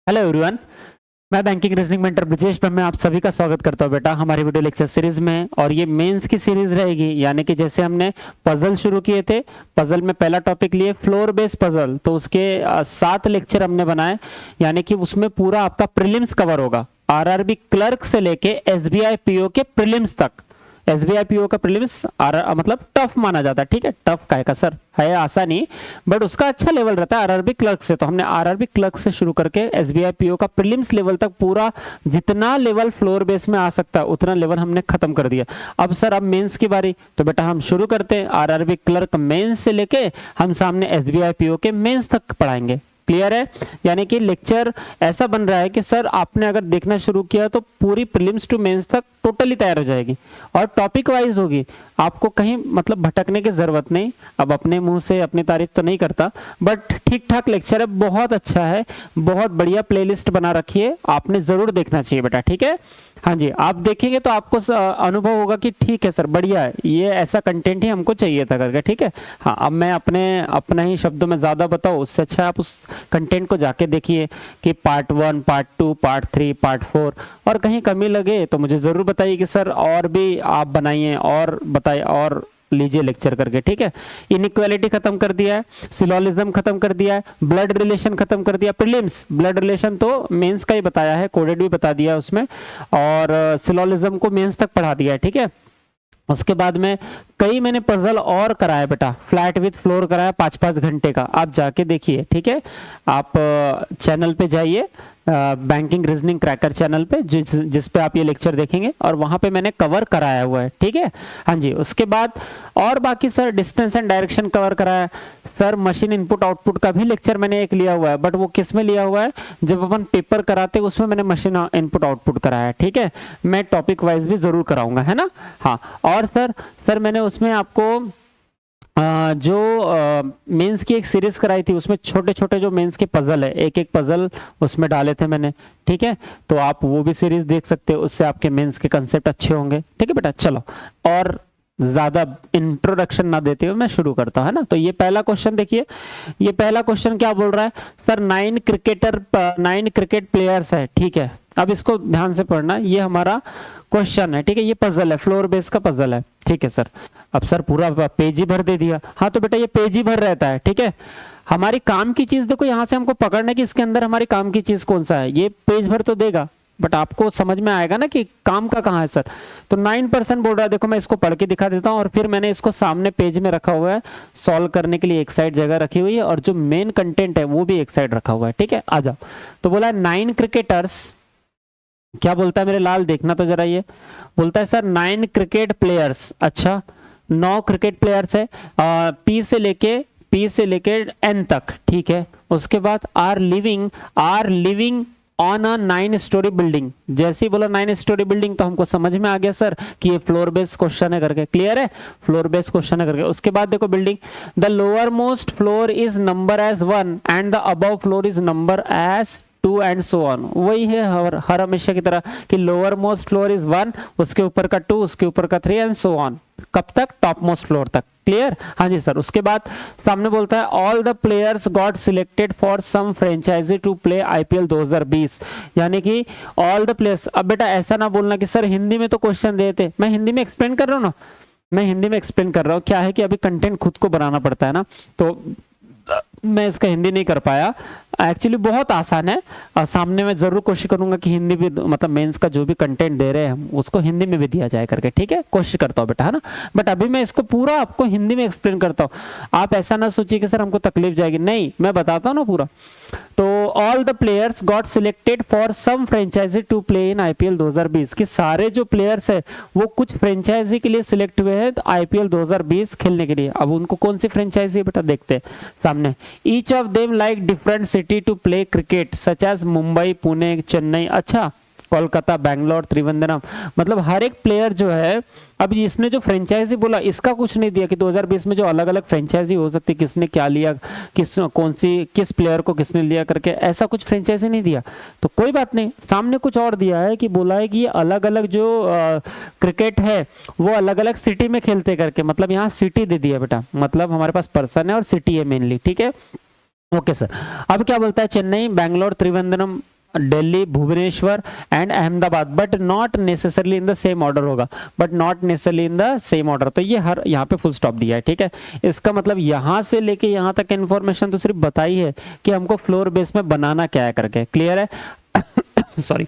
Hello everyone. मैं banking reasoning mentor Brajesh में आप सभी का स्वागत करता हूं बेटा हमारी वीडियो लेक्चर सीरीज में। और ये मेंस की सीरीज रहेगी, यानी कि जैसे हमने पजल शुरू किए थे, पजल में पहला टॉपिक लिए फ्लोर बेस पजल, तो उसके 7 लेक्चर हमने बनाए, यानी कि उसमें पूरा आपका प्रीलिम्स कवर होगा। आरआरबी क्लर्क से लेके एसबीआई पीओ के प्रीलिम्स तक। एसबीआई पीओ का प्रीलिम्स मतलब टफ माना जाता है, ठीक है। टफ काहे का सर, है आसान ही, बट उसका अच्छा लेवल रहता है आरआरबी क्लर्क से। तो हमने आरआरबी क्लर्क से शुरू करके एसबीआई पीओ का प्रीलिम्स लेवल तक पूरा जितना लेवल फ्लोर बेस में आ सकता है उतना लेवल हमने खत्म कर दिया। अब सर अब मेंस की बारी, तो बेटा हम शुरू करते हैं। आरआरबी क्लर्क मेंस से लेके हम सामने एसबीआई पीओ के मेंस तक पढ़ाएंगे। क्लियर है? यानी कि लेक्चर ऐसा बन रहा है कि सर आपने अगर देखना शुरू किया तो पूरी प्रीलिम्स टू मेंस तक टोटली तैयार हो जाएगी और टॉपिक वाइज होगी। आपको कहीं मतलब भटकने की जरूरत नहीं। अब अपने मुंह से अपनी तारीफ तो नहीं करता, बट ठीक ठाक लेक्चर है, बहुत अच्छा है, बहुत बढ़िया प्लेलिस्ट बना रखी है, आपने जरूर देखना चाहिए बेटा, ठीक है। हाँ जी, आप देखेंगे तो आपको अनुभव होगा कि ठीक है सर, बढ़िया है, ये ऐसा कंटेंट ही हमको चाहिए था करके, ठीक है। हाँ, अब मैं अपना ही शब्दों में ज़्यादा बताऊँ उससे अच्छा आप उस कंटेंट को जाके देखिए कि पार्ट 1, पार्ट 2, पार्ट 3, पार्ट 4, और कहीं कमी लगे तो मुझे ज़रूर बताइए कि सर और भी आप बनाइए और बताइए और लीजिए लेक्चर करके, ठीक है। इनइक्वालिटी खत्म कर दिया है, सिलोलिज्म खत्म कर दिया है, ब्लड रिलेशन खत्म कर दिया। प्रीलिम्स ब्लड रिलेशन तो मेंस का ही बताया है, कोडेड भी बता दिया है उसमें, और सिलोलिज्म को मेंस तक पढ़ा दिया है, ठीक है। उसके बाद में कई मैंने पजल और कराया बेटा, फ्लैट विथ फ्लोर कराया 5-5 घंटे का, आप जाके देखिए, ठीक है। आप चैनल पे जाइए, बैंकिंग रीजनिंग क्रैकर चैनल पे, जिस पे आप ये लेक्चर देखेंगे, और वहां पे मैंने कवर कराया हुआ है, ठीक है। हाँ जी, उसके बाद और बाकी sir distance and direction cover कराया सर। मशीन इनपुट आउटपुट का भी लेक्चर मैंने एक लिया हुआ है, बट वो किस में लिया हुआ है, जब अपन पेपर कराते उसमें मैंने मशीन इनपुट आउटपुट कराया है, ठीक है। मैं टॉपिक वाइज भी जरूर कराऊंगा, है ना। हाँ, और सर मैंने उसमें आपको जो मेंस की एक सीरीज कराई थी, उसमें छोटे छोटे जो मेंस के पजल है, एक एक पजल उसमें डाले थे मैंने, ठीक है। तो आप वो भी सीरीज देख सकते हो, उससे आपके मेंस के कंसेप्ट अच्छे होंगे, ठीक है बेटा। चलो, और ज्यादा इंट्रोडक्शन ना देते हुए मैं शुरू करता हूं, है ना। तो ये पहला क्वेश्चन देखिए, ये पहला क्वेश्चन क्या बोल रहा है सर, 9 क्रिकेट प्लेयर्स है, ठीक है। अब इसको ध्यान से पढ़ना, ये हमारा क्वेश्चन है, ठीक है। ये पजल है, फ्लोर बेस का पजल है, ठीक है सर। अब सर पूरा पेज ही भर दे दिया, हाँ तो बेटा ये पेज ही भर रहता है, ठीक है। हमारी काम की चीज देखो, यहां से हमको पकड़ने की, इसके अंदर हमारी काम की चीज कौन सा है, ये पेज भर तो देगा, बट आपको समझ में आएगा ना कि काम का कहाँ है सर। तो 9% बोल रहा है, देखो मैं इसको पढ़ के दिखा देता हूँ, और फिर मैंने इसको सामने पेज में रखा हुआ है, सॉल्व करने के लिए एक साइड जगह रखी हुई है, और जो मेन कंटेंट है वो भी एक साइड रखा हुआ है, ठीक है। आ जाओ, तो बोला 9 क्रिकेटर्स, क्या बोलता है मेरे लाल, देखना तो जरा, ये बोलता है सर 9 क्रिकेट प्लेयर्स, अच्छा 9 क्रिकेट प्लेयर्स है, पी से लेके एन तक, ठीक है। उसके बाद are living on a 9 storey building. जैसे ही बोला 9 स्टोरी बिल्डिंग तो हमको समझ में आ गया सर कि ये फ्लोर बेस क्वेश्चन है करके, क्लियर है, फ्लोर बेस क्वेश्चन है करके। उसके बाद देखो building, the lower most floor is number as 1 and the above floor is number as 2 and so on. वही है हर हमेशा की तरह कि लोअर मोस्ट फ्लोर इज 1, उसके ऊपर का 2, उसके ऊपर का 3 एंड सो ऑन, कब तक, टॉप मोस्ट फ्लोर तक, क्लियर। हाँ जी सर। उसके बाद सामने बोलता है all the players got selected for some franchise to play IPL 2020, यानी कि ऑल द प्लेयर्स। अब बेटा ऐसा ना बोलना कि सर हिंदी में तो क्वेश्चन देते, मैं हिंदी में एक्सप्लेन कर रहा हूँ ना, मैं हिंदी में एक्सप्लेन कर रहा हूँ। क्या है कि अभी कंटेंट खुद को बनाना पड़ता है ना, तो मैं इसका हिंदी नहीं कर पाया। एक्चुअली बहुत आसान है, और सामने मैं जरूर कोशिश करूंगा कि हिंदी भी, मतलब मेंस का जो भी कंटेंट दे रहे हैं हम उसको हिंदी में भी दिया जाए करके, ठीक है। कोशिश करता हूँ बेटा, है ना। बट अभी मैं इसको पूरा आपको हिंदी में एक्सप्लेन करता हूँ, आप ऐसा ना सोचिए कि सर हमको तकलीफ जाएगी, नहीं, मैं बताता हूँ ना पूरा। तो all the players got selected for some franchise to play in IPL 2020, कि सारे जो प्लेयर्स है वो कुछ फ्रेंचाइजी के लिए सिलेक्ट हुए हैं आईपीएल 2020 खेलने के लिए। अब उनको कौन सी फ्रेंचाइजी बेटा देखते हैं सामने। Each of them like different city to play cricket such as Mumbai, Pune, Chennai, अच्छा कोलकाता, बैंगलोर, त्रिवेंद्रम, मतलब हर एक प्लेयर जो है। अब इसने जो फ्रेंचाइजी बोला इसका कुछ नहीं दिया कि 2020 में जो अलग अलग फ्रेंचाइजी हो सकती है, किसने क्या लिया, किस प्लेयर को किसने लिया करके, ऐसा कुछ फ्रेंचाइजी नहीं दिया। तो कोई बात नहीं, सामने कुछ और दिया है कि बोला है कि ये अलग अलग जो क्रिकेट है वो अलग अलग सिटी में खेलते करके, मतलब यहाँ सिटी दे दिया बेटा, मतलब हमारे पास पर्सन है और सिटी है मेनली, ठीक है। Okay sir. अब क्या बोलता है, Chennai, Bangalore, Trivandrum, Delhi, Bhubaneswar and Ahmedabad, but not necessarily in the same order होगा, but not necessarily in the same order. तो ये हर यहाँ पे फुल स्टॉप दिया है, ठीक है। इसका मतलब यहाँ से लेके यहाँ तक इन्फॉर्मेशन तो सिर्फ बताई है कि हमको फ्लोर बेस में बनाना क्या है करके, क्लियर है। सॉरी,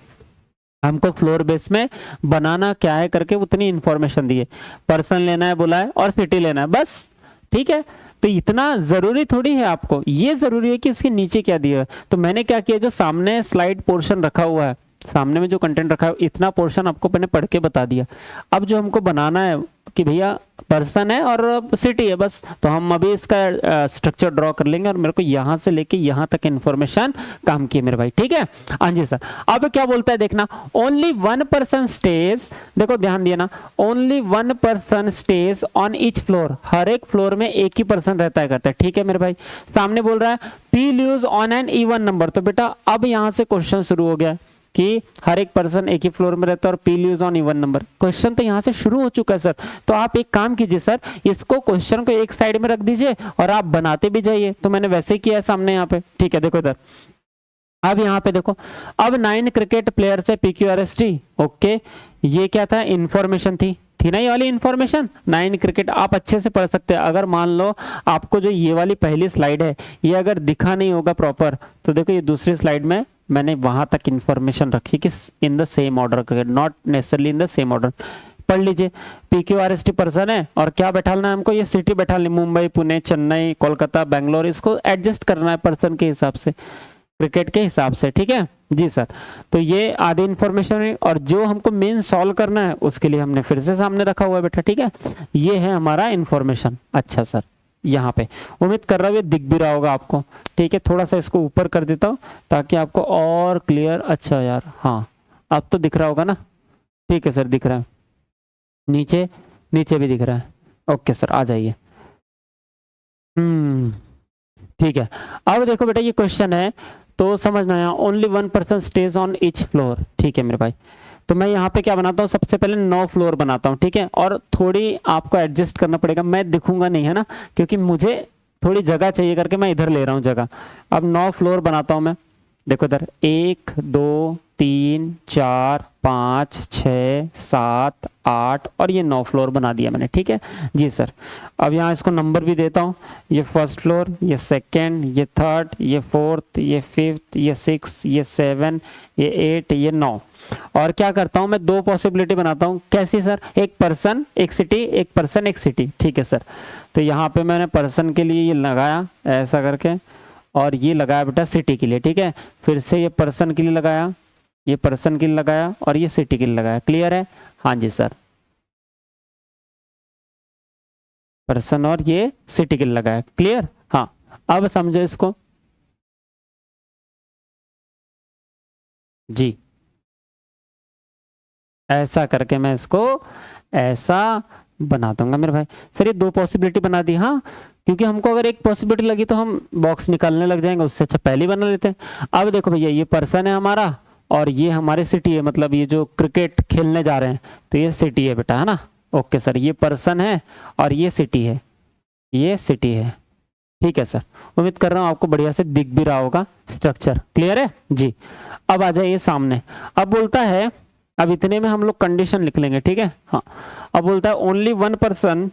हमको फ्लोर बेस में बनाना क्या है करके उतनी इंफॉर्मेशन दी है। पर्सन लेना है बोला है और सिटी लेना है, बस, ठीक है। तो इतना जरूरी थोड़ी है आपको, ये जरूरी है कि इसके नीचे क्या दिया है। तो मैंने क्या किया, जो सामने स्लाइड पोर्शन रखा हुआ है, सामने में जो कंटेंट रखा है, इतना पोर्शन आपको मैंने पढ़ के बता दिया। अब जो हमको बनाना है कि भैया पर्सन है और सिटी है, बस, तो हम अभी इसका स्ट्रक्चर ड्रॉ कर लेंगे और मेरे को यहाँ से लेके यहाँ तक इन्फॉर्मेशन काम की मेरे भाई, ठीक है। हाँ जी सर। अब क्या बोलता है देखना, ओनली 1 पर्सन स्टेज, देखो ध्यान दिया ना, only 1 person stage on each floor, हर एक फ्लोर में एक ही पर्सन रहता है करता है, ठीक है मेरे भाई। सामने बोल रहा है P leaves on an even number, तो बेटा अब यहाँ से क्वेश्चन शुरू हो गया कि हर एक पर्सन एक ही फ्लोर में रहता है और P leaves on even number. Question तो यहाँ से शुरू हो चुका है सर। तो आप एक काम कीजिए सर, इसको क्वेश्चन को एक साइड में रख दीजिए और आप बनाते भी जाइए। तो मैंने वैसे ही किया है सामने यहाँ पे, ठीक है। देखो इधर, अब यहाँ पे देखो, अब 9 क्रिकेट प्लेयर्स है PQRST, ओके। ये क्या था, इंफॉर्मेशन थी ना ये वाली इंफॉर्मेशन, 9 क्रिकेट। आप अच्छे से पढ़ सकते हैं। अगर मान लो आपको जो ये वाली पहली स्लाइड है ये अगर दिखा नहीं होगा प्रॉपर, तो देखो ये दूसरी स्लाइड में मैंने वहां तक इंफॉर्मेशन रखी कि इन the same order, not necessarily in the same order. पढ़ लीजिए, PQRST पर्सन है और क्या बैठालना है हमको, ये सिटी बैठालनी, मुंबई, पुणे, चेन्नई, कोलकाता, बेंगलोर, इसको एडजस्ट करना है पर्सन के हिसाब से, क्रिकेट के हिसाब से, ठीक है जी सर। तो ये आधी इंफॉर्मेशन है और जो हमको मेन सॉल्व करना है उसके लिए हमने फिर से सामने रखा हुआ है बेटा, ठीक है। ये है हमारा इंफॉर्मेशन। अच्छा सर, यहाँ पे उम्मीद कर रहा हूँ ये दिख भी रहा होगा आपको, ठीक है। थोड़ा सा इसको ऊपर कर देता हूँ ताकि आपको और क्लियर, अच्छा यार, हाँ अब तो दिख रहा होगा ना, ठीक है सर, दिख रहा है, नीचे नीचे भी दिख रहा है, ओके सर, आ जाइए। ठीक है। अब देखो बेटा ये क्वेश्चन है तो समझना है, only 1 person stage on each floor, ठीक है मेरे भाई। तो मैं यहाँ पे क्या बनाता हूँ, सबसे पहले 9 फ्लोर बनाता हूँ, ठीक है। और थोड़ी आपको एडजस्ट करना पड़ेगा, मैं दिखूंगा नहीं है ना, क्योंकि मुझे थोड़ी जगह चाहिए करके मैं इधर ले रहा हूँ जगह। अब 9 फ्लोर बनाता हूँ मैं, देखो इधर 1 2 3 4 5 6 7 8 और ये 9 फ्लोर बना दिया मैंने, ठीक है जी सर। अब यहाँ इसको नंबर भी देता हूँ, ये फर्स्ट फ्लोर, ये सेकंड, ये थर्ड, ये फोर्थ, ये फिफ्थ, ये 6, ये 7, ये 8, ये 9। और क्या करता हूँ मैं, 2 पॉसिबिलिटी बनाता हूँ। कैसी सर, एक पर्सन एक सिटी, एक पर्सन एक सिटी, ठीक है सर। तो यहाँ पे मैंने पर्सन के लिए ये लगाया ऐसा करके और ये लगाया बेटा सिटी के लिए, ठीक है। फिर से ये पर्सन के लिए लगाया, ये पर्सन के लिए लगाया और ये सिटी के लिए लगाया, क्लियर है। हाँ जी सर, पर्सन और ये सिटी के लिए लगाया, क्लियर। हाँ अब समझो इसको जी, ऐसा करके मैं इसको ऐसा बना दूंगा मेरे भाई। सर ये 2 पॉसिबिलिटी बना दी, हाँ, क्योंकि हमको अगर एक पॉसिबिलिटी लगी तो हम बॉक्स निकालने लग जाएंगे, उससे अच्छा पहले बना लेते हैं। अब देखो भैया ये पर्सन है हमारा और ये हमारे सिटी है, मतलब ये जो क्रिकेट खेलने जा रहे हैं तो ये सिटी है बेटा, है ना। ओके सर, ये पर्सन है और ये सिटी है, ये सिटी है, ठीक है सर। उम्मीद कर रहा हूँ आपको बढ़िया से दिख भी रहा होगा स्ट्रक्चर, क्लियर है जी। अब आ जाइए सामने, अब बोलता है, अब इतने में हम लोग कंडीशन लिख लेंगे, ठीक है। हाँ अब बोलता है ओनली 1 पर्सन,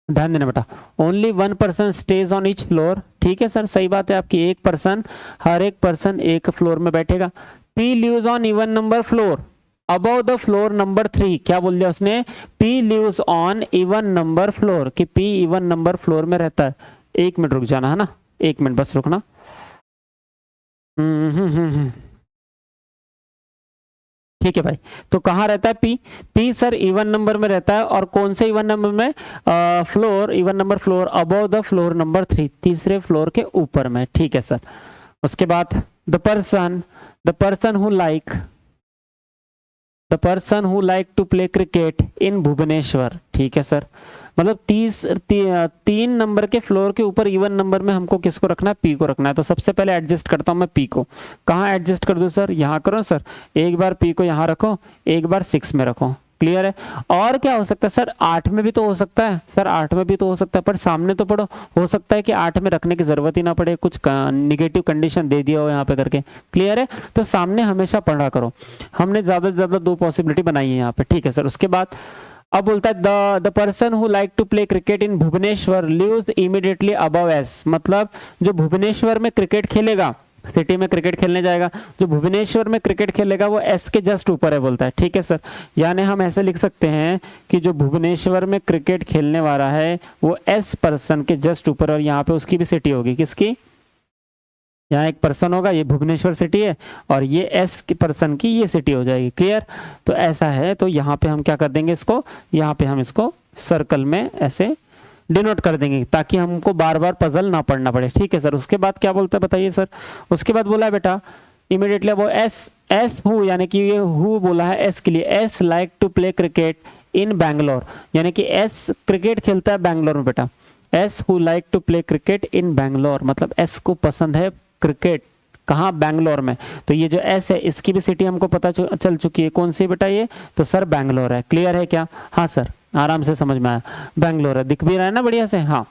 ध्यान देना बेटा, only 1 person stage on each floor, ठीक है सर, सही बात है आपकी, एक पर्सन, हर एक पर्सन एक फ्लोर में बैठेगा। P leaves on even number floor above the floor number 3, क्या बोल दिया उसने, P leaves on even number floor, कि पी इवन नंबर फ्लोर में रहता है। 1 मिनट रुक जाना, है ना, 1 मिनट बस रुकना। ठीक है भाई, तो कहाँ रहता है पी सर इवन नंबर में रहता है, और कौन से इवन नंबर में, floor, even number floor above the floor number 3, तीसरे फ्लोर के ऊपर में, ठीक है सर। उसके बाद the person who like to play cricket in Bhubaneswar, ठीक है सर। मतलब 3 नंबर के फ्लोर के ऊपर इवन नंबर में हमको किसको रखना है, पी को रखना है। तो सबसे पहले एडजस्ट करता हूं मैं पी को, कहाँ एडजस्ट कर दूं सर, यहाँ करो सर, एक बार पी को यहाँ रखो, एक बार 6 में रखो, क्लियर है। और क्या हो सकता है सर, 8 में भी तो हो सकता है सर, 8 में भी तो हो सकता है, पर सामने तो पढ़ो, हो सकता है कि 8 में रखने की जरूरत ही ना पड़े, कुछ निगेटिव कंडीशन दे दिया हो यहाँ पे करके। क्लियर है, तो सामने हमेशा पढ़ा करो। हमने ज्यादा से ज्यादा 2 पॉसिबिलिटी बनाई है यहाँ पे, ठीक है सर। उसके बाद अब बोलता है the person who like to play cricket in Bhubaneswar lives immediately above S, मतलब जो भुवनेश्वर में क्रिकेट खेलेगा, सिटी में क्रिकेट खेलने जाएगा, जो भुवनेश्वर में क्रिकेट खेलेगा वो एस के जस्ट ऊपर है बोलता है, ठीक है सर। यानी हम ऐसे लिख सकते हैं कि जो भुवनेश्वर में क्रिकेट खेलने वाला है वो एस पर्सन के जस्ट ऊपर, और यहाँ पे उसकी भी सिटी होगी, किसकी, यहाँ एक पर्सन होगा, ये भुवनेश्वर सिटी है, और ये एस की पर्सन की ये सिटी हो जाएगी। क्लियर, तो ऐसा है, तो यहाँ पे हम क्या कर देंगे इसको, यहाँ पे हम इसको सर्कल में ऐसे डिनोट कर देंगे ताकि हमको बार बार पजल ना पढ़ना पड़े, ठीक है सर। उसके बाद क्या बोलता है बताइए सर, उसके बाद बोला है बेटा इमीडिएटली वो एस हु, यानी कि ये हु बोला है एस के लिए, S like to play cricket in Bangalore, यानी कि एस क्रिकेट खेलता है बैंगलोर में बेटा, S who like to play cricket in Bangalore, मतलब एस को पसंद है क्रिकेट कहाँ, बैंगलोर में। तो ये जो एस है इसकी भी सिटी हमको पता चल चुकी है, कौन सी बेटा ये, तो सर बैंगलोर है। क्लियर है क्या, हाँ सर, आराम से समझ में आया, बैंगलोर है, दिख भी रहा है ना बढ़िया से, हाँ।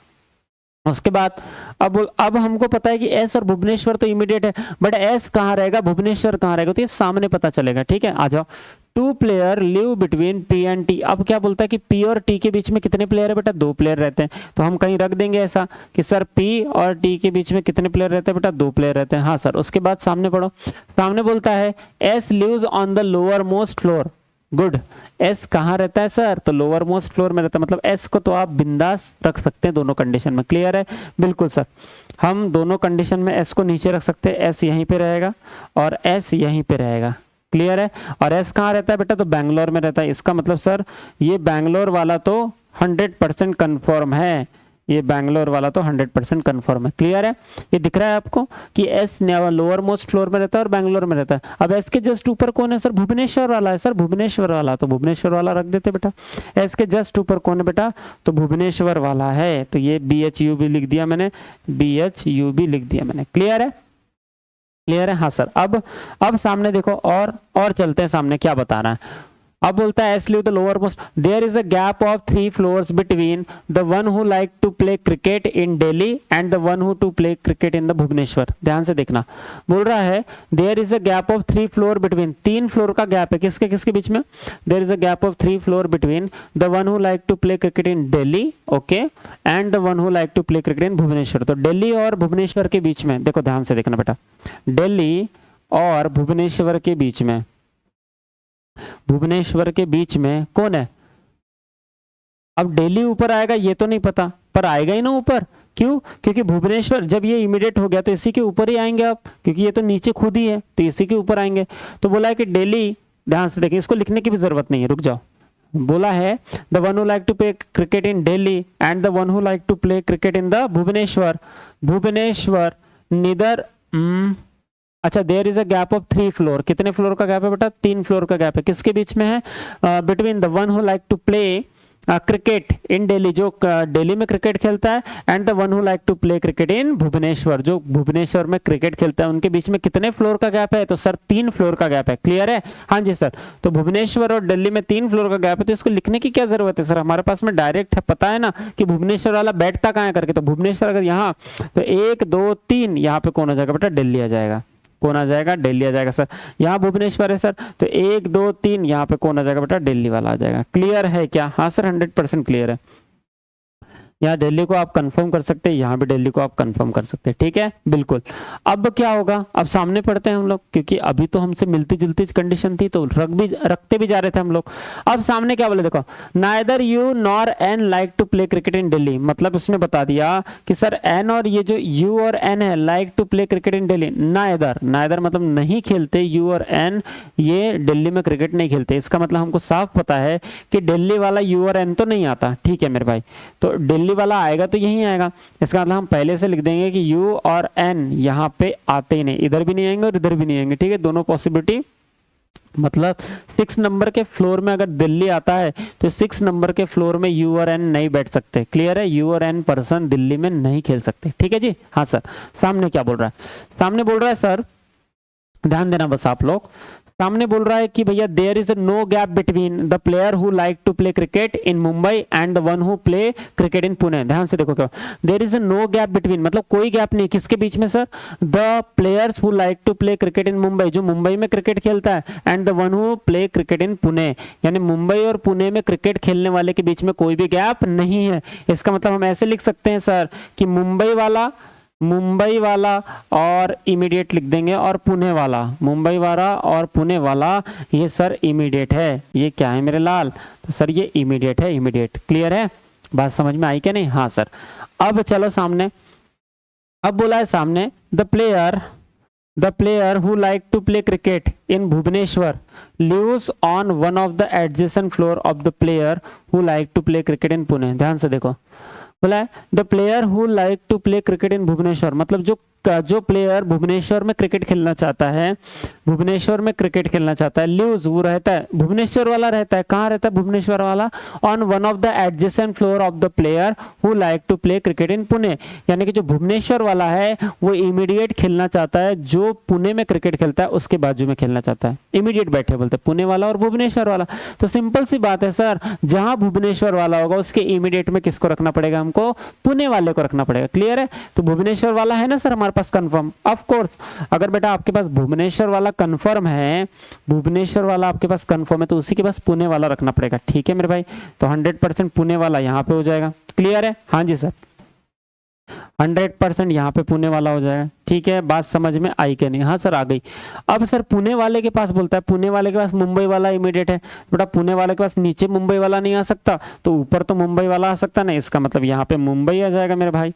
उसके बाद अब हमको पता है कि एस और भुवनेश्वर तो इमीडिएट है, बट एस कहाँ रहेगा, भुवनेश्वर कहाँ रहेगा, तो ये सामने पता चलेगा, ठीक है। आ जाओ, 2 player live between P and T. अब क्या बोलता है कि पी और टी के बीच में कितने प्लेयर है बेटा, 2 प्लेयर रहते हैं, तो हम कहीं रख देंगे ऐसा कि सर पी और टी के बीच में कितने प्लेयर रहते हैं बेटा, 2 प्लेयर रहते हैं, हाँ सर। उसके बाद सामने पढ़ो, सामने बोलता है S lives on the lower most floor, good, S कहाँ रहता है सर, तो लोअर मोस्ट फ्लोर में रहता है, मतलब एस को तो आप बिंदास रख सकते हैं दोनों कंडीशन में। क्लियर है, बिल्कुल सर, हम दोनों कंडीशन में एस को नीचे रख सकते हैं, एस यहीं पे रहेगा और एस यहीं पे रहेगा। क्लियर है, और एस कहाँ रहता है बेटा, तो बैंगलोर में रहता है, इसका मतलब सर ये बैंगलोर वाला तो 100% कन्फर्म है, ये बैंगलोर वाला तो 100% कन्फर्म है। क्लियर है, ये दिख रहा है आपको कि एस लोअर मोस्ट फ्लोर में रहता है और बैंगलोर में रहता है। अब एस के जस्ट ऊपर कौन है सर, भुवनेश्वर वाला है सर, भुवनेश्वर वाला, तो भुवनेश्वर वाला रख देते बेटा। एस के जस्ट ऊपर कौन है बेटा, तो भुवनेश्वर वाला है, तो ये BHU भी लिख दिया मैंने, BHU भी लिख दिया मैंने। क्लियर है, क्लियर है, हाँ सर। अब सामने देखो, और चलते हैं सामने क्या बता रहा है। अब बोलता है S live the lower most, there is a gap of 3 floors between the one who like to play cricket in Delhi and the one who to play cricket in the Bhubaneswar. ध्यान से देखना, बोल रहा है there is a gap of 3 floor between, 3 floor का gap है, किसके किसके बीच में, there is a gap of 3 floor between the one who like to play cricket in Delhi, okay, and the one who like to play cricket in Bhubaneswar. तो दिल्ली और भुवनेश्वर के बीच में, देखो ध्यान से देखना बेटा, दिल्ली और भुवनेश्वर के बीच में, भुवनेश्वर के बीच में कौन है, अब दिल्ली ऊपर आएगा ये तो नहीं पता, पर आएगा ही ना ऊपर, क्यों, क्योंकि भुवनेश्वर जब ये इमीडिएट हो गया तो इसी के ऊपर ही आएंगे आप, क्योंकि ये तो नीचे खुद ही है तो इसी के ऊपर आएंगे। तो बोला है कि दिल्ली, ध्यान से देखें, इसको लिखने की भी जरूरत नहीं है, रुक जाओ। बोला है the one who like to play cricket in Delhi and the one who like to play cricket in the Bhubaneswar, Bhubaneswar neither, अच्छा, there is a gap of 3 floor, कितने फ्लोर का गैप है बेटा, 3 फ्लोर का गैप है, किसके बीच में है, between the one who like to play cricket in Delhi, जो दिल्ली में क्रिकेट खेलता है, and the one who like to play cricket in Bhubaneswar, जो भुवनेश्वर में क्रिकेट खेलता है, उनके बीच में कितने फ्लोर का गैप है, तो सर 3 फ्लोर का गैप है। क्लियर है, हाँ जी सर। तो भुवनेश्वर और दिल्ली में 3 फ्लोर का गैप है, तो इसको लिखने की क्या जरूरत है सर, हमारे पास में डायरेक्ट है, पता है ना कि भुवनेश्वर वाला बैठता कहाँ है करके, तो भुवनेश्वर अगर यहाँ, तो 1 2 3 यहाँ पे कौन आ जाएगा बेटा, दिल्ली आ जाएगा, कौन आ जाएगा, दिल्ली आ जाएगा सर। यहाँ भुवनेश्वर है सर, तो 1 2 3 यहाँ पे कौन आ जाएगा बेटा, दिल्ली वाला आ जाएगा। क्लियर है क्या, हाँ सर 100% क्लियर है। यहाँ दिल्ली को आप कंफर्म कर सकते हैं, यहाँ भी दिल्ली को आप कंफर्म कर सकते हैं, ठीक है, बिल्कुल। अब क्या होगा, अब सामने पढ़ते हैं हम लोग, क्योंकि अभी तो हमसे मिलती जुलती कंडीशन थी तो रखते भी जा रहे थे हम लोग। अब सामने क्या बोले, देखो, neither U nor N like to play cricket in Delhi, मतलब उसने बता दिया कि सर एन और ये जो यू और एन है, like to play cricket in Delhi, neither मतलब नहीं खेलते, यू और एन ये दिल्ली में क्रिकेट नहीं खेलते, इसका मतलब हमको साफ पता है कि दिल्ली वाला यू और एन तो नहीं आता, ठीक है मेरे भाई। तो दिल्ली वाला आएगा तो यही आएगा, इसका मतलब हम पहले से लिख देंगे कि यू और एन यहाँ पे आते ही नहीं, इधर भी नहीं आएंगे और इधर भी नहीं आएंगे, ठीक है, दोनों पॉसिबिलिटी। मतलब 6 नंबर के फ्लोर में अगर दिल्ली आता है तो 6 नंबर के फ्लोर में यू और एन नहीं बैठ सकते। क्लियर है, यू और एन पर्सन दिल्ली में नहीं खेल सकते, ठीक है जी, हाँ सर। सामने क्या बोल रहा है, सामने बोल रहा है सर, ध्यान देना बस आप लोग, सामने बोल रहा है कि भैया there is no gap between the player who like to play cricket in Mumbai and the one who play cricket in Pune. ध्यान से देखो क्या, there is no gap between मतलब कोई गैप नहीं, किसके बीच में sir? The players who like to play cricket in Mumbai, जो मुंबई में क्रिकेट खेलता है, and the one who play cricket in Pune, यानी मुंबई और पुणे में क्रिकेट खेलने वाले के बीच में कोई भी गैप नहीं है। इसका मतलब हम ऐसे लिख सकते हैं सर कि मुंबई वाला और इमीडिएट लिख देंगे, और पुणे वाला, मुंबई वाला और पुणे वाला ये सर इमीडिएट है। ये क्या है मेरे लाल? तो सर ये इमीडिएट है, इमीडिएट। क्लियर है? बात समझ में आई क्या नहीं? हाँ सर। अब चलो सामने, अब बोला है सामने the player who like to play cricket in Bhubaneswar lives on one of the adjacent floor of the player who like to play cricket in Pune. ध्यान से देखो, बोला है the player who like to play cricket in Bhubaneswar, मतलब जो player Bhubaneswar में cricket खेलना चाहता है, लिव्स वो रहता है, भुवनेश्वर वाला रहता है, कहाँ रहता है भुवनेश्वर वाला? On one of the adjacent floor of the player who like to play cricket in Pune, यानी कि जो भुवनेश्वर वाला है वो इमीडिएट खेलना चाहता है, जो पुणे में क्रिकेट खेलता है उसके बाजू में खेलना चाहता है। इमीडिएट बैठे बोलते हैं पुणे वाला और भुवनेश्वर वाला। तो सिंपल सी बात है सर, जहां भुवनेश्वर वाला होगा उसके इमीडिएट में किसको रखना पड़ेगा? हमको पुणे वाले को रखना पड़ेगा। क्लियर है? तो भुवनेश्वर वाला है ना सर हमारे पास कंफर्म। ऑफ कोर्स अगर बेटा आपके पास भुवनेश्वर वाला कंफर्म है, भुवनेश्वर वाला आपके पास कंफर्म है, तो उसी के पास पुणे वाला रखना पड़ेगा। ठीक है मेरे भाई? तो 100% पुणे वाला यहाँ पे हो जाएगा। क्लियर है? हाँ जी सर, 100% यहाँ पे पुणे वाला हो जाएगा। ठीक है, बात समझ में आई क्या नहीं? हाँ सर आ गई। अब सर पुणे वाले के पास बोलता है, पुणे वाले के पास मुंबई वाला इमीडिएट है, बेटा पुणे वाले के पास नीचे मुंबई वाला नहीं आ सकता, तो ऊपर तो मुंबई वाला आ सकता ना, इसका मतलब यहाँ पे मुंबई आ जाएगा मेरे भाई।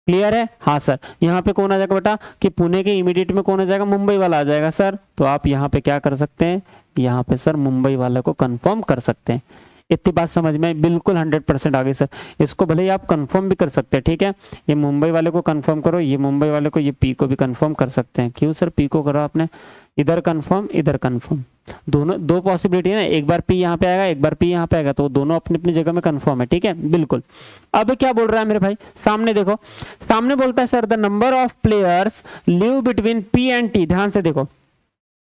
क्लियर है? हाँ सर। यहाँ पे कौन आ जाएगा बेटा कि पुणे के इमीडिएट में कौन आ जाएगा? मुंबई वाला आ जाएगा सर। तो आप यहाँ पे क्या कर सकते हैं? यहाँ पे सर मुंबई वाले को कंफर्म कर सकते हैं। इतनी बात समझ में बिल्कुल 100% आ गई सर। इसको भले ही आप कंफर्म भी कर सकते हैं। ठीक है, ये मुंबई वाले को कंफर्म करो, ये मुंबई वाले को, ये पी को भी कंफर्म कर सकते हैं। क्यों सर पी को करो आपने? इधर कंफर्म, इधर कंफर्म, दोनों दो पॉसिबिलिटी है ना, एक बार पी यहाँ पे आएगा, एक बार पी यहाँ पे आएगा, तो दोनों अपनी अपनी जगह में कंफर्म है। ठीक है, बिल्कुल। अब क्या बोल रहा है मेरे भाई? सामने देखो, सामने बोलता है sir the number of players live between P and T. ध्यान से देखो,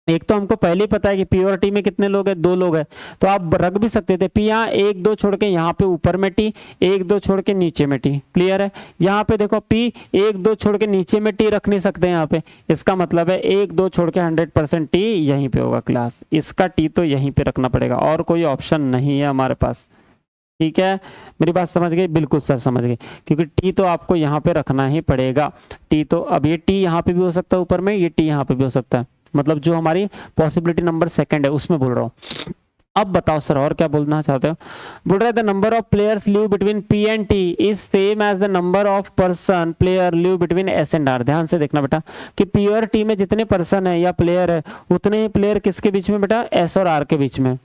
एक तो हमको पहले ही पता है कि पी और टी में कितने लोग हैं? 2 लोग हैं, तो आप रख भी सकते थे पी यहाँ 1 2 छोड़ के यहाँ पे ऊपर में टी, 1 2 छोड़ के नीचे में टी। क्लियर है? यहाँ पे देखो पी 1 2 छोड़ के नीचे में टी रख नहीं सकते यहाँ पे, इसका मतलब है 1 2 छोड़ के 100% टी यहीं पे होगा क्लास, इसका टी तो यहीं पे रखना पड़ेगा, और कोई ऑप्शन नहीं है हमारे पास। ठीक है, मेरी बात समझ गई? बिल्कुल सर समझ गए, क्योंकि टी तो आपको यहाँ पे रखना ही पड़ेगा। टी तो अब ये टी यहाँ पे भी हो सकता है ऊपर में, ये टी यहाँ पे भी हो सकता है, मतलब जो हमारी पॉसिबिलिटी नंबर 2 है उसमें बोल रहा हूँ। अब बताओ सर और क्या बोलना चाहते हो? बोल रहा है the number of players live between P and T is same as the number of person player live between S and R. ध्यान से देखना बेटा कि पी और टी में जितने पर्सन है या प्लेयर है, उतने ही प्लेयर किसके बीच में बेटा? एस और आर के बीच में।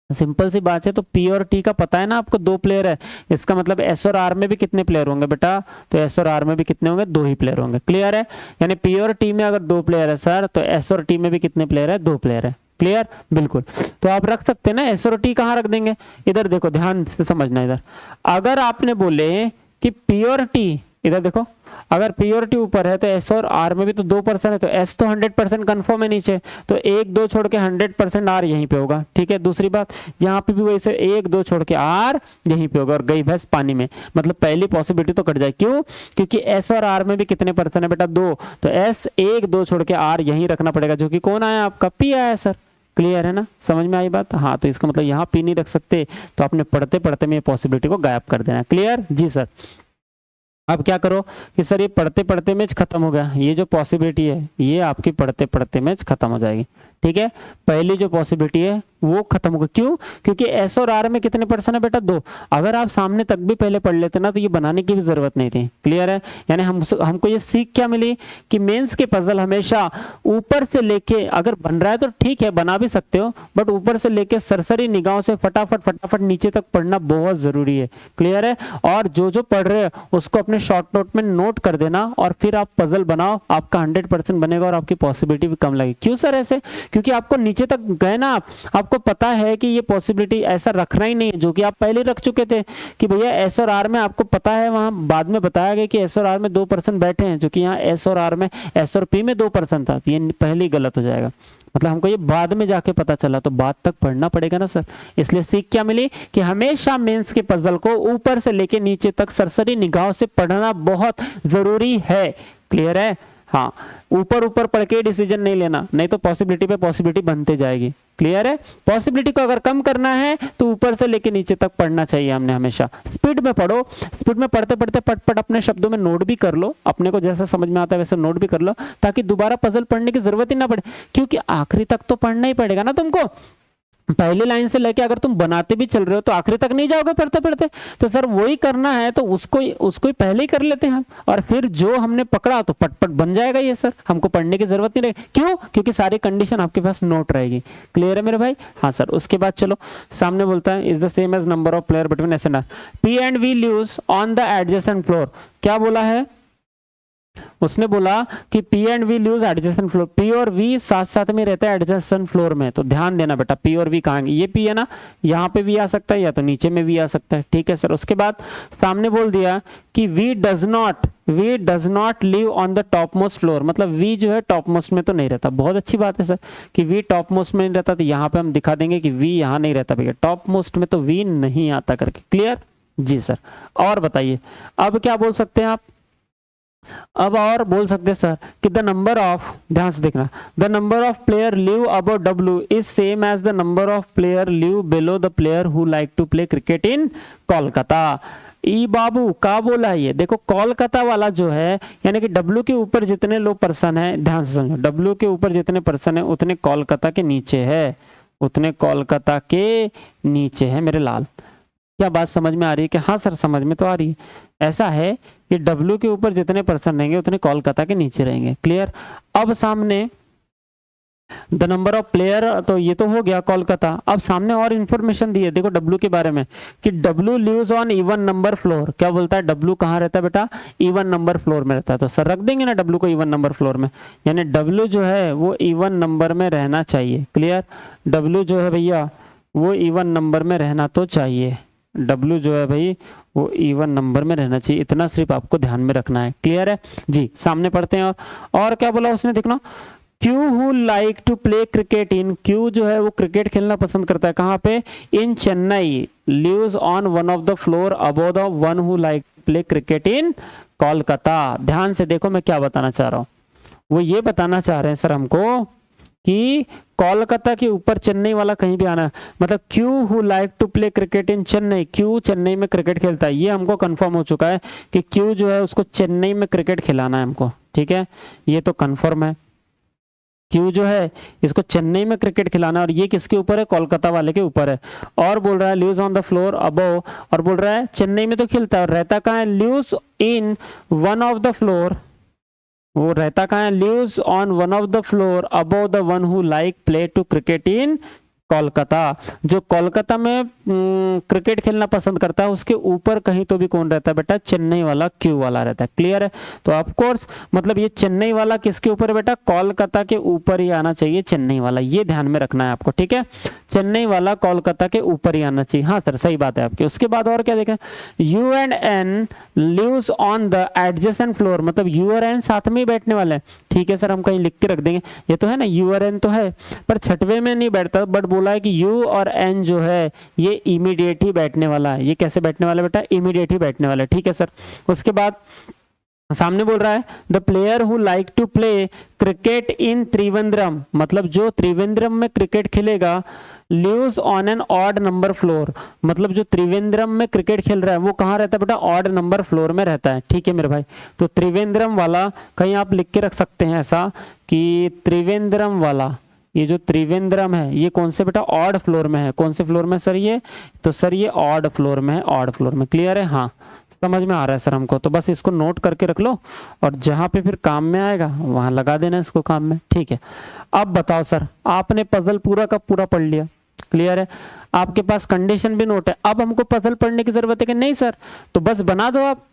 सिंपल सी बात है, तो पी और टी का पता है ना आपको, 2 प्लेयर है, इसका मतलब एस और आर में भी कितने प्लेयर होंगे बेटा? तो एस और आर में भी कितने होंगे? 2 ही प्लेयर होंगे। क्लियर है? यानी पी और टी में अगर 2 प्लेयर है सर, तो एस और टी में भी कितने प्लेयर है? 2 प्लेयर है। क्लियर? बिल्कुल। तो आप रख सकते हैं ना, एस और टी कहाँ रख देंगे? इधर देखो, ध्यान से समझना। इधर अगर आपने बोले कि पी और टी, इधर देखो, अगर पी और टी ऊपर है तो एस और आर में भी तो 2 पर्सन है, तो एस तो 100% कंफर्म है नीचे, तो 1 2 छोड़ के 100% आर यहीं पे होगा। ठीक है, दूसरी बात यहाँ पे भी वैसे 1 2 छोड़ के आर यहीं पे होगा, और गई भैंस पानी में, मतलब पहली पॉसिबिलिटी तो कट जाए। क्यों? क्योंकि एस और आर में भी कितने पर्सन है बेटा? 2, तो एस 1 2 छोड़ के आर यहीं रखना पड़ेगा, जो कि कौन आया आपका? पी आया सर। क्लियर है ना? समझ में आई बात? हाँ, तो इसका मतलब यहाँ पी नहीं रख सकते, तो आपने पढ़ते पढ़ते में ये पॉसिबिलिटी को गायब कर देना। क्लियर? जी सर। अब क्या करो कि सर ये पढ़ते पढ़ते मैच खत्म हो गया, ये जो पॉसिबिलिटी है ये आपकी पढ़ते पढ़ते मैच खत्म हो जाएगी। ठीक है, पहली जो पॉसिबिलिटी है वो खत्म होगा। क्यों? क्योंकि एस और आर में कितने पर्सन है बेटा? 2। अगर आप सामने तक भी पहले पढ़ लेते ना तो ये बनाने की भी जरूरत नहीं थी। क्लियर है? यानी हमको ये सीख क्या मिली कि मेंस के पजल हमेशा ऊपर से लेके, अगर बन रहा है तो ठीक है बना भी सकते हो, बट ऊपर से लेके सरसरी निगाहों से फटाफट नीचे तक पढ़ना बहुत जरूरी है। क्लियर है? और जो जो पढ़ रहे हो उसको अपने शॉर्ट नोट में नोट कर देना, और फिर आप पजल बनाओ, आपका 100% बनेगा और आपकी पॉसिबिलिटी भी कम लगेगी। क्यों सर ऐसे? क्योंकि आपको नीचे तक गए ना, आपको पता है कि ये पॉसिबिलिटी ऐसा रखना ही नहीं है, जो कि आप पहले रख चुके थे कि भैया एस और आर में, आपको पता है वहां बाद में बताया गया कि एस और आर में 2 पर्सन बैठे हैं, जो कि यहाँ एस और आर में, एस और पी में 2 पर्सन था, ये पहले ही गलत हो जाएगा। मतलब हमको ये बाद में जाके पता चला, तो बाद तक पढ़ना पड़ेगा ना सर। इसलिए सीख क्या मिली कि हमेशा मेंस के पजल को ऊपर से लेके नीचे तक सरसरी निगाहों से पढ़ना बहुत जरूरी है। क्लियर है? हाँ, ऊपर ऊपर पढ़ के डिसीजन नहीं लेना, नहीं तो पॉसिबिलिटी पे पॉसिबिलिटी बनते जाएगी। क्लियर है? पॉसिबिलिटी को अगर कम करना है तो ऊपर से लेके नीचे तक पढ़ना चाहिए हमने हमेशा। स्पीड में पढ़ो, स्पीड में पढ़ते पढ़ते पट अपने शब्दों में नोट भी कर लो, अपने को जैसा समझ में आता है वैसे नोट भी कर लो, ताकि दोबारा पजल पढ़ने की जरूरत ही ना पड़े, क्योंकि आखिरी तक तो पढ़ना ही पड़ेगा ना तुमको। पहली लाइन से लेके अगर तुम बनाते भी चल रहे हो तो आखिरी तक नहीं जाओगे पढ़ते पढ़ते। तो सर वही करना है तो उसको ही पहले ही कर लेते हैं हम, और फिर जो हमने पकड़ा तो पट बन जाएगा ये सर, हमको पढ़ने की जरूरत नहीं रहेगी। क्यों? क्योंकि सारी कंडीशन आपके पास नोट रहेगी। क्लियर है मेरे भाई? हाँ सर। उसके बाद चलो सामने बोलता है is the same as number of player between S and R, P and V lives on the adjacent floor. क्या बोला है उसने? बोला कि P and V lives adjacent floor, P और V साथ साथ में रहता है एडजेसेंट फ्लोर में। तो ध्यान देना बेटा, P और V कहाँ? ये P है ना, यहाँ पे V आ सकता है या तो नीचे में V आ सकता है। ठीक है सर। उसके बाद सामने बोल दिया कि V does not live on the top most floor, मतलब V जो है टॉप मोस्ट में तो नहीं रहता। बहुत अच्छी बात है सर कि V टॉप मोस्ट में नहीं रहता, तो यहाँ पे हम दिखा देंगे कि V यहाँ नहीं रहता भैया, टॉप मोस्ट में तो V नहीं आता करके। क्लियर? जी सर। और बताइए अब क्या बोल सकते हैं आप? अब और बोल सकते हैं सर कि द नंबर ऑफ, ध्यान से देखना, the number of player live above W is same as the number of player live below the player who like to play cricket in Kolkata. ई बाबू का बोला है ये? देखो कोलकाता वाला जो है, यानी कि डब्ल्यू के ऊपर जितने लोग पर्सन है, ध्यान से समझो, डब्ल्यू के ऊपर जितने पर्सन है उतने कोलकाता के नीचे है, उतने कोलकाता के नीचे है मेरे लाल। क्या बात समझ में आ रही है? कि हाँ सर समझ में तो आ रही है। ऐसा है कि W के ऊपर जितने पर्सन रहेंगे उतने कोलकाता के नीचे रहेंगे। क्लियर? अब सामने द नंबर ऑफ प्लेयर, तो ये तो हो गया कोलकाता। अब सामने और इंफॉर्मेशन दी है देखो W के बारे में कि W lives on even number floor. क्या बोलता है? W कहाँ रहता है बेटा? इवन नंबर फ्लोर में रहता है। तो सर रख देंगे ना W को इवन नंबर फ्लोर में, यानी W जो है वो इवन नंबर में रहना चाहिए। क्लियर? W जो है भैया वो इवन नंबर में रहना तो चाहिए, W जो है भाई वो इवन नंबर में रहना चाहिए, इतना सिर्फ आपको ध्यान में रखना है। क्लियर है जी? सामने पढ़ते हैं। और क्या बोला उसने? देखना, Q who like to play cricket in, Q जो है वो क्रिकेट खेलना पसंद करता है कहाँ पे? In Chennai, lives on one of the floor above the one who like play cricket in Kolkata. ध्यान से देखो मैं क्या बताना चाह रहा हूँ, वो ये बताना चाह रहे हैं सर हमको कि कोलकाता के ऊपर चेन्नई वाला कहीं भी आना है, मतलब Q who like to play cricket in Chennai, Q Chennai में क्रिकेट खेलता है। ये हमको कंफर्म हो चुका है कि क्यू जो है उसको चेन्नई में क्रिकेट खिलाना है हमको। ठीक है, ये तो कंफर्म है, क्यू जो है इसको चेन्नई में क्रिकेट खिलाना है, और ये किसके ऊपर है? कोलकाता वाले के ऊपर है। और बोल रहा है lives on the floor above, और बोल रहा है चेन्नई में तो खेलता है, और रहता कहाँ है? Lives in one of the floor, वो रहता कहाँ है? Lives on one of the floor above the one who like play to cricket in Kolkata. जो कोलकाता में क्रिकेट खेलना पसंद करता है उसके ऊपर कहीं तो भी कौन रहता है बेटा? चेन्नई वाला क्यू वाला रहता है। क्लियर है? तो ऑफ कोर्स मतलब ये चेन्नई वाला किसके ऊपर है बेटा? कोलकाता के ऊपर ही आना चाहिए चेन्नई वाला, ये ध्यान में रखना है आपको। ठीक है, चेन्नई वाला कोलकाता के ऊपर ही आना चाहिए। हाँ सर सही बात है आपकी। उसके बाद और क्या देखें? U and N lives on the adjacent floor, मतलब यू और एन साथ में ही बैठने वाले हैं। ठीक है सर, हम कहीं लिख के रख देंगे, ये तो है ना यू और एन तो है, पर छठवें में नहीं बैठता, बट बोला है कि यू और एन जो है ये इमीडिएट ही बैठने वाला है। ये कैसे बैठने वाला बेटा? इमीडिएट ही बैठने वाला है। ठीक है सर। उसके बाद सामने बोल रहा है the player who like to play cricket in Trivandrum, मतलब जो त्रिवेंद्रम में क्रिकेट खेलेगा, lives on an odd number floor, मतलब जो त्रिवेंद्रम में क्रिकेट खेल रहा है वो कहाँ रहता है बेटा? ऑड नंबर फ्लोर में रहता है। ठीक है मेरे भाई, तो त्रिवेंद्रम वाला कहीं आप लिख के रख सकते हैं ऐसा कि त्रिवेंद्रम वाला, ये जो त्रिवेंद्रम है ये कौन से बेटा? ऑड फ्लोर में है। कौन से फ्लोर में सर ये? तो सर ये ऑड फ्लोर में है, ऑड फ्लोर में। क्लियर है? हाँ समझ में आ रहा है सर हमको, तो बस इसको नोट करके रख लो, और जहां पे फिर काम में आएगा वहां लगा देना इसको काम में। ठीक है, अब बताओ सर, आपने पजल पूरा का पूरा पढ़ लिया, क्लियर है, आपके पास कंडीशन भी नोट है, अब हमको पजल पढ़ने की जरूरत है कि नहीं सर? तो बस बना दो आप।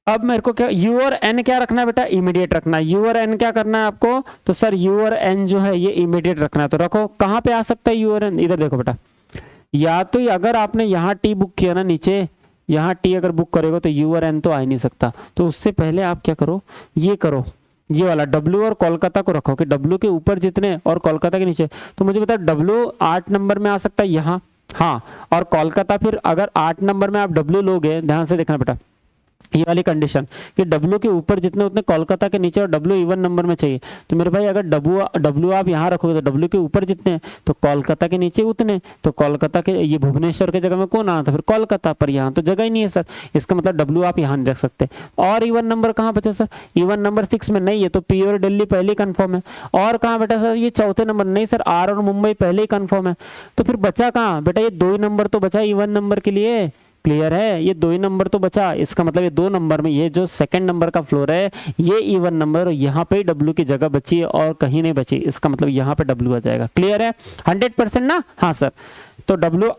अब मेरे को क्या यू और एन क्या रखना है बेटा? इमीडिएट रखना है। यू और एन क्या करना है आपको? तो सर यू और एन जो है ये इमीडिएट रखना है, तो रखो। कहाँ पे आ सकता है यू और एन? इधर देखो बेटा, या तो अगर आपने यहाँ टी बुक किया ना, नीचे यहाँ टी अगर बुक करेगा तो यू और एन तो आ ही नहीं सकता, तो उससे पहले आप क्या करो? ये करो, ये वाला W और कोलकाता को रखो कि W के ऊपर जितने और कोलकाता के नीचे, तो मुझे बताओ W 8 नंबर में आ सकता है यहाँ, हाँ, और कोलकाता फिर अगर 8 नंबर में आप W लोगे, ध्यान से देखना बेटा, ये वाली कंडीशन कि W के ऊपर जितने उतने कोलकाता के नीचे और W इवन नंबर में चाहिए। तो मेरे भाई अगर W आप यहाँ रखोगे तो W के ऊपर जितने हैं तो कोलकाता के नीचे उतने, तो कोलकाता के ये भुवनेश्वर के जगह में कौन आना था फिर कोलकाता, पर यहाँ तो जगह ही नहीं है सर, इसका मतलब W आप यहाँ नहीं रख सकते। और इवन नंबर कहाँ बचा सर, इवन नंबर 6 में नहीं है तो P और दिल्ली पहले ही कन्फर्म है। और कहाँ बेटा सर ये चौथे नंबर, नहीं सर R और मुंबई पहले ही कन्फर्म है। तो फिर बचा कहाँ बेटा, ये 2 ही नंबर तो बचा इवन नंबर के लिए, क्लियर है, ये 2 ही नंबर तो बचा, इसका मतलब ये 2 नंबर में ये जो सेकंड नंबर का फ्लोर है ये इवन नंबर, यहाँ पे W की जगह बची है और कहीं नहीं बची, इसका मतलब यहाँ पे W आ जाएगा। क्लियर है 100% ना, हाँ सर, तो W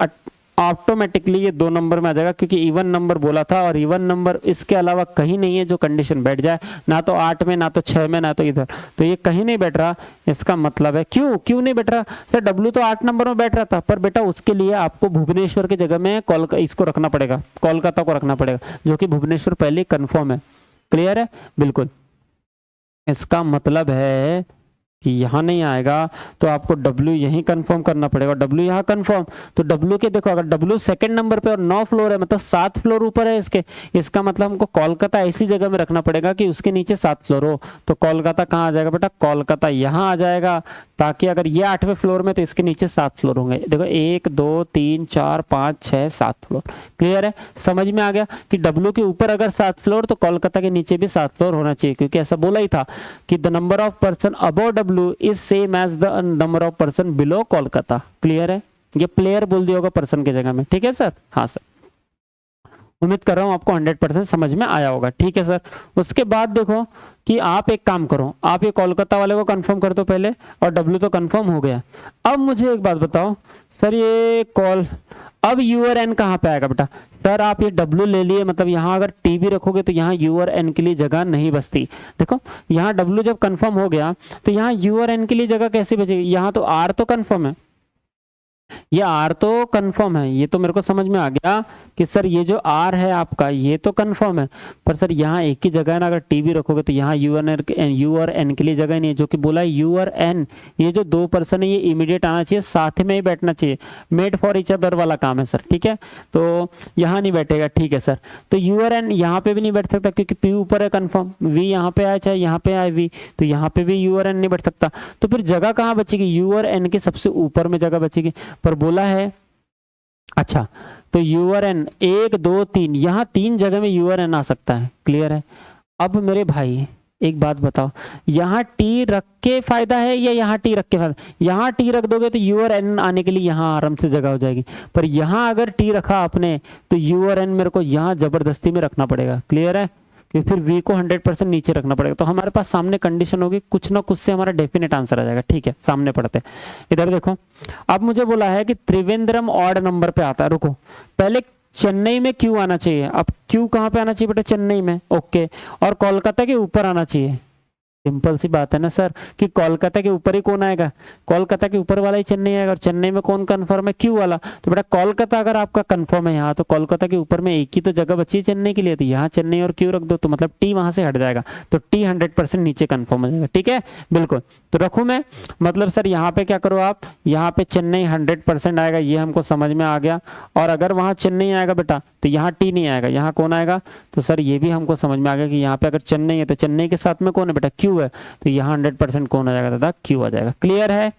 ऑटोमेटिकली ये 2 नंबर में आ जाएगा क्योंकि इवन नंबर बोला था और इवन नंबर इसके अलावा कहीं नहीं है जो कंडीशन बैठ जाए, ना तो 8 में, ना तो 6 में, ना तो इधर, तो ये कहीं नहीं बैठ रहा। इसका मतलब है क्यों नहीं बैठ रहा सर, W तो 8 नंबर में बैठ रहा था, पर बेटा उसके लिए आपको भुवनेश्वर की जगह में इसको रखना पड़ेगा, कोलकाता को रखना पड़ेगा, जो कि भुवनेश्वर पहले कन्फर्म है। क्लियर है बिल्कुल, इसका मतलब है कि यहाँ नहीं आएगा तो आपको W यहीं कंफर्म करना पड़ेगा, W यहाँ कंफर्म, तो W के देखो अगर W सेकंड नंबर पे और 9 फ्लोर है मतलब 7 फ्लोर ऊपर है इसके, इसका मतलब हमको कोलकाता ऐसी जगह में रखना पड़ेगा कि उसके नीचे 7 फ्लोर हो। तो कोलकाता कहाँ आ जाएगा बेटा, कोलकाता यहाँ आ जाएगा, ताकि अगर ये 8वें फ्लोर में तो इसके नीचे 7 फ्लोर होंगे। देखो 1 2 3 4 5 6 7 फ्लोर। क्लियर है, समझ में आ गया कि W के ऊपर अगर 7 फ्लोर तो कोलकाता के नीचे भी 7 फ्लोर होना चाहिए, क्योंकि ऐसा बोला ही था कि the number of person above W is same as the number of person below Kolkata. Clear है, ये प्लेयर बोल दिया होगा पर्सन की जगह में, ठीक है सर, हाँ सर, उम्मीद कर रहा हूं आपको 100% समझ में आया होगा। ठीक है सर, उसके बाद देखो कि आप एक काम करो, आप ये कोलकाता वाले को कंफर्म कर दो पहले, और W तो कंफर्म हो गया। अब मुझे एक बात बताओ सर, ये कॉल अब U और N कहाँ पे आएगा बेटा, सर आप ये W ले लिए, मतलब यहाँ अगर T भी रखोगे तो यहाँ U और N के लिए जगह नहीं बचती। देखो यहाँ W जब कंफर्म हो गया तो यहाँ U और N के लिए जगह कैसे बचेगी, यहाँ तो R तो कंफर्म है, ये R तो कंफर्म है, ये तो मेरे को समझ में आ गया कि सर ये जो R है आपका ये तो कंफर्म है, पर सर यहाँ एक ही जगह है ना, अगर T भी रखोगे तो यहाँ U और N के लिए जगह नहीं है, जो कि बोला है U और N ये जो 2 पर्सन है ये इमीडिएट आना चाहिए, साथ में ही बैठना चाहिए, मेड फॉर ईच अदर वाला काम है सर। ठीक है, तो यहाँ नहीं बैठेगा, ठीक है सर, तो U और N यहाँ पे भी नहीं बैठ सकता क्योंकि P ऊपर है कंफर्म, V यहाँ पे आए चाहे यहाँ पे आए V, तो यहाँ पे भी U और N नहीं बैठ सकता, तो फिर जगह कहाँ बचेगी, U और N के सबसे ऊपर में जगह बचेगी, पर बोला है अच्छा तो U और N 1 2 3 यहाँ 3 जगह में U और N आ सकता है। क्लियर है, अब मेरे भाई एक बात बताओ, यहाँ T रख के फायदा है या यहाँ T रख के फायदा, यहाँ T रख दोगे तो U और N आने के लिए यहाँ आराम से जगह हो जाएगी, पर यहाँ अगर T रखा आपने तो U और N मेरे को यहाँ जबरदस्ती में रखना पड़ेगा। क्लियर है, कि फिर V को 100% नीचे रखना पड़ेगा, तो हमारे पास सामने कंडीशन होगी, कुछ ना कुछ से हमारा डेफिनेट आंसर आ जाएगा। ठीक है, सामने पढ़ते इधर देखो, अब मुझे बोला है कि त्रिवेंद्रम ऑड नंबर पे आता है, रुको पहले चेन्नई में क्यू आना चाहिए, अब क्यू कहाँ पे आना चाहिए बेटा, चेन्नई में, ओके, और कोलकाता के ऊपर आना चाहिए, सिंपल सी बात है ना सर कि कोलकाता के ऊपर ही कौन आएगा, कोलकाता के ऊपर वाला ही चेन्नई आएगा, और चेन्नई में कौन कंफर्म है, क्यू वाला, तो बेटा कोलकाता अगर आपका कंफर्म है यहाँ तो कोलकाता के ऊपर में एक ही तो जगह बची है चेन्नई के लिए, तो यहाँ चेन्नई और क्यू रख दो, तो मतलब T वहां से हट जाएगा, तो T 100% नीचे कंफर्म हो जाएगा। ठीक है बिल्कुल, तो रखूं मैं, मतलब सर यहाँ पे क्या करो आप, यहाँ पे चेन्नई 100% आएगा, ये हमको समझ में आ गया, और अगर वहां चेन्नई आएगा बेटा तो यहाँ T नहीं आएगा, यहाँ कौन आएगा, तो सर ये भी हमको समझ में आ गया कि यहाँ पे अगर चेन्नई है तो चेन्नई के साथ में कौन है बेटा, क्यू है, तो यहाँ 100% कौन आ जाएगा दादा, क्यू आ जाएगा। क्लियर है,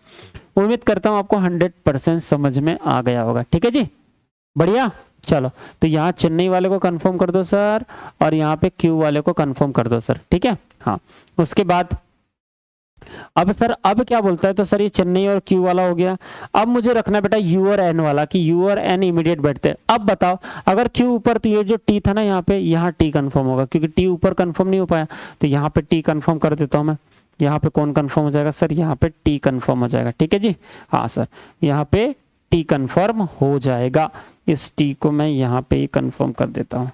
उम्मीद करता हूँ आपको 100% समझ में आ गया होगा। ठीक है जी, बढ़िया, चलो तो यहाँ चेन्नई वाले को कंफर्म कर दो सर, और यहाँ पे क्यू वाले को कंफर्म कर दो सर। ठीक है, हाँ, उसके बाद अब सर अब क्या बोलता है, तो सर ये चेन्नई और क्यू वाला हो गया, अब मुझे रखना बेटा U और N वाला, कि U और N इमीडिएट बैठते हैं। अब बताओ अगर Q ऊपर तो ये जो T था ना यहाँ पे, यहाँ T कंफर्म होगा, क्योंकि T ऊपर कंफर्म नहीं हो पाया, तो यहाँ पे T कंफर्म कर देता हूँ मैं, यहाँ पे कौन कंफर्म हो जाएगा सर, यहाँ पे T कंफर्म हो जाएगा। ठीक है जी, हाँ सर, यहाँ पे T कंफर्म हो जाएगा, इस T को मैं यहाँ पे ही कंफर्म कर देता हूँ।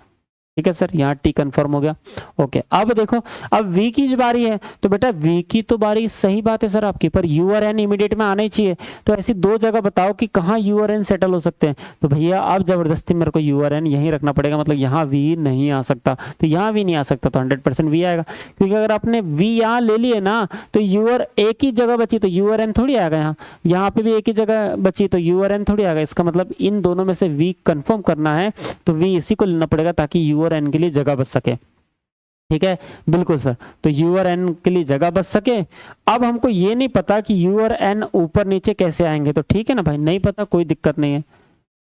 ठीक है सर, यहाँ टी कंफर्म हो गया। ओके, अब देखो, अब वी की जो बारी है, तो बेटा वी की तो बारी सही बात है सर आपकी, पर यू और एन इमीडिएट में आना ही चाहिए। तो ऐसी दो जगह बताओ कि कहाँ यू और एन सेटल हो सकते हैं। तो भैया अब जबरदस्ती मेरे को यू और एन यहीं रखना पड़ेगा, मतलब यहाँ वी नहीं आ सकता, तो यहाँ वी नहीं आ सकता, तो 100% वी आएगा। क्योंकि अगर आपने वी यहाँ ले लिए ना, तो यू और एक ही जगह बची, तो यू और एन थोड़ी आएगा। यहाँ पे भी एक ही जगह बची, तो यू और एन थोड़ी आएगा। इसका मतलब इन दोनों में से वी कंफर्म करना है, तो वी इसी को लेना पड़ेगा ताकि यू और एन के लिए जगह बच सके। ठीक है, बिल्कुल सर, तो यू और एन के लिए जगह बच सके। अब हमको ये नहीं पता कि यू और एन ऊपर नीचे कैसे आएंगे, तो ठीक है ना भाई, नहीं पता, कोई दिक्कत नहीं है,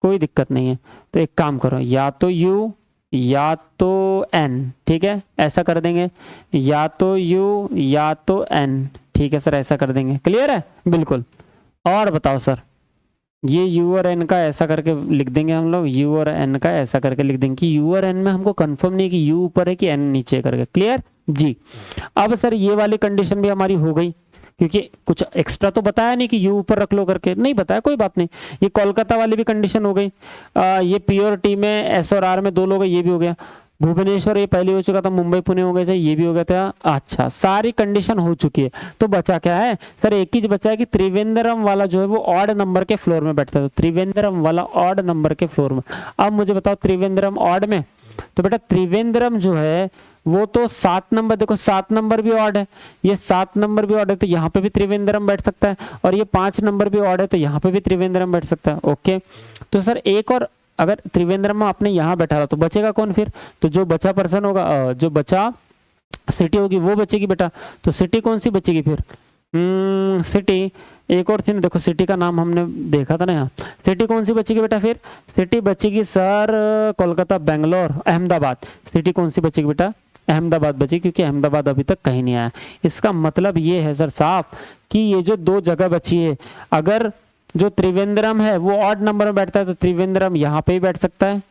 कोई दिक्कत नहीं है। तो एक काम करो, या तो यू या तो एन, ठीक है, ऐसा कर देंगे, या तो यू या तो एन, ठीक है सर, ऐसा कर देंगे। क्लियर है, बिल्कुल। और बताओ सर, ये यू और एन का ऐसा करके लिख देंगे हम लोग, यू और एन का ऐसा करके लिख देंगे कि यू और एन में हमको कंफर्म नहीं कि यू ऊपर है कि एन नीचे करके। क्लियर जी। अब सर ये वाली कंडीशन भी हमारी हो गई, क्योंकि कुछ एक्स्ट्रा तो बताया नहीं कि यू ऊपर रख लो करके, नहीं बताया, कोई बात नहीं। ये कोलकाता वाली भी कंडीशन हो गई। ये पी और टी में एस और आर में दो लोग, ये भी हो गया। भुवनेश्वर ये पहले हो चुका था, मुंबई पुणे हो गया था, ये भी हो गया था। अच्छा, सारी कंडीशन हो चुकी है, तो बचा क्या है सर, एक ही बचा है कि त्रिवेंद्रम वाला जो है वो ऑड नंबर के फ्लोर में बैठता है, तो त्रिवेंद्रम वाला ऑड नंबर के फ्लोर में। अब मुझे बताओ त्रिवेंद्रम ऑड में, तो बेटा त्रिवेंद्रम जो है वो तो 7 नंबर, देखो 7 नंबर भी ऑड है, ये 7 नंबर भी ऑड है, तो यहाँ पे भी त्रिवेंद्रम बैठ सकता है, और ये 5 नंबर भी ऑड है, तो यहाँ पे भी त्रिवेंद्रम बैठ सकता है। ओके, तो सर एक और, अगर त्रिवेंद्रम में आपने यहाँ बैठा रहा तो बचेगा कौन फिर, तो जो बचा पर्सन होगा, जो बचा सिटी होगी वो बचेगी बेटा। तो सिटी कौन सी बचेगी फिर, सिटी एक और थी ना, देखो सिटी का नाम हमने देखा था ना यहाँ, सिटी कौन सी बचेगी बेटा फिर, सिटी बचेगी सर कोलकाता, बेंगलोर, अहमदाबाद। सिटी कौन सी बचेगी बेटा, अहमदाबाद बची, क्योंकि अहमदाबाद अभी तक कहीं नहीं आया। इसका मतलब ये है सर साफ कि ये जो दो जगह बची है, अगर जो त्रिवेंद्रम है वो ऑड नंबर में बैठता है, तो त्रिवेंद्रम यहाँ पे भी बैठ सकता है,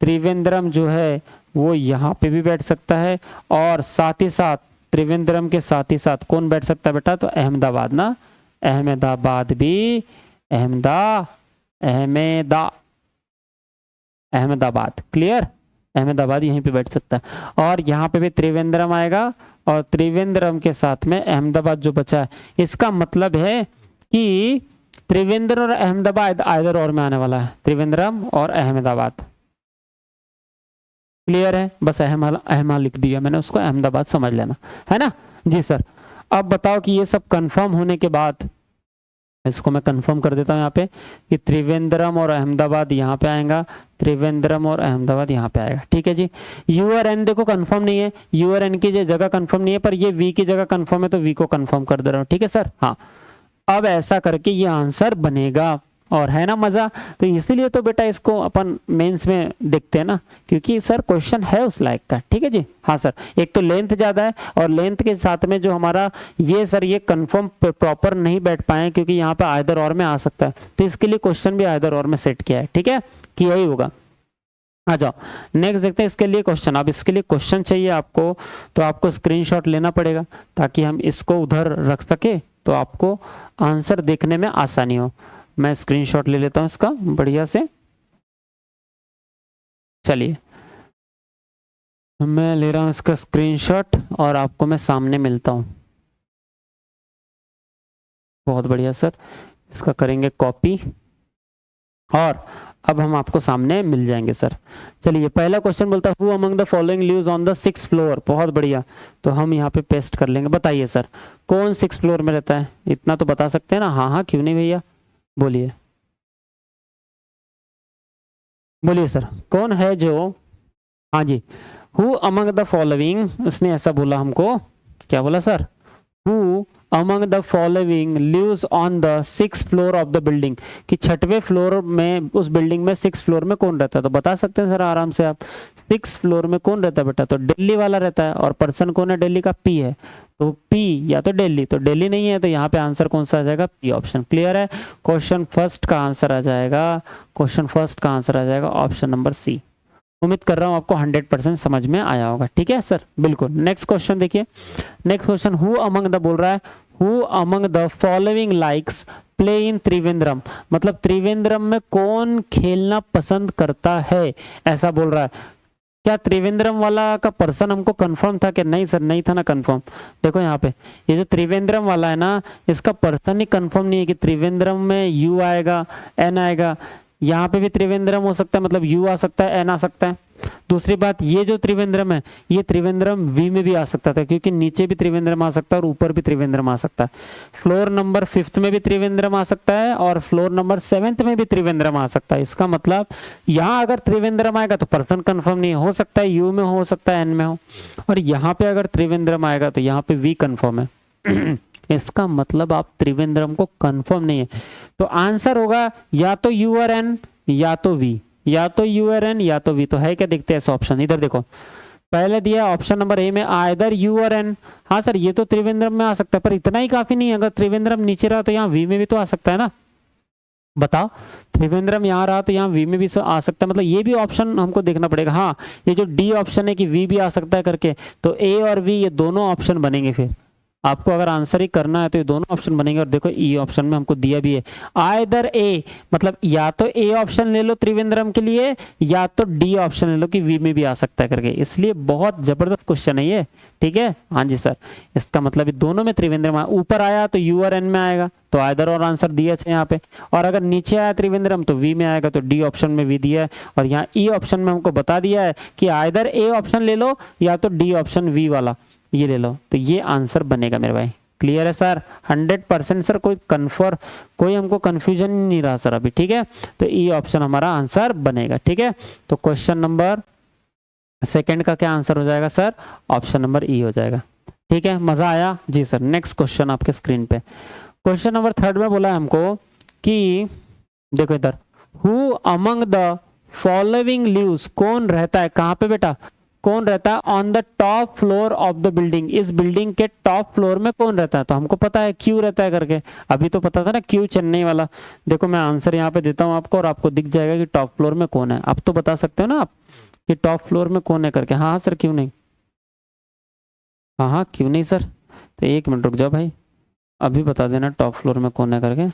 त्रिवेंद्रम जो है वो यहाँ पे भी बैठ सकता है, और साथ ही साथ त्रिवेंद्रम के साथ ही साथ कौन बैठ सकता है बेटा, तो अहमदाबाद ना, अहमदाबाद भी, अहमदाबाद। क्लियर, अहमदाबाद यहीं पे बैठ सकता है, और यहाँ पे भी त्रिवेंद्रम आएगा, और त्रिवेंद्रम के साथ में अहमदाबाद जो बचा है। इसका मतलब है कि त्रिवेंद्र और अहमदाबाद आइदर और में आने वाला है, त्रिवेंद्रम और अहमदाबाद। क्लियर है, बस अहमा लिख दिया मैंने, उसको अहमदाबाद समझ लेना है ना जी सर। अब बताओ कि ये सब कंफर्म होने के बाद, इसको मैं कंफर्म कर देता हूँ यहाँ पे कि त्रिवेंद्रम और अहमदाबाद यहाँ पे आएगा, त्रिवेंद्रम और अहमदाबाद यहाँ पे आएगा। ठीक है जी। यू और एन देखो कंफर्म नहीं है, यू और एन की जगह कंफर्म नहीं है, पर ये वी की जगह कंफर्म है, तो वी को कंफर्म कर दे रहा हूँ। ठीक है सर, हाँ। अब ऐसा करके ये आंसर बनेगा, और है ना मजा। तो इसीलिए तो बेटा इसको अपन मेंस में देखते हैं ना, क्योंकि सर क्वेश्चन है उस लायक का। ठीक है जी, हाँ सर। एक तो लेंथ ज्यादा है, और लेंथ के साथ में जो हमारा ये सर ये कंफर्म प्रॉपर नहीं बैठ पाए, क्योंकि यहाँ पे आइदर और में आ सकता है, तो इसके लिए क्वेश्चन भी आइदर और में सेट किया है। ठीक है, किया ही होगा। आ जाओ नेक्स्ट देखते हैं इसके लिए क्वेश्चन। अब इसके लिए क्वेश्चन चाहिए आपको, तो आपको स्क्रीनशॉट लेना पड़ेगा ताकि हम इसको उधर रख सके, तो आपको आंसर देखने में आसानी हो। मैं स्क्रीनशॉट ले लेता हूं इसका बढ़िया से। चलिए मैं ले रहा हूं इसका स्क्रीनशॉट, और आपको मैं सामने मिलता हूं। बहुत बढ़िया सर, इसका करेंगे कॉपी, और अब हम आपको सामने मिल जाएंगे सर। चलिए पहला क्वेश्चन बोलता है, who among the following lives on the 6th floor. बहुत बढ़िया, तो हम यहाँ पे पेस्ट कर लेंगे। बताइए सर कौन 6th फ्लोर में रहता है, इतना तो बता सकते हैं ना। हाँ हाँ, क्यों नहीं भैया, बोलिए बोलिए सर, कौन है जो, हाँ जी, हु अमंग द फॉलोइंग, उसने ऐसा बोला हमको, क्या बोला sir, who among the following lives on the 6th floor of the building, कि 6वें फ्लोर में, उस बिल्डिंग में 6th फ्लोर में कौन रहता है। तो बता सकते हैं सर आराम से आप, 6th फ्लोर में कौन रहता है बेटा, तो दिल्ली वाला रहता है, और पर्सन कौन है, दिल्ली का पी है, तो पी या तो दिल्ली, तो दिल्ली नहीं है, तो यहाँ पे आंसर कौन सा आ जाएगा, पी ऑप्शन। क्लियर है, क्वेश्चन फर्स्ट का आंसर आ जाएगा, क्वेश्चन फर्स्ट का आंसर आ जाएगा ऑप्शन नंबर सी। उम्मीद कर रहा हूँ आपको 100% समझ में आया होगा। ठीक है सर, बिल्कुल। नेक्स्ट क्वेश्चन देखिए, next question, who among the बोल रहा है, who among the following likes play in Trivandrum, मतलब त्रिवेंद्रम में कौन खेलना पसंद करता है, ऐसा बोल रहा है। क्या त्रिवेंद्रम वाला का पर्सन हमको कंफर्म था कि नहीं सर? नहीं था ना कंफर्म। देखो यहाँ पे ये जो त्रिवेंद्रम वाला है ना, इसका पर्सन ही कंफर्म नहीं है कि त्रिवेंद्रम में यू आएगा एन आएगा। यहाँ पे भी त्रिवेंद्रम हो सकता है, मतलब यू आ सकता है एन आ सकता है। दूसरी बात, ये जो त्रिवेंद्रम है ये त्रिवेंद्रम वी में भी आ सकता था, क्योंकि नीचे भी त्रिवेंद्रम आ सकता है और ऊपर भी त्रिवेंद्रम आ सकता है। फ्लोर नंबर 5 में भी त्रिवेंद्रम आ सकता है और फ्लोर नंबर 7 में भी त्रिवेंद्रम आ सकता है। इसका मतलब यहाँ अगर त्रिवेंद्रम आएगा तो पर्सन कंफर्म नहीं हो सकता है, यू में हो सकता है एन में हो, और यहाँ पे अगर त्रिवेंद्रम आएगा तो यहाँ पे वी कंफर्म है। इसका मतलब आप त्रिवेंद्रम को कंफर्म नहीं है, तो आंसर होगा या तो यू और एन या तो वी, या तो यू और एन या तो वी। तो है क्या? देखते हैं इस ऑप्शन, इधर देखो पहले दिया ऑप्शन नंबर ए में आइदर यू और एन। हाँ सर ये तो त्रिवेंद्रम में आ सकता है, पर इतना ही काफी नहीं है। अगर त्रिवेंद्रम नीचे रहा तो यहाँ वी में भी तो आ सकता है ना। बताओ, त्रिवेंद्रम यहाँ रहा तो यहाँ वी में भी आ सकता है, मतलब ये भी ऑप्शन हमको देखना पड़ेगा। हाँ ये जो डी ऑप्शन है कि वी भी आ सकता है करके, तो ए और वी ये दोनों ऑप्शन बनेंगे। फिर आपको अगर आंसर ही करना है तो ये दोनों ऑप्शन बनेंगे। और देखो ई ऑप्शन में हमको दिया भी है आइदर ए, मतलब या तो ए ऑप्शन ले लो त्रिवेंद्रम के लिए या तो डी ऑप्शन ले लो कि वी में भी आ सकता है करके। इसलिए बहुत जबरदस्त क्वेश्चन है ये, ठीक है। हाँ जी सर, इसका मतलब ये दोनों में त्रिवेंद्रम ऊपर आया तो यू और एन में आएगा, तो आइदर और आंसर दिया है यहाँ पे। और अगर नीचे आया त्रिवेंद्रम तो वी में आएगा, तो डी ऑप्शन में वी दिया है। और यहाँ ई ऑप्शन में हमको बता दिया है कि आइदर ए ऑप्शन ले लो या तो डी ऑप्शन वी वाला ये ले लो, तो ये आंसर बनेगा मेरे भाई। क्लियर है सर? 100% सर, कोई हमको कंफ्यूजन नहीं रहा सर अभी, ठीक है। तो ई ऑप्शन हमारा आंसर बनेगा, ठीक है। तो क्वेश्चन नंबर सेकंड का क्या आंसर हो जाएगा सर? ऑप्शन नंबर ई हो जाएगा, ठीक है। मजा आया जी सर। नेक्स्ट क्वेश्चन आपके स्क्रीन पे, क्वेश्चन नंबर 3 में बोला है हमको कि देखो इधर, who among the following lives, कौन रहता है कहाँ पे बेटा? कौन रहता है on the top floor of the building, इस बिल्डिंग के टॉप फ्लोर में कौन रहता है? तो हमको पता है क्यू रहता है करके, अभी तो पता था ना क्यू चेन्नई वाला। देखो मैं आंसर यहाँ पे देता हूँ आपको और आपको दिख जाएगा कि टॉप फ्लोर में कौन है। अब तो बता सकते हो ना आप कि टॉप फ्लोर में कौन है करके। हाँ सर क्यों नहीं, हाँ क्यों नहीं सर। तो 1 मिनट रुक जाओ भाई, अभी बता देना टॉप फ्लोर में कौन है करके।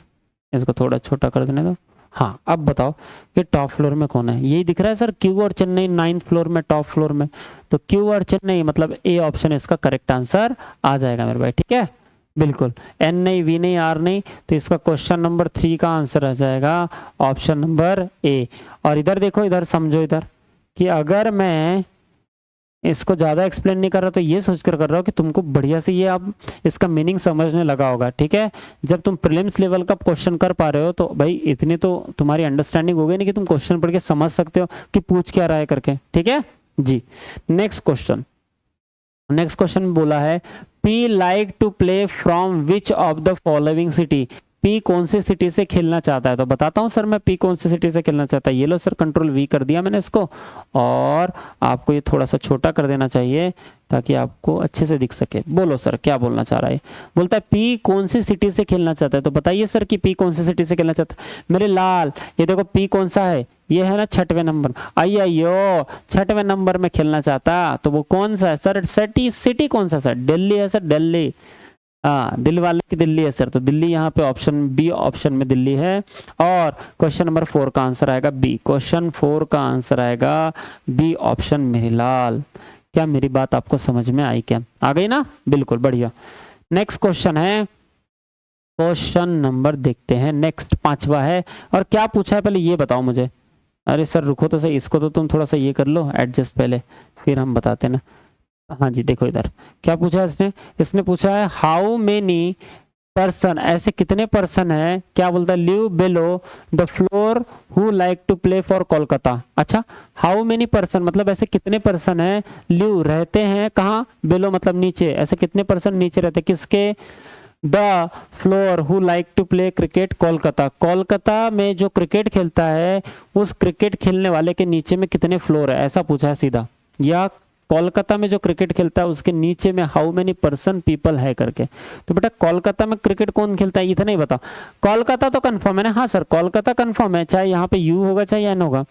इसको थोड़ा छोटा कर देने दो। हाँ अब बताओ कि टॉप फ्लोर में कौन है? यही दिख रहा है सर, क्यू और चेन्नई 9th फ्लोर में टॉप फ्लोर में। तो क्यू और चेन्नई मतलब ए ऑप्शन इसका करेक्ट आंसर आ जाएगा मेरे भाई, ठीक है। बिल्कुल, एन नहीं, वी नहीं, आर नहीं, तो इसका क्वेश्चन नंबर 3 का आंसर आ जाएगा ऑप्शन नंबर ए। और इधर देखो, इधर समझो इधर कि अगर मैं इसको ज़्यादा एक्सप्लेन नहीं कर रहा तो ये सोचकर कर रहा हूँ कि तुमको बढ़िया से ये अब इसका मीनिंग समझने लगा होगा, ठीक है। जब तुम प्रीलिम्स लेवल का क्वेश्चन कर पा रहे हो तो भाई इतनी तो तुम्हारी अंडरस्टैंडिंग हो गई नहीं कि तुम क्वेश्चन पढ़ के समझ सकते हो कि पूछ क्या रहा है करके, ठीक है जी। नेक्स्ट क्वेश्चन में बोला है P like to play from which of the following city, P कौन सी सिटी से खेलना चाहता है? तो बताता हूँ सर मैं पी कौन सी सिटी से खेलना चाहता है। ये लो सर, कंट्रोल वी कर दिया मैंने इसको, और आपको ये थोड़ा सा छोटा कर देना चाहिए ताकि आपको अच्छे से दिख सके। बोलो सर क्या बोलना चाह रहा है? बोलता है पी कौन सी सिटी से खेलना चाहता है। तो बताइए सर कि पी कौन सी सिटी से खेलना चाहता है। मेरे लाल ये देखो पी कौन सा है, ये है ना 6वें नंबर। आइयो 6वें नंबर में खेलना चाहता, तो वो कौन सा है सर? सिटी कौन सा सर? दिल्ली है सर, दिल्ली। हाँ दिल वाले की दिल्ली है सर, तो दिल्ली यहाँ पे ऑप्शन बी ऑप्शन में दिल्ली है। और क्वेश्चन नंबर 4 का आंसर आएगा बी, क्वेश्चन 4 का आंसर आएगा बी ऑप्शन मेरी लाल। क्या मेरी बात आपको समझ में आई? क्या आ गई ना? बिल्कुल बढ़िया। नेक्स्ट क्वेश्चन है, क्वेश्चन नंबर देखते हैं नेक्स्ट 5वां है। और क्या पूछा है पहले ये बताओ मुझे। अरे सर रुको तो सही, इसको तो तुम थोड़ा सा ये कर लो एडजस्ट पहले, फिर हम बताते ना। हाँ जी देखो इधर क्या पूछा है इसने पूछा है हाउ मेनी पर्सन, ऐसे कितने पर्सन है, क्या बोलता है, live below the floor who like to play for Kolkata. अच्छा हाउ मेनी पर्सन मतलब ऐसे कितने पर्सन है, लिव रहते हैं कहाँ, बिलो मतलब नीचे, ऐसे कितने पर्सन नीचे रहते किसके, the floor who like to play cricket Kolkata, Kolkata में जो क्रिकेट खेलता है उस क्रिकेट खेलने वाले के नीचे में कितने फ्लोर है, ऐसा पूछा है सीधा। या कोलकाता में जो क्रिकेट खेलता है उसके नीचे में हाउ मेनी पर्सन पीपल है करके। तो बेटा कोलकाता में क्रिकेट कौन खेलता है इतना ही बताओ। कोलकाता तो कंफर्म है ना? हाँ सर कोलकाता कंफर्म है, चाहे यहाँ पे यू होगा चाहे एन होगा।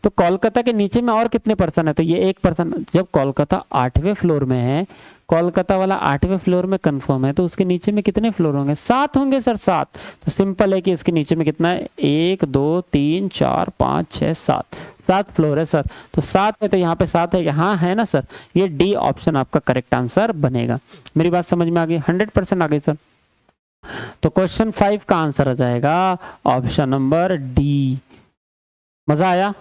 तो कोलकाता के नीचे में और कितने पर्सन है, तो ये 1 पर्सन। जब कोलकाता 8वें फ्लोर में है, कोलकाता वाला 8वें फ्लोर में कंफर्म है, तो उसके नीचे में कितने फ्लोर होंगे? 7 होंगे सर, 7। तो सिंपल है कि इसके नीचे में कितना है, 1 2 3 4 5 6 7, 7 फ्लोर है सर, तो 7 है तो यहाँ पे 7 है, यहाँ है ना सर, ये डी ऑप्शन आपका करेक्ट आंसर बनेगा। मेरी बात समझ में आ गई? 100% आ गई सर। तो क्वेश्चन 5 का आंसर आ जाएगा ऑप्शन नंबर डी। मजा आया?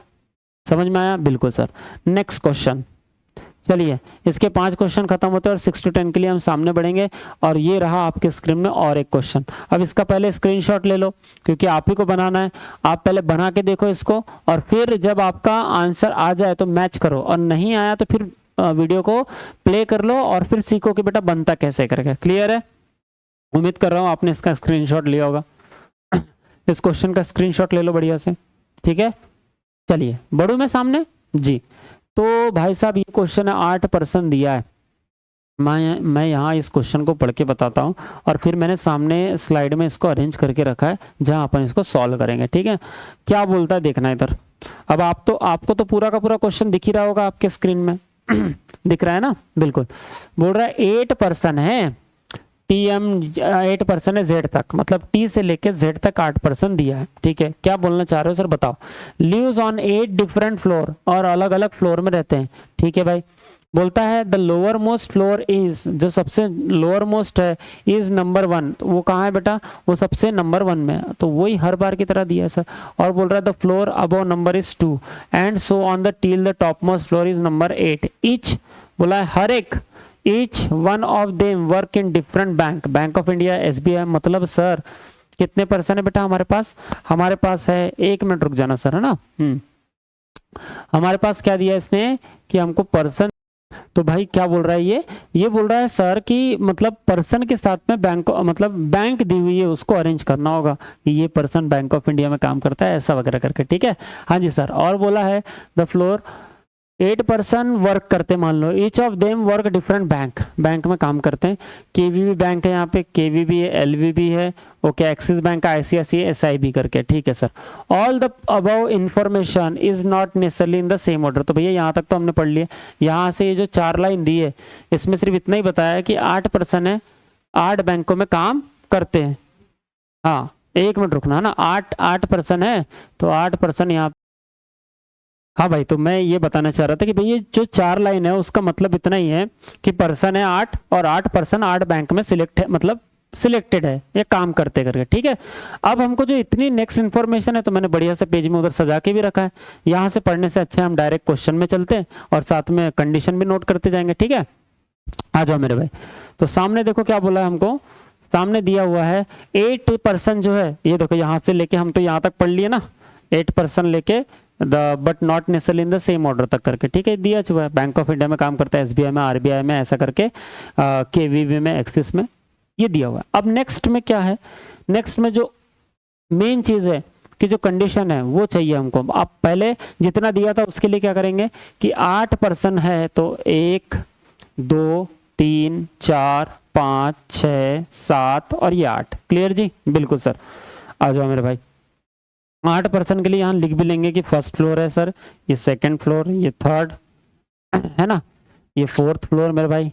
समझ में आया? बिल्कुल सर। नेक्स्ट क्वेश्चन, चलिए इसके 5 क्वेश्चन खत्म होते हैं और 6 to 10 के लिए हम सामने बढ़ेंगे। और ये रहा आपके स्क्रीन में और एक क्वेश्चन। अब इसका पहले स्क्रीनशॉट ले लो क्योंकि आप ही को बनाना है। आप पहले बना के देखो इसको और फिर जब आपका आंसर आ जाए तो मैच करो, और नहीं आया तो फिर वीडियो को प्ले कर लो और फिर सीखो कि बेटा बनता कैसे करेगा। क्लियर है? उम्मीद कर रहा हूँ आपने इसका स्क्रीनशॉट लिया होगा। इस क्वेश्चन का स्क्रीनशॉट ले लो बढ़िया से, ठीक है। चलिए बढ़ू मैं सामने जी। तो भाई साहब ये क्वेश्चन है 8% दिया है। मैं यहाँ इस क्वेश्चन को पढ़ के बताता हूँ और फिर मैंने सामने स्लाइड में इसको अरेंज करके रखा है जहाँ अपन इसको सॉल्व करेंगे, ठीक है। क्या बोलता है देखना इधर। अब आपको तो पूरा का पूरा क्वेश्चन दिख ही रहा होगा आपके स्क्रीन में। दिख रहा है ना? बिल्कुल। बोल रहा है 8% है, TM 8% है Z तक, मतलब T से लेके Z तक 8% दिया है, ठीक है। क्या बोलना चाह रहे हो सर बताओ। लिव्स ऑन 8 डिफरेंट फ्लोर, और अलग अलग फ्लोर में रहते हैं, ठीक है भाई। बोलता है the lower most floor is, जो सबसे लोअर मोस्ट है, इज नंबर 1। वो कहाँ है बेटा? वो सबसे नंबर 1 में, तो वही हर बार की तरह दिया है सर। और बोल रहा है the floor above number is 2 and so on the till the top most floor is number 8। Each, बोला है हर एक, each one of them work in different bank of India, SBI। मतलब सर कितने पर्सन है बेटा हमारे पास? हमारे पास है, 1 मिनट रुक जाना सर, है ना। हमारे पास क्या दिया इसने कि हमको पर्सन, तो भाई क्या बोल रहा है ये बोल रहा है सर कि मतलब पर्सन के साथ में बैंक, मतलब बैंक दी हुई है उसको अरेंज करना होगा कि ये पर्सन बैंक ऑफ इंडिया में काम करता है, ऐसा वगैरह करके, ठीक है। हाँ जी सर। और बोला है द फ्लोर 8% वर्क करते, मान लो each of them work different bank में काम करते हैं। KVB बैंक है यहाँ पे, KVB है, LVB है, okay, axis bank, ICICI, SIB करके, ठीक है sir. All the above information is not necessarily in the same order. तो भैया यहाँ तक तो हमने पढ़ लिया। यहाँ से ये जो 4 लाइन दी है इसमें सिर्फ इतना ही बताया कि 8% है, 8 बैंकों में काम करते हैं। हाँ 1 मिनट रुकना ना, 8% है तो 8% यहाँ। हाँ भाई, तो मैं ये बताना चाह रहा था कि भाई ये जो 4 लाइन है उसका मतलब इतना ही है कि पर्सन है 8 और 8% 8 बैंक में सिलेक्ट है, मतलब सिलेक्टेड है, ये काम करते करके, ठीक है। अब हमको जो इतनी नेक्स्ट इन्फॉर्मेशन है तो मैंने बढ़िया से पेज में उधर सजा के भी रखा है। यहाँ से पढ़ने से अच्छा हम डायरेक्ट क्वेश्चन में चलते हैं और साथ में कंडीशन भी नोट करते जाएंगे, ठीक है। आ जाओ मेरे भाई। तो सामने देखो क्या बोला है हमको, सामने दिया हुआ है 8% जो है, ये देखो यहाँ से लेके हम तो यहाँ तक पढ़ लिए ना, 8% लेके the but not necessarily in the same order तक करके, ठीक है। दिया हुआ है बैंक ऑफ इंडिया में काम करता है, SBI में, RBI में, ऐसा करके KVB में, एक्सिस में, ये दिया हुआ है। अब नेक्स्ट में क्या है, नेक्स्ट में जो मेन चीज है कि जो कंडीशन है वो चाहिए हमको। अब पहले जितना दिया था उसके लिए क्या करेंगे कि 8% है तो 1 2 3 4 5 6 7 और ये 8। क्लियर जी? बिल्कुल सर। आ जाओ मेरे भाई। 8% के लिए यहाँ लिख भी लेंगे कि फर्स्ट फ्लोर है सर, ये सेकंड फ्लोर, ये थर्ड है ना, ये 4th फ्लोर मेरे भाई,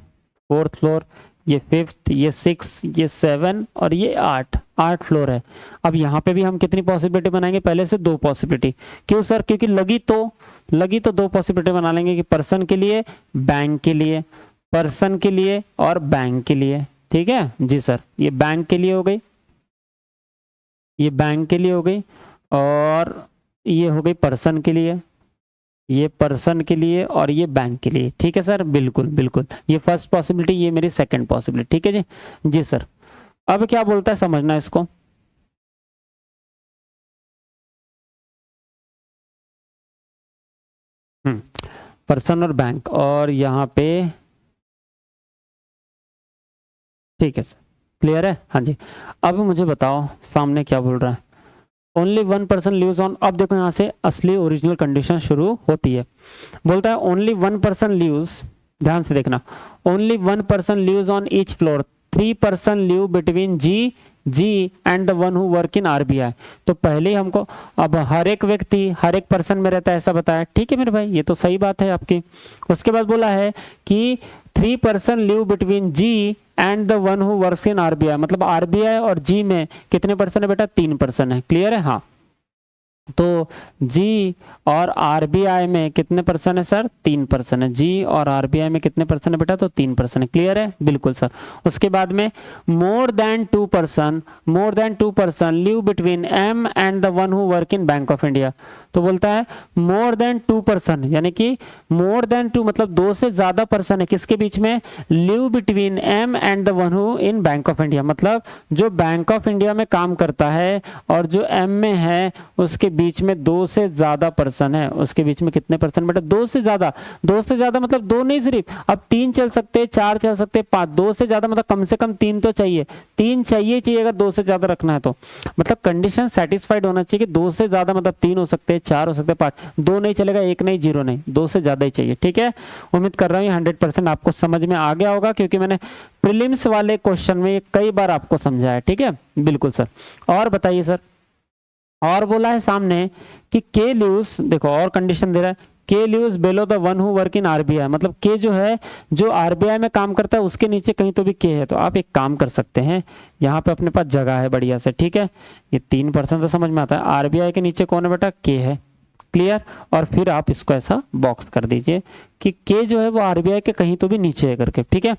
4th फ्लोर, ये 5th, ये 6, ये 7 और ये 8 फ्लोर है। अब यहाँ पे भी हम कितनी पॉसिबिलिटी बनाएंगे? पहले से 2 पॉसिबिलिटी। क्यों सर? क्योंकि लगी तो 2 पॉसिबिलिटी बना लेंगे कि पर्सन के लिए, बैंक के लिए, पर्सन के लिए और बैंक के लिए, ठीक है जी सर। ये बैंक के लिए हो गई, ये बैंक के लिए हो गई, और ये हो गई पर्सन के लिए, ये पर्सन के लिए और ये बैंक के लिए, ठीक है सर। बिल्कुल बिल्कुल, ये फर्स्ट पॉसिबिलिटी, ये मेरी सेकंड पॉसिबिलिटी, ठीक है जी। जी सर। अब क्या बोलता है समझना इसको। पर्सन और बैंक, और यहाँ पे, ठीक है सर, क्लियर है? हाँ जी। अब मुझे बताओ सामने क्या बोल रहा है। ओनली 1% लिव्स ऑन, अब देखो यहाँ से असली ओरिजिनल कंडीशन शुरू होती है। बोलता है ओनली 1% लिव्स, ध्यान से देखना, only 1% lives on each floor, 3% live between G and the one who work in RBI। तो पहले हमको, अब हर एक व्यक्ति हर एक पर्सन में रहता है ऐसा बताया, ठीक है मेरे भाई, ये तो सही बात है आपकी। उसके बाद बोला है कि 3% live between G and the one who works in RBI, मतलब RBI और जी में कितने पर्सन है बेटा? 3% है। क्लियर है? हाँ। तो जी और आरबीआई में कितने परसेंट है सर? 3% है। जी और आरबीआई में कितने परसेंट है बेटा? तो 3%। क्लियर है? बिल्कुल सर। उसके बाद में more than 2% live between M and the one who work in Bank of India. तो बोलता है मोर देन 2%, यानी कि मोर देन 2 मतलब 2 से ज्यादा पर्सन है किसके बीच में? Live between M and the one who in Bank of India, मतलब जो बैंक ऑफ इंडिया में काम करता है और जो एम में है उसके बीच में 2 से ज्यादा पर्सन है। उसके बीच में कितने पर्सन बेटा? 2 से ज्यादा। 2 से ज्यादा मतलब 2 नहीं सिर्फ, अब 3 चल सकते, 4 चल सकते, 5। 2 से ज्यादा मतलब कम से कम 3 तो चाहिए, 3 चाहिए अगर 2 से ज्यादा रखना है तो। मतलब कंडीशन सेटिस्फाइड होना चाहिए कि 2 से ज्यादा मतलब 3 हो सकते हैं, 4 हो सकते हैं, 5। 2 नहीं चलेगा, 1 नहीं, 0 नहीं, 2 से ज्यादा ही चाहिए। ठीक है, उम्मीद कर रहा हूँ 100% आपको समझ में आ गया होगा, क्योंकि मैंने प्रीलिम्स वाले क्वेश्चन में कई बार आपको समझाया। ठीक है, बिल्कुल सर। और बताइए सर। और बोला है सामने कि के लिव्स, देखो और कंडीशन दे रहा है, K lives below the one who work in RBI, मतलब के जो है जो आरबीआई में काम करता है उसके नीचे कहीं तो भी के है। तो आप एक काम कर सकते हैं, यहाँ पे अपने पास जगह है बढ़िया से। ठीक है, ये 3% तो समझ में आता है। आरबीआई के नीचे कौन है बेटा? के है। क्लियर? और फिर आप इसको ऐसा बॉक्स कर दीजिए कि के जो है वो आरबीआई के कहीं तो भी नीचे है करके। ठीक है,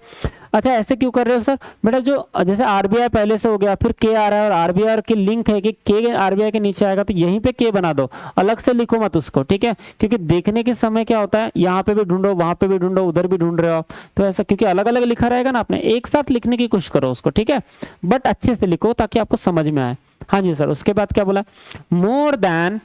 अच्छा ऐसे क्यों कर रहे हो सर? बेटा जो जैसे आरबीआई पहले से हो गया, फिर के आ रहा है और आरबीआई की लिंक है कि के आरबीआई के नीचे आएगा, तो यहीं पे के बना दो, अलग से लिखो मत उसको। ठीक है, क्योंकि देखने के समय क्या होता है, यहाँ पे भी ढूंढो, वहां पे भी ढूंढो, उधर भी ढूंढ रहे हो आप, तो ऐसा क्योंकि अलग अलग लिखा रहेगा ना, आपने एक साथ लिखने की कोशिश करो उसको। ठीक है, बट अच्छे से लिखो ताकि आपको समझ में आए। हाँ जी सर। उसके बाद क्या बोला? मोर देन,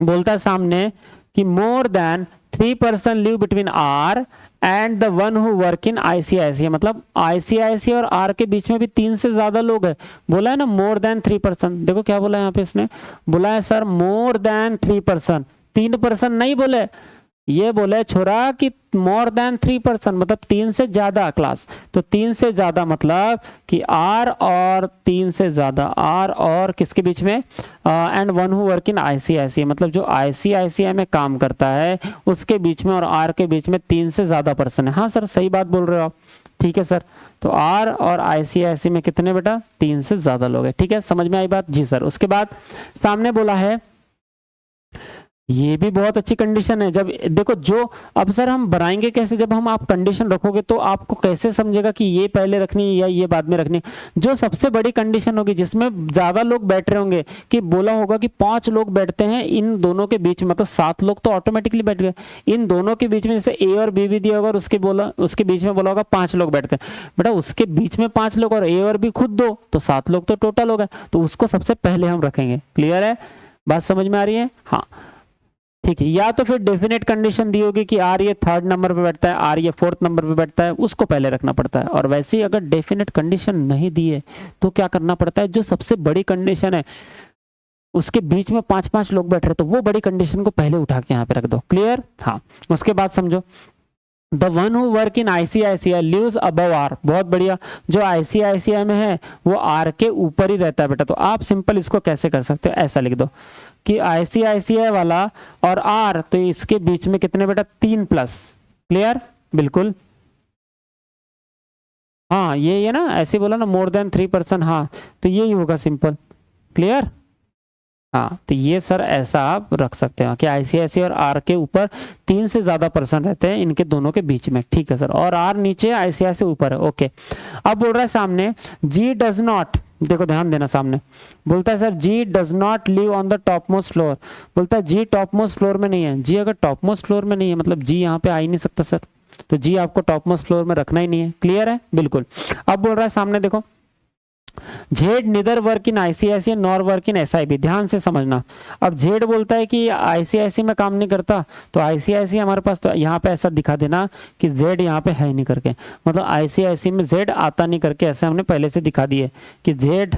बोलता है सामने कि more than 3% live between R and the one who work in ICICI, मतलब आईसीआईसीआई और आर के बीच में भी 3 से ज्यादा लोग है। बोला है ना मोर देन 3%। देखो क्या बोला है यहाँ पे, इसने बोला है सर मोर देन 3%, 3% नहीं बोले, ये बोले छोरा कि मोर देन 3% मतलब 3 से ज्यादा क्लास। तो 3 से ज्यादा मतलब कि आर और 3 से ज्यादा, आर और किसके बीच में? And one who work in ICICI, मतलब जो आईसीआईसीआई में काम करता है उसके बीच में और आर के बीच में 3 से ज्यादा पर्सन है। हाँ सर, सही बात बोल रहे हो आप। ठीक है सर, तो आर और आईसीआईसीआई में कितने बेटा? 3 से ज्यादा लोग हैं। ठीक है, समझ में आई बात? जी सर। उसके बाद सामने बोला है, ये भी बहुत अच्छी कंडीशन है। जब देखो जो, अब सर हम बनाएंगे कैसे? जब हम आप कंडीशन रखोगे तो आपको कैसे समझेगा कि ये पहले रखनी है या ये बाद में रखनी है? जो सबसे बड़ी कंडीशन होगी जिसमें ज्यादा लोग बैठ रहे होंगे, कि बोला होगा कि 5 लोग बैठते हैं इन दोनों के बीच में, मतलब 7 लोग तो ऑटोमेटिकली बैठ गए। इन दोनों के बीच में जैसे ए और बी भी दिया होगा और उसके बीच में बोला होगा 5 लोग बैठते हैं, बेटा उसके बीच में 5 लोग और ए और बी खुद 2, तो 7 लोग तो टोटल हो गए, तो उसको सबसे पहले हम रखेंगे। क्लियर है? बात समझ में आ रही है? हाँ ठीक है। या तो फिर डेफिनेट कंडीशन दी होगी कि आर ये 3rd नंबर पे बैठता है, आर ये 4th नंबर पे बैठता है, उसको पहले रखना पड़ता है। और वैसे ही अगर डेफिनेट कंडीशन नहीं दी है तो क्या करना पड़ता है? जो सबसे बड़ी कंडीशन है उसके बीच में 5-5 लोग बैठ रहे, तो वो बड़ी कंडीशन को पहले उठा के यहाँ पे रख दो। क्लियर? हाँ। उसके बाद समझो, the one who work in ICICI lives above R, बहुत बढ़िया। जो आईसीआईसीआई में है वो आर के ऊपर ही रहता है बेटा। तो आप सिंपल इसको कैसे कर सकते हो? ऐसा लिख दो कि आईसीआईसीआई वाला और आर, तो इसके बीच में कितने बेटा? 3+। क्लियर? बिल्कुल। हाँ ये ना ऐसे बोला ना मोर देन 3%, हाँ तो यही होगा सिंपल। क्लियर? हाँ तो ये सर ऐसा आप रख सकते हो कि आईसीआईसीआई और आर के ऊपर 3 से ज्यादा पर्सन रहते हैं इनके दोनों के बीच में। ठीक है सर, और आर नीचे आईसीआईसीआई ऊपर है। ओके, अब बोल रहा है सामने जी डज नॉट, देखो ध्यान देना, सामने बोलता है sir G does not live on the top most floor. बोलता है जी टॉप मोस्ट फ्लोर में नहीं है। जी अगर टॉप मोस्ट फ्लोर में नहीं है मतलब जी यहाँ पे आ ही नहीं सकता सर, तो जी आपको टॉप मोस्ट फ्लोर में रखना ही नहीं है। क्लियर है? बिल्कुल। अब बोल रहा है सामने देखो, Z neither work in ICICI nor work in SIB, ध्यान से समझना। अब जेड बोलता है कि आईसीआईसीआई में काम नहीं करता, तो आईसीआईसीआई हमारे पास, तो यहाँ पे ऐसा दिखा देना कि जेड यहाँ पे है नहीं करके, मतलब आईसीआईसीआई में जेड आता नहीं करके, ऐसे हमने पहले से दिखा दिए कि जेड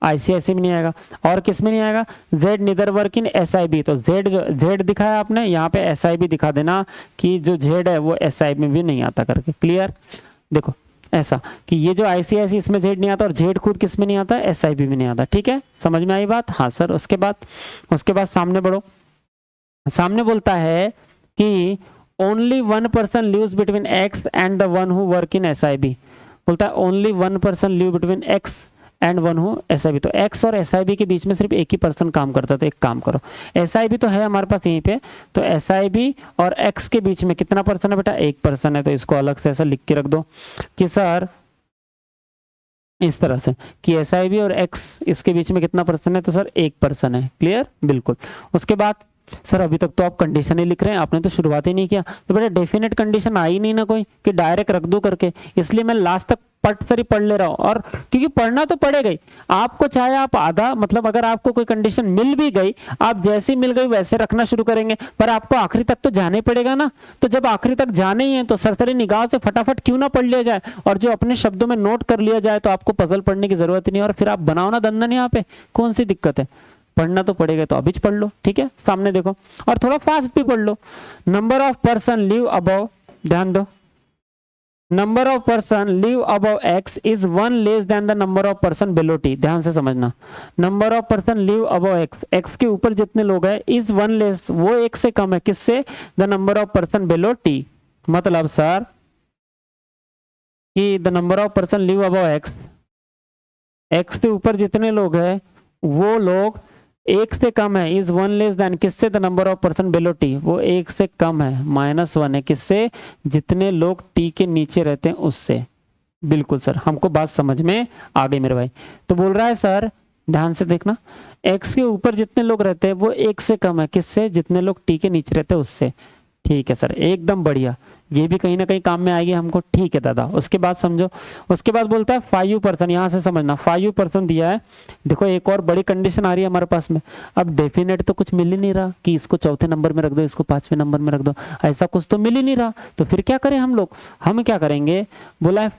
आईसीआईसीआई में नहीं आएगा। और किस में नहीं आएगा? Z neither work in SIB, तो जेड जो जेड दिखाया आपने यहाँ पे एसआईबी दिखा देना कि जो जेड है वो एसआईबी में भी नहीं आता करके। क्लियर? देखो ऐसा कि ये जो आईसीआईसीआई इसमें जेड नहीं आता और जेड खुद किस में नहीं आता? एसआईबी में नहीं आता। ठीक है, समझ में आई बात? हाँ सर। उसके बाद सामने बढ़ो। सामने बोलता है कि only 1% lives between X and the one who work in SIB. बोलता है only 1% live between X and one who SIB। तो एक्स और SIB के बीच में सिर्फ एक ही पर्सन काम करता है। तो एक काम करो, SIB तो है हमारे पास यहीं पे, तो SIB और एक्स के बीच में कितना पर्सन है बेटा, एक पर्सन है। तो इसको अलग से ऐसा लिख के रख दो कि सर इस तरह से कि SIB और एक्स इसके बीच में कितना पर्सन है, तो सर एक पर्सन है। क्लियर, बिल्कुल। उसके बाद सर अभी तक तो आप कंडीशन ही लिख रहे हैं, आपने तो शुरुआत ही नहीं किया। तो बेटा डेफिनेट कंडीशन आई नहीं ना कोई कि डायरेक्ट रख दो करके, इसलिए मैं लास्ट तक पट सर ही पढ़ ले रहा हूं। और क्योंकि पढ़ना तो पड़ेगा ही आपको, चाहे आप आधा मतलब अगर आपको कोई कंडीशन मिल भी गई, आप जैसी मिल गई वैसे रखना शुरू करेंगे, पर आपको आखिरी तक तो जाना ही पड़ेगा ना। तो जब आखिरी तक जाने ही है तो सरसरी निगाह से फटाफट क्यों ना पढ़ लिया जाए, और जो अपने शब्दों में नोट कर लिया जाए, तो आपको पजल पढ़ने की जरूरत ही नहीं। और फिर आप बनाओ ना दंदन, यहाँ पे कौन सी दिक्कत है, पढ़ना तो पड़ेगा, तो अभी पढ़ लो। ठीक है, सामने देखो और थोड़ा फास्ट भी पढ़ लो। Number of person live above, ध्यान दो, number of person live above X is one less than the number of person below T. ध्यान से समझना, number of person live above X, X के ऊपर जितने लोग हैं, इज वन लेस, वो एक से कम है, किससे, the number of person below T. मतलब सर कि the number of person live above X, X के ऊपर जितने लोग हैं वो लोग एक से कम है, इज वन लेस देन, किससे, the number of person below T, वो एक से कम है, -1 है, किससे, जितने लोग टी के नीचे रहते हैं उससे। बिल्कुल सर, हमको बात समझ में आ गई मेरे भाई। तो बोल रहा है सर, ध्यान से देखना, एक्स के ऊपर जितने लोग रहते हैं वो एक से कम है, किससे, जितने लोग टी के नीचे रहते हैं उससे। ठीक है सर, एकदम बढ़िया, ये भी कहीं ना कहीं काम में आएगी हमको। ठीक है दादा, उसके बाद समझो, उसके बाद बोलता है 5%, यहाँ से समझना 5% दिया है। देखो एक और बड़ी कंडीशन आ रही है हमारे पास में, अब डेफिनेट तो कुछ मिल ही नहीं रहा कि इसको चौथे नंबर में रख दो, इसको 5वें नंबर में रख दो, ऐसा कुछ तो मिल ही नहीं रहा। तो फिर क्या करें हम लोग, हम क्या करेंगे, बोला है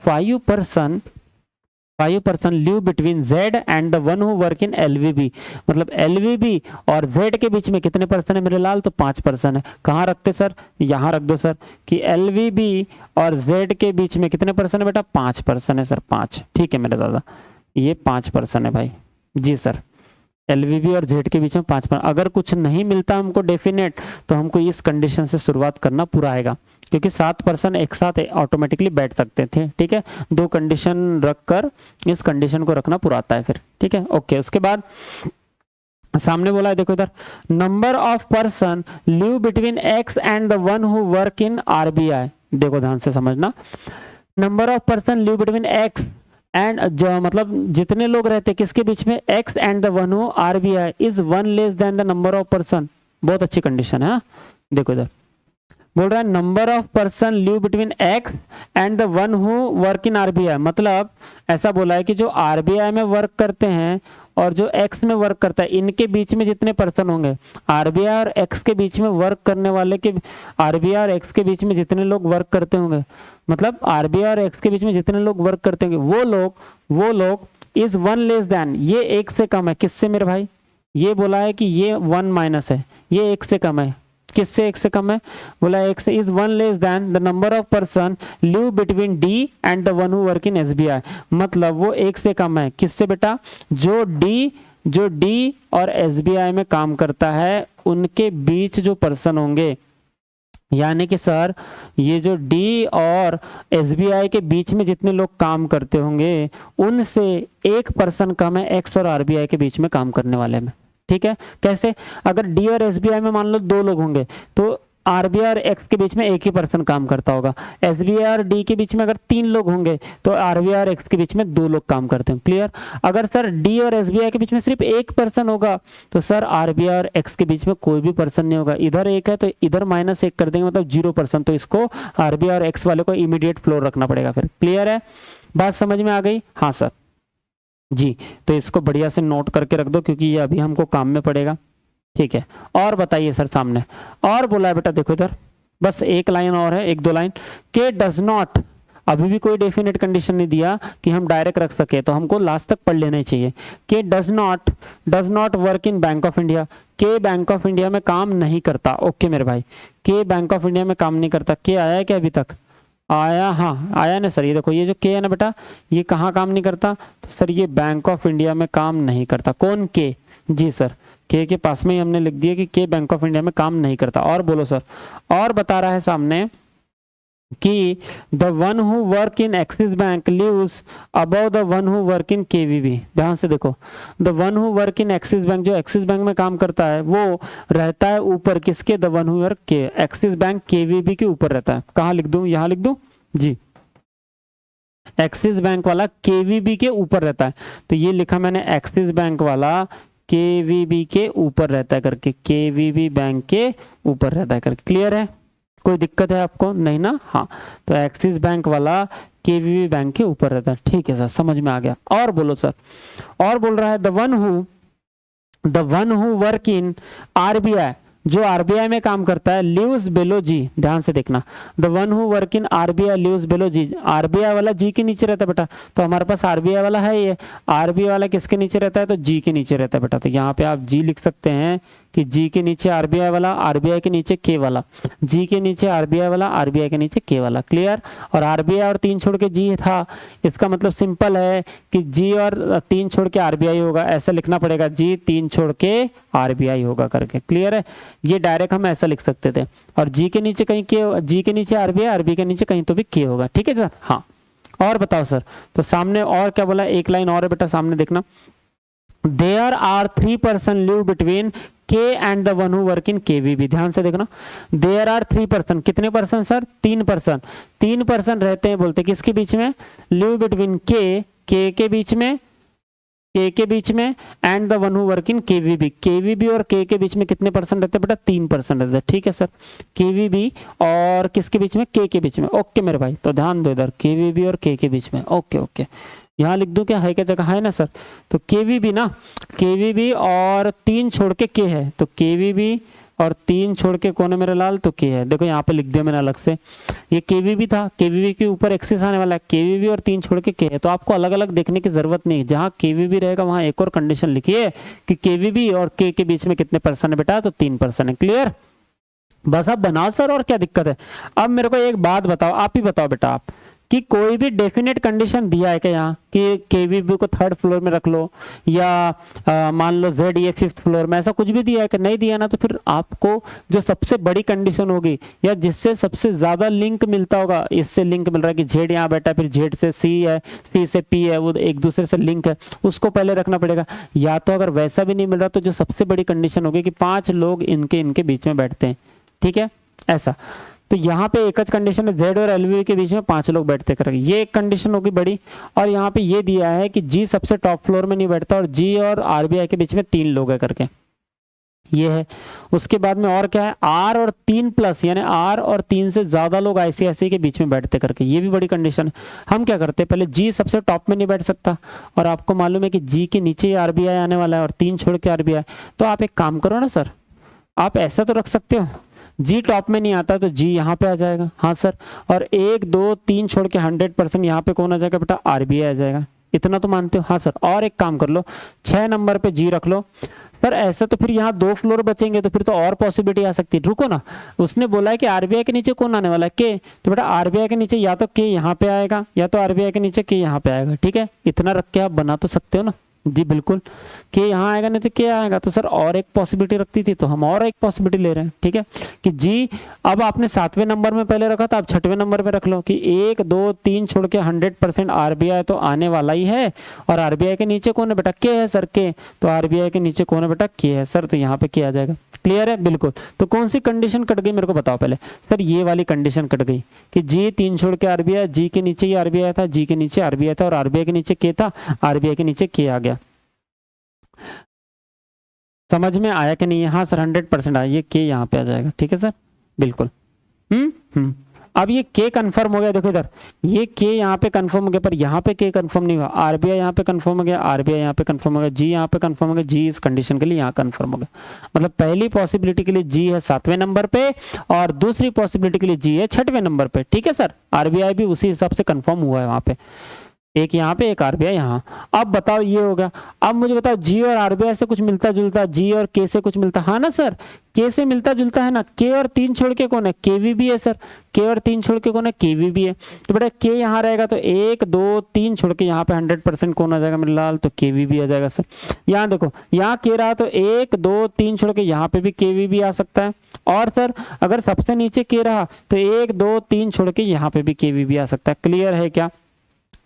5% live between Z and the one who work in LVB। मतलब LVB और Z के बीच में कितने पर्सन है मेरे लाल, तो 5% है। कहाँ रखते सर, यहाँ रख दो सर कि LVB और Z के बीच में कितने पर्सन है बेटा, 5% है सर, 5। ठीक है मेरे दादा, ये 5% है भाई जी सर। LVB और Z के बीच में 5%। अगर कुछ नहीं मिलता हमको डेफिनेट, तो हमको इस कंडीशन से शुरुआत करना पूरा आएगा, क्योंकि 7% एक साथ ऑटोमेटिकली बैठ सकते थे। ठीक है, 2 कंडीशन रखकर इस कंडीशन को रखना पूरा आता है फिर। ठीक है, ओके। उसके बाद सामने बोला है, देखो इधर, number of person live between X and the one who work in RBI। देखो ध्यान से समझना, number of person live between X and, जो मतलब जितने लोग रहते किसके बीच में, x and the one who RBI is one less than the number of person. बहुत अच्छी कंडीशन है। देखो इधर बोल रहा है number of person live between X and the one who work in RBI। मतलब ऐसा बोला है कि जो RBI में वर्क करते हैं और जो एक्स में वर्क करता है, इनके बीच में जितने पर्सन होंगे, RBI और एक्स के बीच में वर्क करने वाले के, RBI और एक्स के बीच में जितने लोग वर्क करते होंगे, मतलब RBI और एक्स के बीच में जितने लोग वर्क करते होंगे, वो लोग इज वन लेस देन, ये एक से कम है, किससे मेरे भाई, ये बोला है कि ये 1 माइनस है, ये एक से कम है, किससे एक से कम है, बोला एक से, is one less than the number of person live between D and the one who work in SBI। मतलब वो एक से कम है, किससे बेटा, जो D और SBI में काम करता है उनके बीच जो पर्सन होंगे। यानी कि सर ये जो D और SBI के बीच में जितने लोग काम करते होंगे उनसे एक पर्सन कम है एक्स और RBI के बीच में काम करने वाले में। ठीक है, कैसे, अगर D और SBI में मान लो 2 लोग होंगे तो RBI और एक्स के बीच में एक ही पर्सन काम करता होगा। SBI और D के बीच में अगर 3 लोग होंगे तो RBI और एक्स के बीच में 2 लोग काम करते हैं। क्लियर। अगर सर D और SBI के बीच में सिर्फ एक पर्सन होगा तो सर RBI और एक्स के बीच में कोई भी पर्सन नहीं होगा। इधर एक है तो इधर -1 कर देंगे, मतलब 0%। तो इसको RBI और एक्स वाले को इमीडिएट फ्लोर रखना पड़ेगा फिर। क्लियर है, बात समझ में आ गई। हाँ सर जी, तो इसको बढ़िया से नोट करके रख दो क्योंकि ये अभी हमको काम में पड़ेगा। ठीक है, और बताइए सर सामने, और बोला है बेटा, देखो इधर बस एक लाइन और है, 1-2 लाइन, के डज नॉट, अभी भी कोई डेफिनेट कंडीशन नहीं दिया कि हम डायरेक्ट रख सके, तो हमको लास्ट तक पढ़ लेना चाहिए। के does not work in Bank of India, के बैंक ऑफ इंडिया में काम नहीं करता। ओके मेरे भाई, के बैंक ऑफ इंडिया में काम नहीं करता। के आया है क्या अभी तक, आया, हाँ आया ना सर। ये देखो ये जो के है ना बेटा, ये कहाँ काम नहीं करता, तो सर ये बैंक ऑफ इंडिया में काम नहीं करता। कौन, के, जी सर, के पास में ही हमने लिख दिया कि के बैंक ऑफ इंडिया में काम नहीं करता। और बोलो सर, और बता रहा है सामने कि the one who work in Axis Bank lives above the one who work in KVB. ध्यान से देखो, the one who work in Axis Bank, जो एक्सिस बैंक में काम करता है वो रहता है ऊपर किसके, द वन हु वर्क के एक्सिस बैंक केवीबी के ऊपर रहता है। कहाँ लिख दूं, यहाँ लिख दूं जी, एक्सिस बैंक वाला केवीबी के ऊपर रहता है। तो ये लिखा मैंने एक्सिस बैंक वाला केवीबी के ऊपर रहता है करके, केवीबी बैंक के ऊपर रहता है करके। क्लियर है, कोई दिक्कत है आपको, नहीं ना? हाँ, तो एक्सिस बैंक वाला केवीबी बैंक के ऊपर रहता है। ठीक है सर, समझ में आ गया। और बोलो सर, और बोल रहा है the one who work in RBI, जो आरबीआई में काम करता है, लिव्स बिलो जी। ध्यान से देखना, the one who work in RBI lives below G. RBI वाला जी के नीचे रहता है बेटा, तो हमारे पास आरबीआई वाला है, ये आरबीआई वाला किसके नीचे रहता है, तो जी के नीचे रहता है बेटा। तो यहाँ पे आप जी लिख सकते हैं कि जी के नीचे आरबीआई वाला, आरबीआई के नीचे के वाला, जी के नीचे आरबीआई वाला, आरबीआई के नीचे के वाला। क्लियर? और आरबीआई और 3 छोड़ के जी था, इसका मतलब सिंपल है कि जी और 3 छोड़ के आरबीआई होगा, ऐसा लिखना पड़ेगा, जी 3 छोड़ के आरबीआई होगा करके। क्लियर है? ये डायरेक्ट हम ऐसा लिख सकते थे। और जी के नीचे कहीं के, जी के नीचे आरबीआई, आरबीआई के नीचे कहीं तो भी के होगा। ठीक है सर? हाँ, और बताओ सर, तो सामने और क्या बोला, एक लाइन और है बेटा, सामने देखना, there are 3 person live between K and the one who work in KVB. ध्यान से देखना, देयर आर 3 पर्सन, कितने पर्सन सर, 3 पर्सन, 3 पर्सन रहते हैं, बोलते किसके बीच में, लिव बिटवीन के बीच में, के के बीच में, and the one who work in KVB. KVB और के बीच में कितने पर्सन रहते हैं बेटा, 3 पर्सन रहते हैं। ठीक है सर, केवीबी और किसके बीच में, के बीच में। ओके मेरे भाई, तो ध्यान दो इधर, केवीबी और के बीच में। ओके ओके, यहाँ लिख दूं क्या, है क्या जगह, है ना सर? तो केवीबी ना, केवीबी और 3 छोड़ के के है, तो केवीबी और 3 छोड़ के कौन है मेरा लाल, तो के है। देखो यहाँ पे लिख दिया मैंने अलग से, ये केवीबी था, केवीबी के ऊपर एक्सिस आने वाला है, केवीबी और 3 छोड़ के है। तो आपको अलग अलग देखने की जरूरत नहीं, जहाँ केवीबी रहेगा वहां एक और कंडीशन लिखिए कि केवीबी और के बीच में कितने पर्सन है बेटा, तो 3 पर्सन है। क्लियर? बस आप बनाओ सर, और क्या दिक्कत है। अब मेरे को एक बात बताओ, आप ही बताओ बेटा आप, कि कोई भी डेफिनेट कंडीशन दिया है क्या यहाँ कि केवीबी को 3rd फ्लोर में रख लो, या मान लो जेड ये 5th फ्लोर में, ऐसा कुछ भी दिया है कि नहीं दिया ना? तो फिर आपको जो सबसे बड़ी कंडीशन होगी, या जिससे सबसे ज्यादा लिंक मिलता होगा, इससे लिंक मिल रहा है कि जेड यहाँ बैठा है, फिर जेड से सी है, सी से पी है, वो एक दूसरे से लिंक है, उसको पहले रखना पड़ेगा। या तो अगर वैसा भी नहीं मिल रहा, तो जो सबसे बड़ी कंडीशन होगी कि 5 लोग इनके बीच में बैठते हैं। ठीक है, ऐसा। तो यहाँ पे एक कंडीशन है, जेड और एलवी के बीच में 5 लोग बैठते करेंगे, ये एक कंडीशन होगी बड़ी। और यहाँ पे ये दिया है कि जी सबसे टॉप फ्लोर में नहीं बैठता, और जी और आरबीआई के बीच में 3 लोग है करके, ये है। उसके बाद में और क्या है, आर और 3 प्लस, यानी आर और 3 से ज्यादा लोग आईसीआईसी के बीच में बैठते करके, ये भी बड़ी कंडीशन है। हम क्या करते हैं, पहले जी सबसे टॉप में नहीं बैठ सकता, और आपको मालूम है कि जी के नीचे ही आरबीआई आने वाला है, और 3 छोड़ के आरबीआई। तो आप एक काम करो ना सर, आप ऐसा तो रख सकते हो, जी टॉप में नहीं आता तो जी यहाँ पे आ जाएगा, हाँ सर, और 1 2 3 छोड़ के 100% यहाँ पे कौन आ जाएगा बेटा, आरबीआई आ जाएगा। इतना तो मानते हो? हाँ सर। और एक काम कर लो, 6 नंबर पे जी रख लो सर। ऐसा तो फिर यहाँ 2 फ्लोर बचेंगे, तो फिर तो और पॉसिबिलिटी आ सकती है। रुको ना, उसने बोला है कि आरबीआई के नीचे कौन आने वाला है, के। तो बेटा आरबीआई के नीचे या तो के यहाँ पे आएगा, या तो आरबीआई के नीचे के यहाँ पे आएगा। ठीक है, इतना रख के आप बना तो सकते हो ना जी, बिल्कुल। के यहाँ आएगा, नहीं तो के आएगा। तो सर और एक पॉसिबिलिटी रखती थी, तो हम और एक पॉसिबिलिटी ले रहे हैं। ठीक है, कि जी अब आपने 7वें नंबर में पहले रखा था, अब 6वें नंबर पे रख लो कि 1 2 3 छोड़ के 100% आरबीआई तो आने वाला ही है। और आरबीआई के नीचे कौन है बेटा, के है सर, के। तो आरबीआई के नीचे कौन है बेटा, के है सर, तो यहाँ पे के आ जाएगा। क्लियर है? बिल्कुल। तो कौन सी कंडीशन कट गई मेरे को बताओ पहले सर, ये वाली कंडीशन कट गई कि जी 3 छोड़ के आरबीआई, जी के नीचे ही आरबीआई था, जी के नीचे आरबीआई था, और आरबीआई के नीचे के था, आरबीआई के नीचे के आ गया। समझ में आया कि नहीं है? हाँ सर 100% आया, ये के यहाँ पे आ जाएगा। ठीक है सर, बिल्कुल। अब ये के कंफर्म हो गया, देखो इधर ये के यहाँ पे कंफर्म हो गया, पर यहाँ पे के कंफर्म नहीं हुआ। आरबीआई यहाँ पे कंफर्म हो गया, आरबीआई यहाँ पे कंफर्म हो गया, जी यहाँ पे कंफर्म हो गया, जी इस कंडीशन के लिए यहाँ कंफर्म हो गया। मतलब पहली पॉसिबिलिटी के लिए जी है 7वें नंबर पे, और दूसरी पॉसिबिलिटी के लिए जी है 6वें नंबर पे। ठीक है सर, आरबीआई भी उसी हिसाब से कंफर्म हुआ है वहां पे। एक यहाँ पे एक आरबीआई यहाँ। अब बताओ ये हो गया। अब मुझे बताओ जी और आरबीआई से कुछ मिलता जुलता, जी और के से कुछ मिलता, हाँ ना सर, के से मिलता जुलता है ना। के और 3 छोड़ के कौन है, केवीबी है सर। के और 3 छोड़ के कौन है, केवीबी है। तो बेटा के यहाँ रहेगा तो 1 2 3 छोड़ के यहाँ पे 100% कौन आ जाएगा मेरे लाल, तो केवीबी आ जाएगा सर। यहाँ देखो यहाँ के रहा तो 1 2 3 छोड़ के यहाँ पे भी केवीबी आ सकता है। और सर अगर सबसे नीचे के रहा तो 1 2 3 छोड़ के यहाँ पे भी केवीबी आ सकता है। क्लियर है क्या?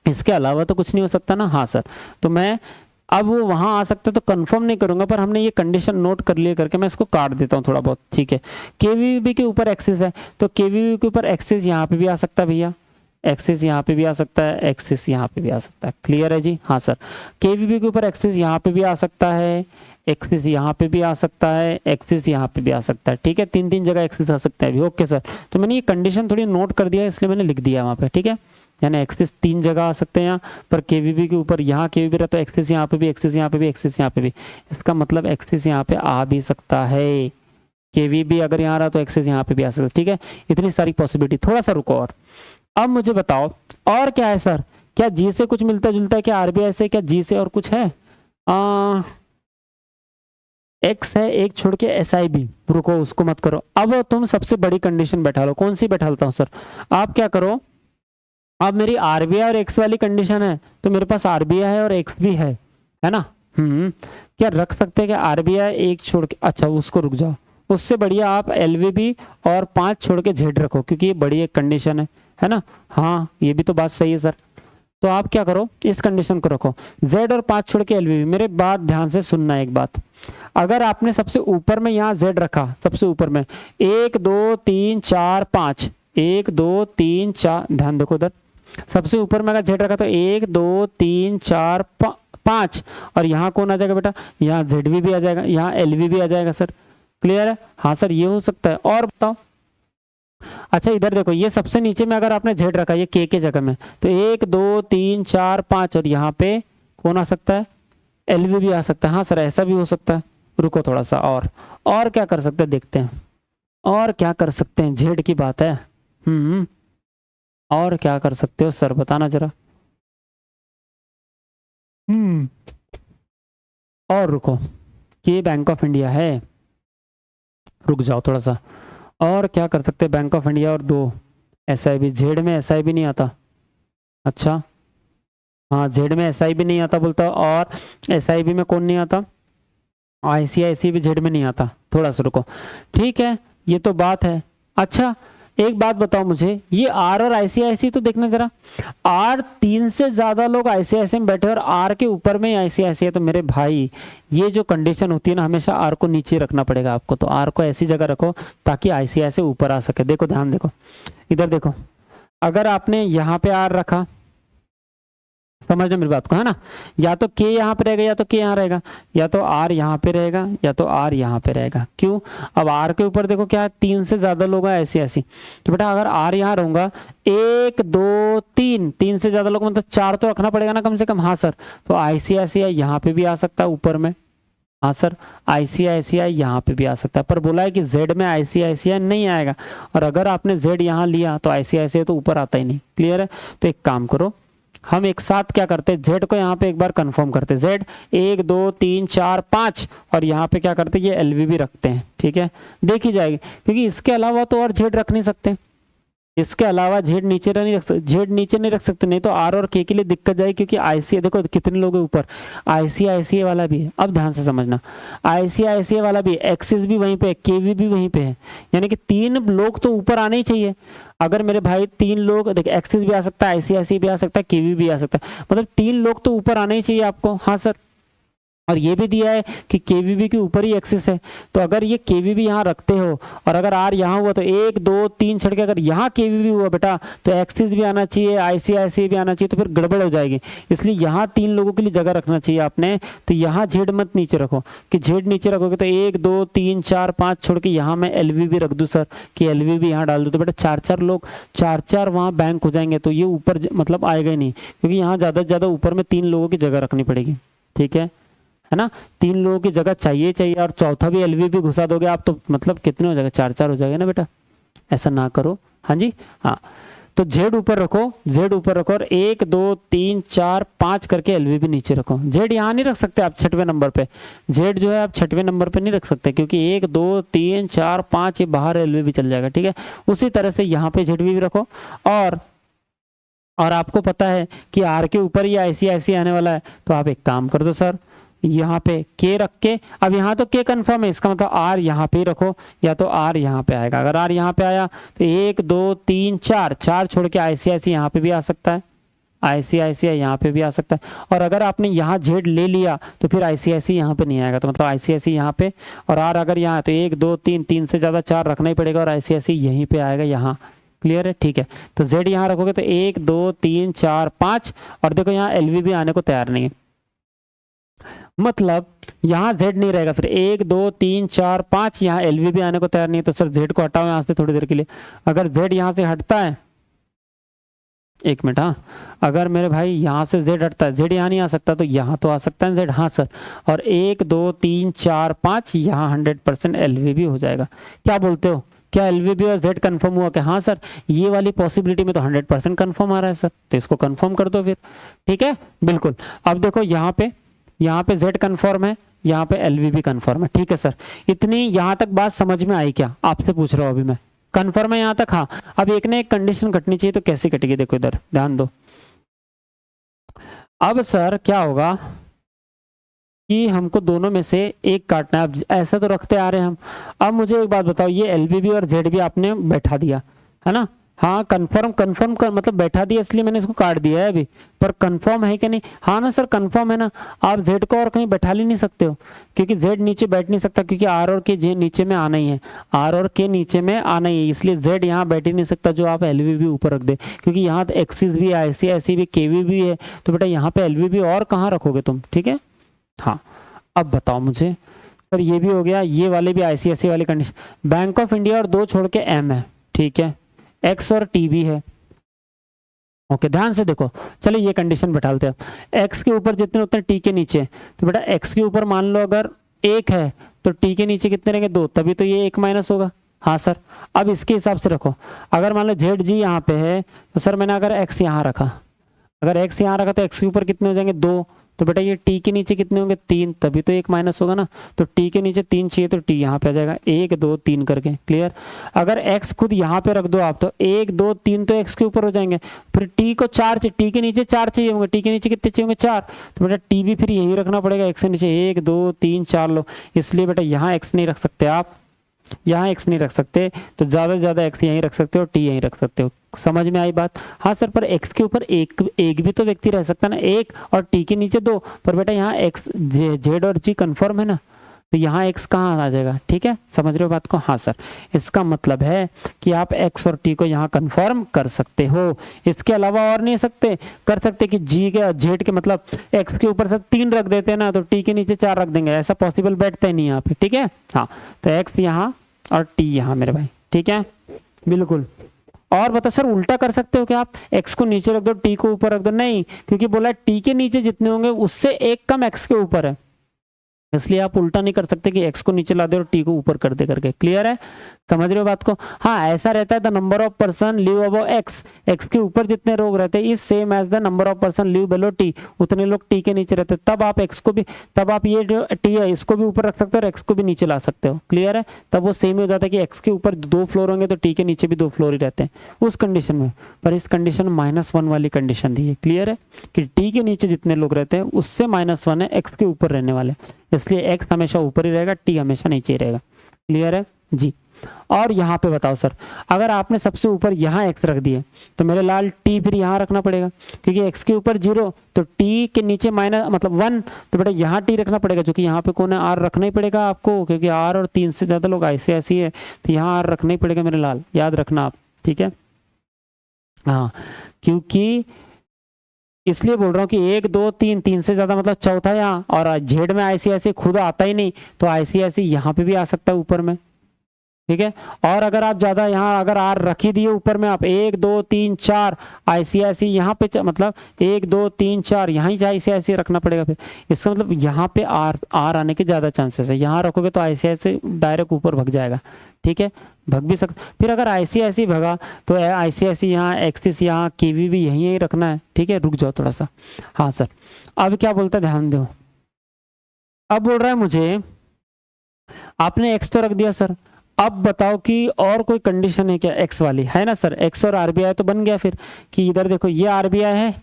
इसके अलावा तो कुछ नहीं हो सकता ना। हाँ सर, तो मैं अब वो वहां आ सकता है तो कंफर्म नहीं करूंगा, पर हमने ये कंडीशन नोट कर लिए करके मैं इसको काट देता हूँ थोड़ा बहुत, ठीक है। केवीबी के ऊपर एक्सिस है तो केवीबी के ऊपर एक्सिस यहाँ पे भी आ सकता है भैया, एक्सिस यहाँ पे भी आ सकता है, एक्सिस यहाँ पे भी आ सकता है। क्लियर है जी? हाँ सर, केवीबी के ऊपर एक्सिस यहाँ पे भी आ सकता है, एक्सिस यहाँ पे भी आ सकता है, एक्सिस यहाँ पे भी आ सकता है, ठीक है। 3 जगह एक्सिस आ सकता है अभी। ओके सर, तो मैंने ये कंडीशन थोड़ी नोट कर दिया इसलिए मैंने लिख दिया वहाँ पे, ठीक है। यानी एक्सिस 3 जगह आ सकते हैं यहाँ पर, केवीबी के ऊपर यहाँ केवीबी रहा तो एक्सिस यहाँ पे भी, एक्सिस यहाँ पे भी, एक्सिस यहाँ पे भी। इसका मतलब एक्सिस यहाँ पे आ भी सकता है, केवीबी अगर यहाँ रहा तो एक्सिस यहाँ पे भी आ सकता है, ठीक है। इतनी सारी पॉसिबिलिटी। थोड़ा सा रुको और अब मुझे बताओ और क्या है सर, क्या जी से कुछ मिलता जुलता है, क्या आरबीआई से, क्या जी से और कुछ है? एक्स है, एक छोड़ के एसआईबी, रुको उसको मत करो। अब तुम सबसे बड़ी कंडीशन बैठा लो। कौन सी बैठालता हूँ सर? आप क्या करो, अब मेरी आरबीआई और एक्स वाली कंडीशन है तो मेरे पास आरबीआई है और एक्स भी है ना। क्या रख सकते हैं क्या आरबीआई एक छोड़ के? अच्छा उसको रुक जाओ, उससे बढ़िया आप एलवीबी और 5 छोड़ के जेड रखो क्योंकि ये बड़ी एक कंडीशन है ना। हाँ ये भी तो बात सही है सर। तो आप क्या करो, इस कंडीशन को रखो, जेड और 5 छोड़ के एलवीबी। मेरे बात ध्यान से सुनना एक बात, अगर आपने सबसे ऊपर में यहाँ जेड रखा, सबसे ऊपर में 1 2 3 4 5, 1 2 3 4, ध्यान देखो उधर, सबसे ऊपर में अगर जेड रखा तो 1 2 3 4 5, और यहाँ कौन आ जाएगा बेटा, यहाँ जेड भी आ जाएगा, यहाँ एलवी भी आ जाएगा सर। क्लियर है? हाँ सर ये हो सकता है। और बताओ, अच्छा इधर देखो, ये सबसे नीचे में अगर आपने जेड रखा ये के जगह में तो 1 2 3 4 5, और यहाँ पे कौन आ सकता है, एलवी भी आ सकता है। हाँ सर ऐसा भी हो सकता है। रुको थोड़ा सा, और क्या कर सकते हैं देखते हैं, और क्या कर सकते हैं, जेड की बात है। और क्या कर सकते हो सर बताना जरा। और रुको, ये बैंक ऑफ इंडिया है, रुक जाओ थोड़ा सा। और क्या कर सकते हैं, बैंक ऑफ इंडिया और 2 एसआईबी। जेड में एसआईबी नहीं आता, अच्छा हाँ जेड में एसआईबी नहीं आता बोलता, और एसआईबी में कौन नहीं आता, आईसीआईसी भी जेड में नहीं आता। थोड़ा सा रुको, ठीक है ये तो बात है। अच्छा एक बात बताओ मुझे, ये आर और आईसीआईसी तो देखना जरा, आर 3 से ज्यादा लोग आईसीआईसी में बैठे और आर के ऊपर में आईसीआईसी है, तो मेरे भाई ये जो कंडीशन होती है ना, हमेशा आर को नीचे रखना पड़ेगा आपको। तो आर को ऐसी जगह रखो ताकि आईसीआईसी ऊपर आ सके। देखो ध्यान देखो, इधर देखो, अगर आपने यहाँ पे आर रखा, समझ मेरी बात को है ना, या तो के यहाँ पे रहेगा या तो के यहाँ रहेगा, या तो आर यहाँ पे रहेगा या तो आर यहाँ पे रहेगा। क्यों? अब आर के ऊपर देखो क्या है, 3 से ज्यादा लोग हैं ऐसी, तो बेटा अगर आर यहाँ रहूंगा 1 2 3, 3 से ज्यादा लोग मतलब 4 तो रखना पड़ेगा ना कम से कम। हाँ सर, तो आईसीआईसीआई यहाँ पे भी आ सकता है ऊपर में। हाँ सर, आईसीआईसीआई यहाँ पे भी आ सकता है, पर बोला है कि जेड में आईसीआईसीआई नहीं आएगा, और अगर आपने जेड यहाँ लिया तो आईसीआईसीआई तो ऊपर आता ही नहीं। क्लियर है? तो एक काम करो, हम एक साथ क्या करते हैं, जेड को यहाँ पे एक बार कंफर्म करते हैं, जेड 1 2 3 4 5, और यहाँ पे क्या करते हैं, ये एलवी भी रखते हैं, ठीक है। देखी जाएगी, क्योंकि इसके अलावा तो और जेड रख नहीं सकते, इसके अलावा जेड नीचे नहीं रख सकते, जेड नीचे नहीं रख सकते, नहीं तो आर और के लिए दिक्कत जाएगी, क्योंकि आईसीआई देखो कितने लोग हैं ऊपर, आईसीआईसीआई वाला भी है। अब ध्यान से समझना, आईसीआईसीआई वाला भी, एक्सिस भी वहीं पे है, केवी भी वहीं पे है, यानी कि 3 लोग तो ऊपर आने ही चाहिए। अगर मेरे भाई 3 लोग, देखिए एक्सिस भी आ सकता है, आईसीआईसीआई भी आ सकता है, केवी भी आ सकता है, मतलब 3 लोग तो ऊपर आने ही चाहिए आपको। हाँ सर, और ये भी दिया है कि केवीबी के ऊपर ही एक्सिस है, तो अगर ये केवीबी यहाँ रखते हो और अगर आर यहाँ हुआ तो 1 2 3 छड़ के अगर यहाँ केवीबी हुआ बेटा तो एक्सिस भी आना चाहिए, आईसीआईसी भी आना चाहिए, तो फिर गड़बड़ हो जाएगी। इसलिए यहाँ 3 लोगों के लिए जगह रखना चाहिए आपने। तो यहाँ जेड मत नीचे रखो, कि जेड नीचे रखोगे तो 1 2 3 4 5 छोड़ के यहाँ मैं एलवी भी रख दूँ सर, कि एलवी भी यहाँ डाल दूँ, तो बेटा 4 लोग 4 वहाँ बैंक हो जाएंगे, तो ये ऊपर मतलब आएगा ही नहीं, क्योंकि यहाँ ज़्यादा से ज़्यादा ऊपर में 3 लोगों की जगह रखनी पड़ेगी, ठीक है ना। 3 लोगों की जगह चाहिए, और चौथा भी एलवी भी घुसा दोगे आप तो मतलब कितने हो जाएगा, 4 हो जाएगा ना बेटा, ऐसा ना करो। हाँ जी हाँ, तो जेड ऊपर रखो, जेड ऊपर रखो और 1 2 3 4 5 करके एलवीबी नीचे रखो। जेड यहाँ नहीं रख सकते आप 6वें नंबर पे, जेड जो है आप 6वें नंबर पे नहीं रख सकते क्योंकि 1 2 3 4 5 ये बाहर एलवीबी चल जाएगा, ठीक है। उसी तरह से यहाँ पे जेड भी रखो और आपको पता है कि आर के ऊपर ये ऐसी ऐसी आने वाला है, तो आप एक काम कर दो सर, यहाँ पे के रख के, अब यहाँ तो के कंफर्म है, इसका मतलब आर यहाँ पे ही रखो या तो आर यहाँ पे आएगा। अगर आर यहाँ पे आया तो 1 2 3 4 4 छोड़ के आईसीआईसी यहाँ पे भी आ सकता है, आईसीआईसीआई यहाँ पे भी आ सकता है। और अगर आपने यहाँ जेड ले लिया तो फिर आईसीआईसी यहाँ पे नहीं आएगा, तो मतलब आईसीआईसी यहाँ पे और आर अगर यहाँ तो 1 2 3 3 से ज़्यादा 4 रखना ही पड़ेगा और आईसीआईसी यहीं पे आएगा यहाँ। क्लियर है, ठीक है। तो जेड यहाँ रखोगे तो 1 2 3 4 5 और देखो यहाँ एलवीबी आने को तैयार नहीं है, मतलब यहाँ जेड नहीं रहेगा, फिर 1 2 3 4 5 यहाँ एलवीबी आने को तैयार नहीं है। तो सर जेड को हटाओ यहाँ से थोड़ी देर के लिए। अगर जेड यहाँ से हटता है, एक मिनट, हाँ, अगर मेरे भाई यहाँ से जेड हटता है, जेड यहाँ नहीं आ सकता तो यहाँ तो आ सकता है जेड, हाँ सर। और 1 2 3 4 5 यहाँ 100% एलवीबी हो जाएगा। क्या बोलते हो, क्या एलवीबी और जेड कंफर्म हुआ? क्या हाँ सर, ये वाली पॉसिबिलिटी में तो 100% कंफर्म आ रहा है सर, तो इसको कंफर्म कर दो फिर, ठीक है, बिल्कुल। अब देखो यहाँ पे जेड कंफर्म है, यहाँ पे एलवीबी कंफर्म है, ठीक है सर। इतनी यहाँ तक बात समझ में आई क्या? आपसे पूछ रहा हूँ अभी मैं, कंफर्म है यहाँ तक? हाँ। अब एक ना एक कंडीशन कटनी चाहिए, तो कैसे कटेगी देखो, इधर ध्यान दो। अब सर क्या होगा कि हमको दोनों में से एक काटना है। अब ऐसा तो रखते आ रहे हैं हम। अब मुझे एक बात बताओ, ये एलवीबी और जेड भी आपने बैठा दिया है ना? हाँ, कंफर्म कर मतलब बैठा दिया, इसलिए मैंने इसको काट दिया है अभी, पर कंफर्म है कि नहीं? हाँ ना सर, कंफर्म है ना। आप जेड को और कहीं बैठा ही नहीं सकते हो क्योंकि जेड नीचे बैठ नहीं सकता, क्योंकि आर और के जे नीचे में आना ही है, आर और के नीचे में आना ही है, इसलिए जेड यहाँ बैठ ही नहीं सकता जो आप एलवीबी ऊपर रख दे, क्योंकि यहाँ तो एक्सिस भी है, ऐसी भी केवी भी है, तो बेटा यहाँ पे एलवीबी और कहाँ रखोगे तुम, ठीक है। हाँ, अब बताओ मुझे सर, ये भी हो गया, ये वाले भी आईसीआईसी वाली कंडीशन। बैंक ऑफ इंडिया और 2 छोड़ के एम है, ठीक है, एक्स और टी भी है, ओके। ध्यान से देखो, चलो ये कंडीशन बैठाते हैं। एक्स के ऊपर जितने उतने टी के नीचे, तो बेटा एक्स के ऊपर मान लो अगर 1 है तो टी के नीचे कितने रहेंगे? 2, तभी तो ये 1 माइनस होगा। हाँ सर। अब इसके हिसाब से रखो, अगर मान लो जेड जी यहाँ पे है तो सर मैंने अगर एक्स यहाँ रखा, अगर एक्स यहाँ रखा तो एक्स के ऊपर कितने हो जाएंगे? 2, तो बेटा ये टी के नीचे कितने होंगे? 3, तभी तो 1 माइनस होगा ना। तो टी के नीचे 3 चाहिए तो टी यहाँ पे आ जाएगा 1 2 3 करके, क्लियर। अगर एक्स खुद यहाँ पे रख दो आप तो 1 2 3 तो एक्स के ऊपर हो जाएंगे, फिर टी को 4 चाहिए, टी के नीचे 4 चाहिए होंगे, टी के नीचे कितने चाहिए होंगे? 4, तो बेटा टी भी फिर यही रखना पड़ेगा, एक्स के नीचे 1 2 3 4 लो, इसलिए बेटा यहाँ एक्स नहीं रख सकते आप, यहाँ एक्स नहीं रख सकते, तो ज़्यादा से ज़्यादा एक्स यहीं रख सकते हो, टी यहीं रख सकते हो। समझ में आई बात? हाँ सर, पर एक्स के ऊपर एक भी तो व्यक्ति रह सकता है ना, 1 और टी के नीचे 2, पर बेटा यहाँ एक्स जेड और जी कंफर्म है ना, तो यहाँ एक्स कहाँ आ जाएगा? ठीक है, समझ रहे हो बात को? हाँ सर, इसका मतलब है कि आप एक्स और टी को यहाँ कंफर्म कर सकते हो, इसके अलावा और नहीं सकते कर सकते कि जी के जेड के मतलब एक्स के ऊपर से 3 रख देते हैं ना, तो टी के नीचे 4 रख देंगे, ऐसा पॉसिबल बैठता ही नहीं यहाँ पे, ठीक है। हाँ, तो एक्स यहाँ और टी यहाँ मेरे भाई, ठीक है, बिल्कुल। और बता सर, उल्टा कर सकते हो क्या आप? एक्स को नीचे रख दो, टी को ऊपर रख दो? नहीं, क्योंकि बोला टी के नीचे जितने होंगे उससे एक कम एक्स के ऊपर है, इसलिए आप उल्टा नहीं कर सकते कि एक्स को नीचे ला दे और टी को ऊपर कर दे करके। क्लियर है, समझ रहे हो बात को? हाँ, ऐसा रहता है, the number of person live above X, X के ऊपर जितने लोग रहते हैं is same as the number of person live below T, उतने लोग टी के नीचे रहते हैं, तब आप एक्स को भी, तब आप ये जो टी है इसको भी ऊपर रख सकते हो और एक्स को भी नीचे ला सकते हो। क्लियर है, तब वो सेम ही हो जाता है कि एक्स के ऊपर 2 फ्लोर होंगे तो टी के नीचे भी 2 फ्लोर ही रहते हैं उस कंडीशन में। पर इस कंडीशन में -1 वाली कंडीशन दी है। क्लियर है कि टी के नीचे जितने लोग रहते हैं उससे -1 है एक्स के ऊपर रहने वाले, इसलिए एक्स हमेशा ऊपर ही रहेगा, टी हमेशा नीचे ही रहेगा। क्लियर है जी। और यहाँ पे बताओ सर, अगर आपने सबसे ऊपर यहाँ एक्स रख दिए तो मेरे लाल टी फिर यहाँ रखना पड़ेगा, क्योंकि एक्स के ऊपर 0 तो टी के नीचे मतलब 1, तो बेटा यहाँ टी रखना पड़ेगा, जो कि यहाँ पे कौन है? आर रखना ही पड़ेगा आपको, क्योंकि आर और 3 से ज़्यादा लोग ऐसे है, तो यहाँ आर रखना ही पड़ेगा मेरे लाल, याद रखना आप, ठीक है। हाँ, क्योंकि इसलिए बोल रहा हूँ कि 1 2 3 3 से ज़्यादा मतलब चौथा यहाँ, और जेड में आईसीआईसी खुद आता ही नहीं, तो आईसीआईसी यहाँ पे भी आ सकता है ऊपर में, ठीक है। और अगर आप ज्यादा यहाँ अगर आर रख ही दिए ऊपर में, आप 1 2 3 4 आईसीआईसी यहाँ पे मतलब 1 2 3 4 यहाँ ही आईसीआईसी रखना पड़ेगा। फिर इसका मतलब यहाँ पे आर आने के ज्यादा चांसेस है। यहाँ रखोगे तो आईसीआईसी डायरेक्ट ऊपर भग जाएगा। ठीक है, भग भी सकता। फिर अगर आईसीआईसी भगा तो आईसीआईसी यहाँ, एक्सिस यहाँ, केवी भी यहीं रखना है। ठीक है, रुक जाओ थोड़ा सा। हाँ सर, अब क्या बोलता है ध्यान दो। अब बोल रहा है मुझे आपने एक्स तो रख दिया सर, अब बताओ कि और कोई कंडीशन है क्या एक्स वाली, है ना सर। एक्स और आरबीआई तो बन गया फिर कि इधर देखो ये आरबीआई है,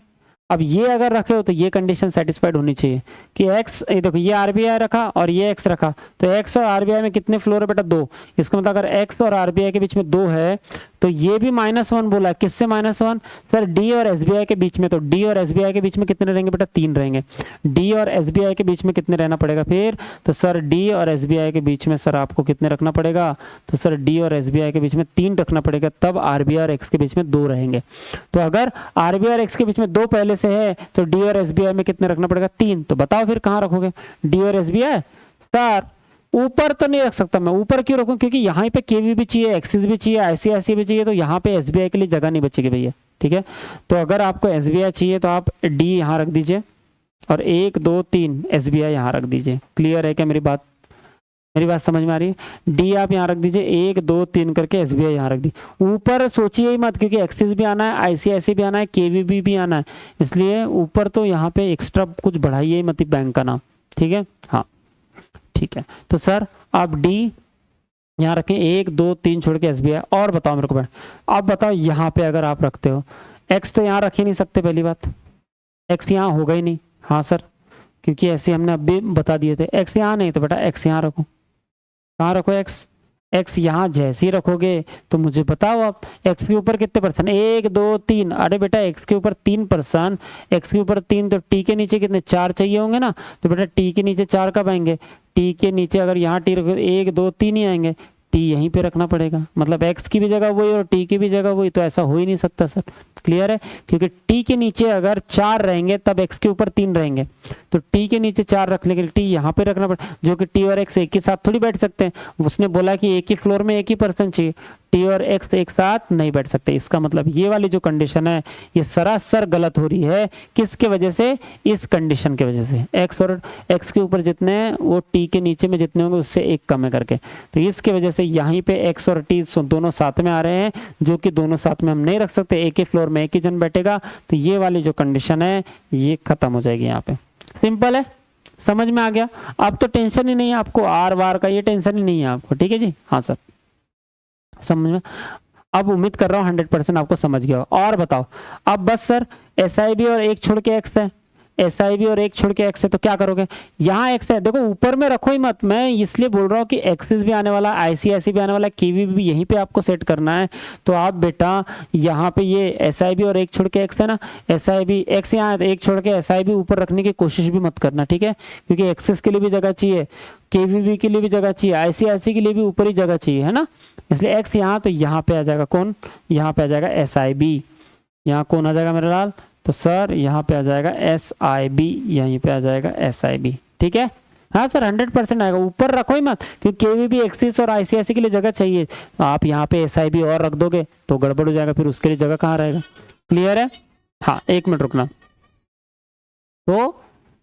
अब ये अगर रखे हो तो ये कंडीशन सेटिस्फाइड होनी चाहिए कि एक्स, ये देखो ये आरबीआई रखा और ये एक्स रखा, तो एक्स और आरबीआई में कितने फ्लोर है बेटा, 2। इसका मतलब अगर एक्स और आरबीआई के बीच में 2 है तो ये भी -1 बोला है। किससे -1 सर, डी और एसबीआई के बीच में। तो डी और एसबीआई के बीच में कितने रहेंगे बेटा, 3 रहेंगे। डी और एसबीआई के बीच में कितने रहना पड़ेगा फिर, तो सर डी और एसबीआई के बीच में सर आपको कितने रखना पड़ेगा, तो सर डी और एसबीआई के बीच में 3 रखना पड़ेगा, तब आरबीआई और एक्स के बीच में 2 रहेंगे। तो अगर आरबीआई और एक्स के बीच में 2 पहले से है तो डी और एसबीआई में कितने रखना पड़ेगा, 3। तो बताओ फिर कहाँ रखोगे डी और एसबीआई। सर ऊपर तो नहीं रख सकता मैं, ऊपर क्यों रखूं, क्योंकि यहाँ पे केवी भी चाहिए, एक्सिस भी चाहिए, आईसीआईसी भी चाहिए, तो यहाँ पे एसबीआई के लिए जगह नहीं बचेगी भैया। ठीक है, तो अगर आपको एसबीआई चाहिए तो आप डी यहाँ रख दीजिए और 1 2 3 एसबीआई यहाँ रख दीजिए। क्लियर है क्या मेरी बात, मेरी बात समझ में आ रही है। डी आप यहाँ रख दीजिए, 1 2 3 करके एसबीआई यहाँ रख दी। ऊपर सोचिए ही मत, क्योंकि एक्सिस भी आना है, आईसीआईसी भी आना है, केवीबी भी आना है, इसलिए ऊपर तो यहाँ पे एक्स्ट्रा कुछ बढ़ाइए ही मत बैंक का नाम। ठीक है, हाँ ठीक है। तो सर आप डी यहाँ रखें, 1 2 3 छोड़ के एसबीआई। और बताओ मेरे को बैठ, अब बताओ यहाँ पे अगर आप रखते हो एक्स, तो यहाँ रख ही नहीं सकते, पहली बात एक्स यहाँ होगा ही नहीं। हाँ सर, क्योंकि ऐसे हमने अब भी बता दिए थे, एक्स यहाँ नहीं, तो बेटा एक्स यहाँ रखो। कहाँ रखो एक्स, एक्स यहाँ जैसे ही रखोगे तो मुझे बताओ आप एक्स के ऊपर कितने परसेंट, 1 2 3। अरे बेटा एक्स के ऊपर 3%, एक्स के ऊपर 3, तो टी के नीचे कितने 4 चाहिए होंगे ना, तो बेटा टी के नीचे 4 कब आएंगे, टी के नीचे अगर यहाँ टी रखो 1 2 3 ही आएंगे, टी यहीं पे रखना पड़ेगा। मतलब एक्स की भी जगह वही और टी की भी जगह वही, तो ऐसा हो ही नहीं सकता सर। क्लियर है, क्योंकि टी के नीचे अगर 4 रहेंगे तब एक्स के ऊपर 3 रहेंगे, तो टी के नीचे 4 रखने के लिए टी यहाँ पे रखना पड़ेगा, जो कि टी और एक्स एक ही साथ थोड़ी बैठ सकते हैं। उसने बोला कि एक ही फ्लोर में एक ही पर्सन चाहिए, टी और एक्स एक साथ नहीं बैठ सकते। इसका मतलब ये वाली जो कंडीशन है ये सरासर गलत हो रही है। किसके वजह से, इस कंडीशन की वजह से। एक्स और एक्स के ऊपर जितने वो टी के नीचे में जितने होंगे उससे एक कम है करके, तो इसके वजह से यहाँ पे एक्स और टी दोनों साथ में आ रहे हैं, जो कि दोनों साथ में हम नहीं रख सकते, एक ही फ्लोर में एक ही जन बैठेगा, तो ये वाली जो कंडीशन है ये खत्म हो जाएगी। यहाँ पे सिंपल है, समझ में आ गया। अब तो टेंशन ही नहीं है आपको, आर वार का ये टेंशन ही नहीं है आपको। ठीक है जी, हाँ सर समझ में। अब उम्मीद कर रहा हूँ 100% आपको समझ गया हो। और बताओ अब बस सर SIB और 1 छोड़ के एक्स है, SIB और 1 छोड़ के एक्स है, तो क्या करोगे, यहाँ एक्स है, देखो ऊपर में रखो ही मत। मैं इसलिए बोल रहा हूँ कि एक्सिस भी आने वाला, आईसीआईसी भी आने वाला, केवी भी यहीं पे आपको सेट करना है। तो आप बेटा यहाँ पे ये SIB और 1 छोड़ के एक्स है ना, SIB एक्स यहाँ 1 छोड़ के SIB ऊपर रखने की कोशिश भी मत करना। ठीक है, क्योंकि एक्सिस के लिए भी जगह चाहिए, केवीबी के लिए भी जगह चाहिए, आईसीआईसी के लिए भी ऊपर ही जगह चाहिए, है ना। इसलिए एक्स यहाँ, तो यहाँ पे आ जाएगा कौन, यहाँ पे आ जाएगा SIB। यहाँ कौन आ जाएगा मेरा लाल, तो सर यहाँ पे आ जाएगा SIB, यहीं पे आ जाएगा SIB। ठीक है, हाँ सर 100% आएगा, ऊपर रखो ही मत, क्योंकि केवीबी एक्सिस और आईसीआईसी के लिए जगह चाहिए। तो आप यहाँ पे SIB और रख दोगे तो गड़बड़ हो जाएगा, फिर उसके लिए जगह कहाँ रहेगा। क्लियर है, हाँ 1 मिनट रुकना। तो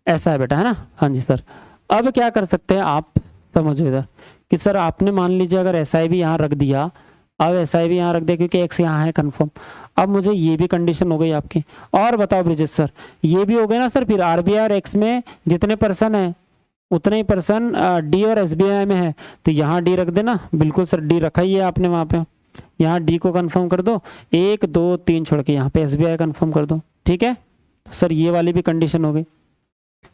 ऐसा है बेटा, है ना। हाँ जी सर, अब क्या कर सकते हैं आप, समझो इधर कि सर आपने मान लीजिए अगर SIB यहाँ रख दिया, अब SIB यहाँ रख दिया क्योंकि एक्स यहाँ है कंफर्म। अब मुझे ये भी कंडीशन हो गई आपकी। और बताओ ब्रिजेश सर, ये भी हो गए ना सर, फिर आरबीआई और एक्स में जितने पर्सन है उतने ही पर्सन डी और एसबीआई में है, तो यहाँ डी रख देना। बिल्कुल सर, डी रखा ही है आपने वहाँ पे, यहाँ डी को कंफर्म कर दो, 1 2 3 छोड़ के यहाँ पे एसबीआई कंफर्म कर दो। ठीक है, तो सर ये वाली भी कंडीशन हो गई।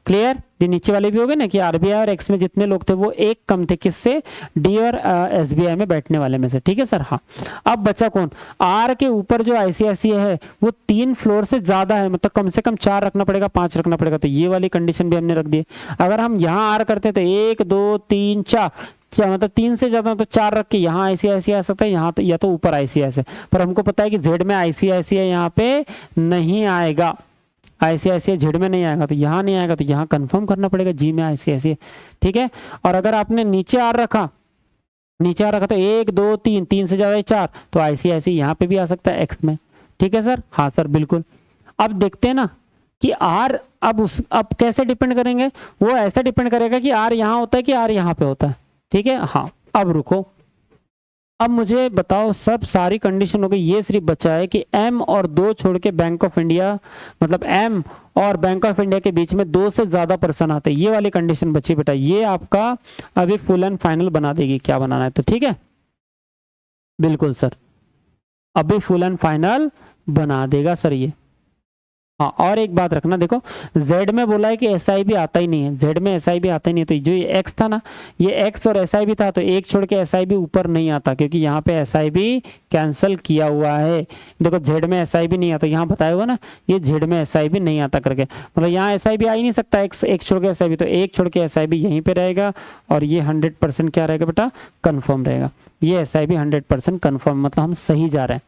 क्लियर, ये नीचे वाले भी हो गए ना कि आरबीआई और एक्स में जितने लोग थे वो एक कम थे, किससे, डी और एसबीआई में बैठने वाले में से। ठीक है सर, हाँ। अब बचा कौन, आर के ऊपर जो आईसीआईसीआई है वो 3 फ्लोर से ज्यादा है, मतलब कम से कम 4 रखना पड़ेगा, 5 रखना पड़ेगा, तो ये वाली कंडीशन भी हमने रख दी। अगर हम यहाँ आर करते तो 1 2 3 4, क्या मतलब 3 से ज्यादा, तो 4 रख के यहाँ आईसीआईसीआई आ सकता है, यहाँ तो या तो ऊपर आईसीआईसीआई, पर हमको पता है कि जेड में आईसीआईसीआई यहाँ पे नहीं आएगा, आईसीआईसीआई जेड में नहीं आएगा, तो यहाँ नहीं आएगा, तो यहाँ कंफर्म करना पड़ेगा जी में आईसीआईसीआई। ठीक है, और अगर आपने नीचे आर रखा नीचे आ रखा तो 1 2 3, 3 से ज्यादा 4, तो आईसीआईसी यहाँ पे भी आ सकता है एक्स में। ठीक है सर, हाँ सर बिल्कुल। अब देखते हैं ना कि आर, अब कैसे डिपेंड करेंगे, वो ऐसा डिपेंड करेगा कि आर यहाँ होता है कि आर यहाँ पे होता है। ठीक है, हाँ अब रुको, अब मुझे बताओ, सब सारी कंडीशन हो गई, ये सिर्फ बचा है कि एम और 2 छोड़ के बैंक ऑफ इंडिया, मतलब एम और बैंक ऑफ इंडिया के बीच में 2 से ज्यादा पर्सन आते हैं, ये वाली कंडीशन बची बेटा। ये आपका अभी फुल एंड फाइनल बना देगी, क्या बनाना है तो। ठीक है बिल्कुल सर, अभी फुल एंड फाइनल बना देगा सर ये। हाँ और एक बात रखना, देखो Z में बोला है कि SIB आता ही नहीं है, Z में SIB आता ही नहीं है, तो जो ये X था ना, ये X और SIB था, तो एक छोड़ के SIB ऊपर नहीं आता, क्योंकि यहाँ पे SIB कैंसिल किया हुआ है। देखो Z में SIB नहीं आता, यहाँ बताया हुआ ना, ये Z में SIB नहीं आता करके, मतलब यहाँ SIB आ ही नहीं सकता, एक छोड़ के SIB, तो एक छोड़ के SIB यहीं पे रहेगा, और ये 100% क्या रहेगा बेटा, कन्फर्म रहेगा। ये SIB 100% कन्फर्म, मतलब हम सही जा रहे हैं।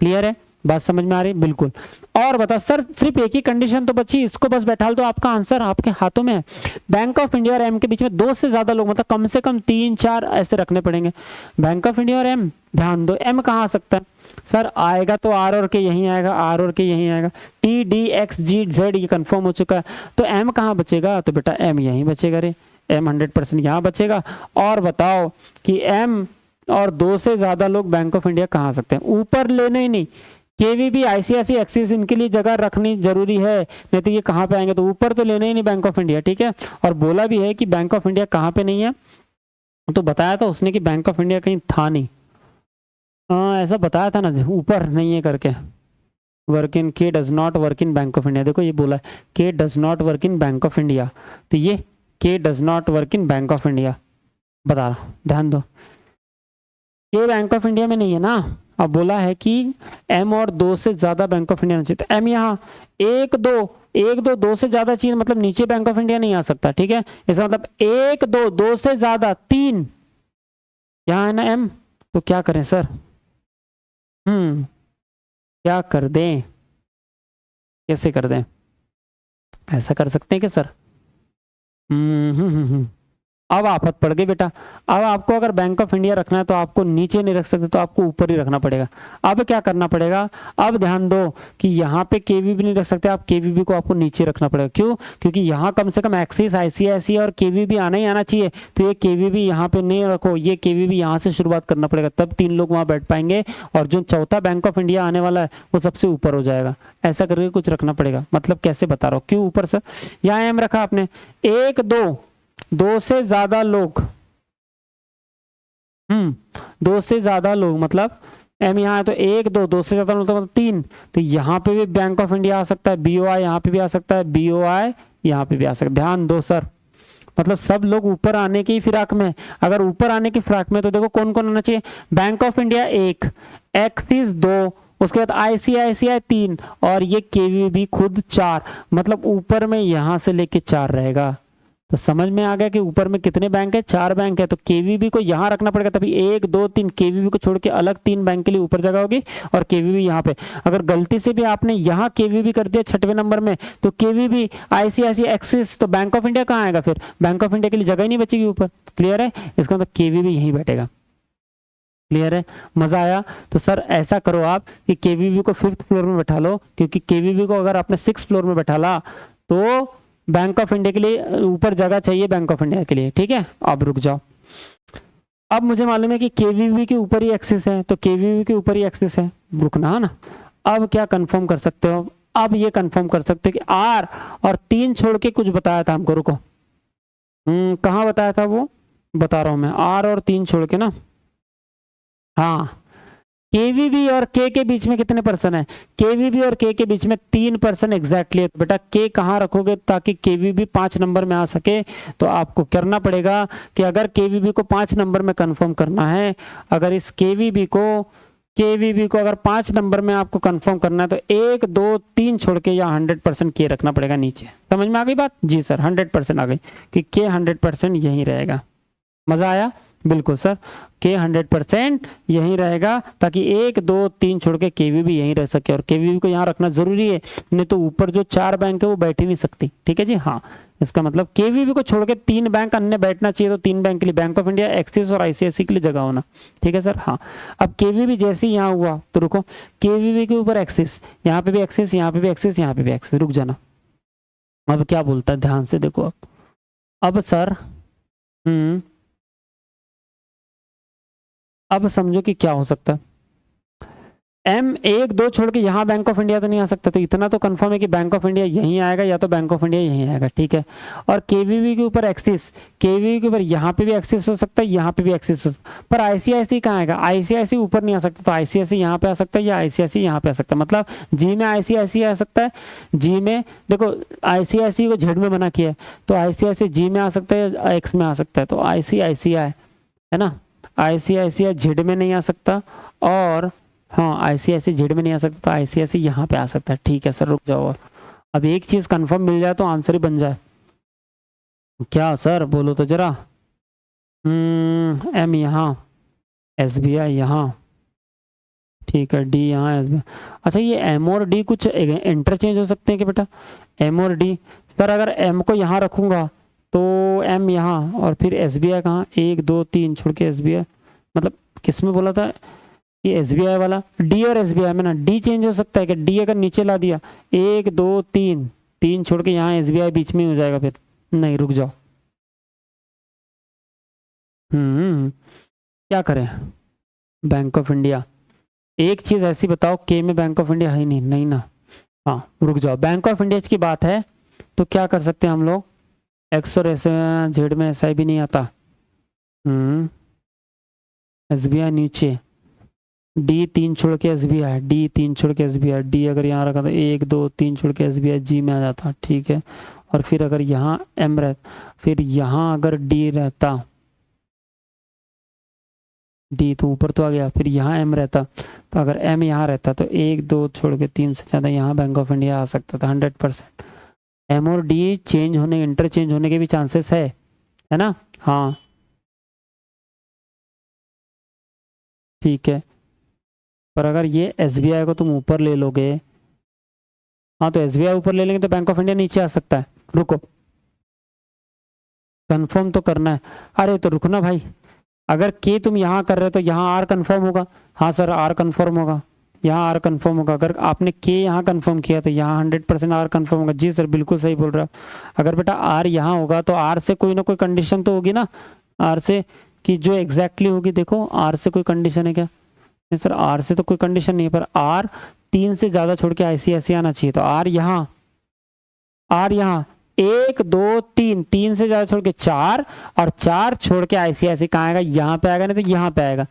क्लियर है, बात समझ में आ रही है? बिल्कुल। और बता सर, सिर्फ एक ही कंडीशन तो बची, इसको बस बैठा दो, आपका आंसर आपके हाथों में है। बैंक ऑफ इंडिया और एम के बीच में 2 से ज्यादा लोग, मतलब कम से कम 3 4 ऐसे रखने पड़ेंगे। बैंक ऑफ इंडिया और एम, ध्यान दो, एम कहाँ आ सकता है सर, आएगा तो आर और के यहीं आएगा, आर और के यहीं आएगा, टी डी एक्स जी जेड ये कंफर्म हो चुका है, तो एम कहाँ बचेगा, तो बेटा एम यहीं बचेगा रे, एम 100% यहाँ बचेगा। और बताओ कि एम और 2 से ज्यादा लोग बैंक ऑफ इंडिया कहाँ आ सकते हैं, ऊपर लेने ही नहीं, केवीबी आईसीआईसी एक्सिस इनके लिए जगह रखनी जरूरी है, नहीं तो ये कहाँ पे आएंगे, तो ऊपर तो लेना ही नहीं बैंक ऑफ इंडिया। ठीक है, और बोला भी है कि बैंक ऑफ इंडिया कहाँ पे नहीं है, तो बताया था उसने कि बैंक ऑफ इंडिया कहीं था नहीं, ऐसा बताया था ना, ऊपर नहीं है करके, वर्क इन के does not work in Bank of India, देखो ये बोला के does not work in Bank of India, तो ये के does not work in Bank of India बता रहा, ध्यान दो, के बैंक ऑफ इंडिया में नहीं है ना। अब बोला है कि एम और 2 से ज्यादा बैंक ऑफ इंडिया चाहिए, तो एम यहाँ 1 2 2 से ज्यादा चीज, मतलब नीचे बैंक ऑफ इंडिया नहीं आ सकता। ठीक है, इसका मतलब 1 2 2 से ज्यादा 3 यहाँ है ना एम, तो क्या करें सर, क्या कर दें, कैसे कर दें, ऐसा कर सकते हैं क्या सर? अब आफत पड़ गई बेटा, अब आपको अगर बैंक ऑफ इंडिया रखना है तो आपको नीचे नहीं रख सकते, तो आपको ऊपर ही रखना पड़ेगा। अब क्या करना पड़ेगा, अब ध्यान दो कि यहाँ पे केवीबी नहीं रख सकते आप, केवीबी को आपको नीचे रखना पड़ेगा। क्यों? क्योंकि यहाँ कम से कम एक्सिस आईसीआईसी और केवीबी आना ही आना चाहिए, तो ये केवीबी यहाँ पे नहीं रखो, ये केवीबी यहाँ से शुरुआत करना पड़ेगा, तब 3 लोग वहाँ बैठ पाएंगे, और जो चौथा बैंक ऑफ इंडिया आने वाला है वो सबसे ऊपर हो जाएगा। ऐसा करके कुछ रखना पड़ेगा, मतलब कैसे बता रहा हूँ, क्यों ऊपर से, यहाँ एम रखा आपने, 1 2 से ज्यादा लोग, 2 से ज्यादा लोग, मतलब एम यहाँ है तो 1 2 से ज्यादा मतलब 3, तो यहाँ पे भी बैंक ऑफ इंडिया आ सकता है, बीओआई यहाँ पे भी आ सकता है, बीओआई यहाँ पे भी आ सकता है। ध्यान दो सर, मतलब सब लोग ऊपर आने की फिराक में, अगर ऊपर आने की फिराक में तो देखो कौन कौन आना चाहिए, बैंक ऑफ इंडिया 1, एक्सिस 2, उसके बाद आईसीआईसीआई 3, और ये केवीबी खुद 4, मतलब ऊपर में यहाँ से लेके 4 रहेगा। तो समझ में आ गया कि ऊपर में कितने बैंक है, 4 बैंक है, तो केवीबी को यहाँ रखना पड़ेगा, तभी 1 2 3 केवीबी को छोड़ के अलग 3 बैंक के लिए ऊपर जगह होगी, और केवीबी यहाँ पे। अगर गलती से भी आपने यहाँ केवीबी कर दिया 6वें नंबर में, तो केवीबी आईसीआईसीआई एक्सिस, तो बैंक ऑफ इंडिया कहाँ आएगा, फिर बैंक ऑफ इंडिया के लिए जगह ही नहीं बचेगी ऊपर। क्लियर है, इसका मतलब केवीबी यहीं बैठेगा। क्लियर है, मजा आया? तो सर ऐसा करो आप कि केवीबी को 5th फ्लोर में बैठा लो, क्योंकि केवीबी को अगर आपने 6th फ्लोर में बैठा ला तो बैंक ऑफ इंडिया के लिए ऊपर जगह चाहिए, बैंक ऑफ इंडिया के लिए। ठीक है, अब रुक जाओ, अब मुझे मालूम है कि केवीबी के ऊपर ही एक्सिस है, तो केवीबी के ऊपर ही एक्सिस है, रुकना है ना। अब क्या कंफर्म कर सकते हो, अब ये कंफर्म कर सकते हो कि आर और 3 छोड़ के कुछ बताया था हमको, रुको कहाँ बताया था वो बता रहा हूं मैं, आर और 3 छोड़ के ना, हाँ केवीबी और के के बीच में कितने पर्सन है, केवीबी और के बीच में 3 पर्सन एग्जैक्टली है। बेटा के कहाँ रखोगे ताकि केवीबी 5 नंबर में आ सके, तो आपको करना पड़ेगा कि अगर केवीबी को 5 नंबर में कंफर्म करना है, अगर इस केवीबी को अगर 5 नंबर में आपको कंफर्म करना है, तो 1 2 3 छोड़ के या 100% के रखना पड़ेगा नीचे। समझ में आ गई बात? जी सर 100% आ गई कि के 100% यहीं रहेगा। मजा आया? बिल्कुल सर, के 100% यहीं रहेगा, ताकि 1 2 3 छोड़ के केवीबी यहीं रह सके, और केवीबी को यहाँ रखना जरूरी है, नहीं तो ऊपर जो 4 बैंक है वो बैठ ही नहीं सकती। ठीक है जी, हाँ इसका मतलब केवीबी को छोड़ के 3 बैंक अन्य बैठना चाहिए, तो 3 बैंक के लिए बैंक ऑफ इंडिया, एक्सिस और आईसीआईसी के लिए जगह होना। ठीक है सर। हाँ, अब केवीबी जैसे ही यहाँ हुआ तो रुको, केवीबी के ऊपर एक्सिस, यहाँ पे भी एक्सिस, यहाँ पे भी एक्सिस, यहाँ पे भी एक्सिस, रुक जाना। अब क्या बोलता है ध्यान से देखो। अब सर अब समझो कि क्या हो सकता है। M 1 2 छोड़ के यहाँ बैंक ऑफ इंडिया तो नहीं आ सकता, तो इतना तो कंफर्म है कि बैंक ऑफ इंडिया यहीं आएगा या तो बैंक ऑफ इंडिया यहीं आएगा। ठीक है। और केवीबी के ऊपर एक्सिस, केवीबी के ऊपर यहाँ पे भी एक्सिस हो सकता है, यहाँ पे भी एक्सिस हो सकता है, पर आईसीआईसी कहाँ आएगा? आईसीआईसी ऊपर नहीं आ सकता, तो आईसीआईसी यहाँ पे आ सकता है या आईसीआईसी यहाँ पे आ सकता है। मतलब जी में आईसीआईसी आ सकता है, जी में देखो आईसीआईसी को जेड में मना किया है, तो आईसीआईसी जी में आ सकता है या एक्स में आ सकता है, तो आईसीआईसीआई है ना, आईसीआईसीआई जेड में नहीं आ सकता, और हाँ आईसीआईसी जेड में नहीं आ सकता, तो आईसीआईसी यहाँ पे आ सकता है। ठीक है सर, रुक जाओ। अब एक चीज कंफर्म मिल जाए तो आंसर ही बन जाए। क्या सर बोलो तो जरा। एम यहाँ, एसबीआई यहाँ, ठीक है, डी यहाँ, एसबीआई। अच्छा, ये एम और डी कुछ इंटरचेंज हो सकते हैं क्या बेटा? एम और डी सर, अगर एम को यहाँ रखूंगा तो एम यहाँ, और फिर एसबीआई कहाँ, 1 2 3 छोड़ के एसबीआई, मतलब किस में बोला था ये एसबीआई वाला? डी और एसबीआई में ना डी चेंज हो सकता है क्या? डी अगर नीचे ला दिया 1 2 3, 3 छोड़ के यहाँ एसबीआई बीच में हो जाएगा, फिर नहीं, रुक जाओ। क्या करें? बैंक ऑफ इंडिया, एक चीज ऐसी बताओ, के में बैंक ऑफ इंडिया है ही नहीं, नहीं ना। हाँ रुक जाओ, बैंक ऑफ इंडिया की बात है तो क्या कर सकते हैं हम लोग, एक्स और एस जेड में ऐसा भी नहीं आता। एसबीआई नीचे, डी 3 छोड़ के एसबीआई, डी 3 छोड़ के एसबीआई, डी अगर यहाँ रखा तो 1 2 3 छोड़ के एसबीआई जी में आ जाता। ठीक है। और फिर अगर यहाँ एम रहता, फिर यहाँ अगर डी रहता, डी तो ऊपर तो आ गया, फिर यहाँ एम रहता, तो अगर एम यहाँ रहता तो 1 2 छोड़ के 3 से ज़्यादा यहाँ बैंक ऑफ इंडिया आ सकता था 100%। एम और डी चेंज होने, इंटरचेंज होने के भी चांसेस है ना। हाँ ठीक है, पर अगर ये एसबीआई को तुम ऊपर ले लोगे, हाँ तो एसबीआई ऊपर ले लेंगे तो बैंक ऑफ इंडिया नीचे आ सकता है। रुको, कंफर्म तो करना है। अरे तो रुकना भाई, अगर के तुम यहाँ कर रहे हो तो यहाँ आर कंफर्म होगा। हाँ सर, आर कंफर्म होगा, यहाँ आर कंफर्म होगा। अगर आपने के यहाँ कंफर्म किया तो यहाँ 100% आर कंफर्म होगा। जी सर बिल्कुल सही बोल रहे हो। अगर बेटा आर यहाँ होगा तो आर से कोई ना कोई कंडीशन तो होगी ना, आर से कि जो एग्जैक्टली होगी। देखो आर से कोई कंडीशन है क्या? नहीं सर, आर से तो कोई कंडीशन नहीं है, पर आर 3 से ज्यादा छोड़ के आईसीआईसी आना चाहिए। तो आर यहाँ 1 2 3, 3 से ज्यादा छोड़ के 4, और 4 छोड़ के आईसीआईसी कहाँ आएगा? यहाँ पे आएगा, नहीं तो यहाँ पे आएगा।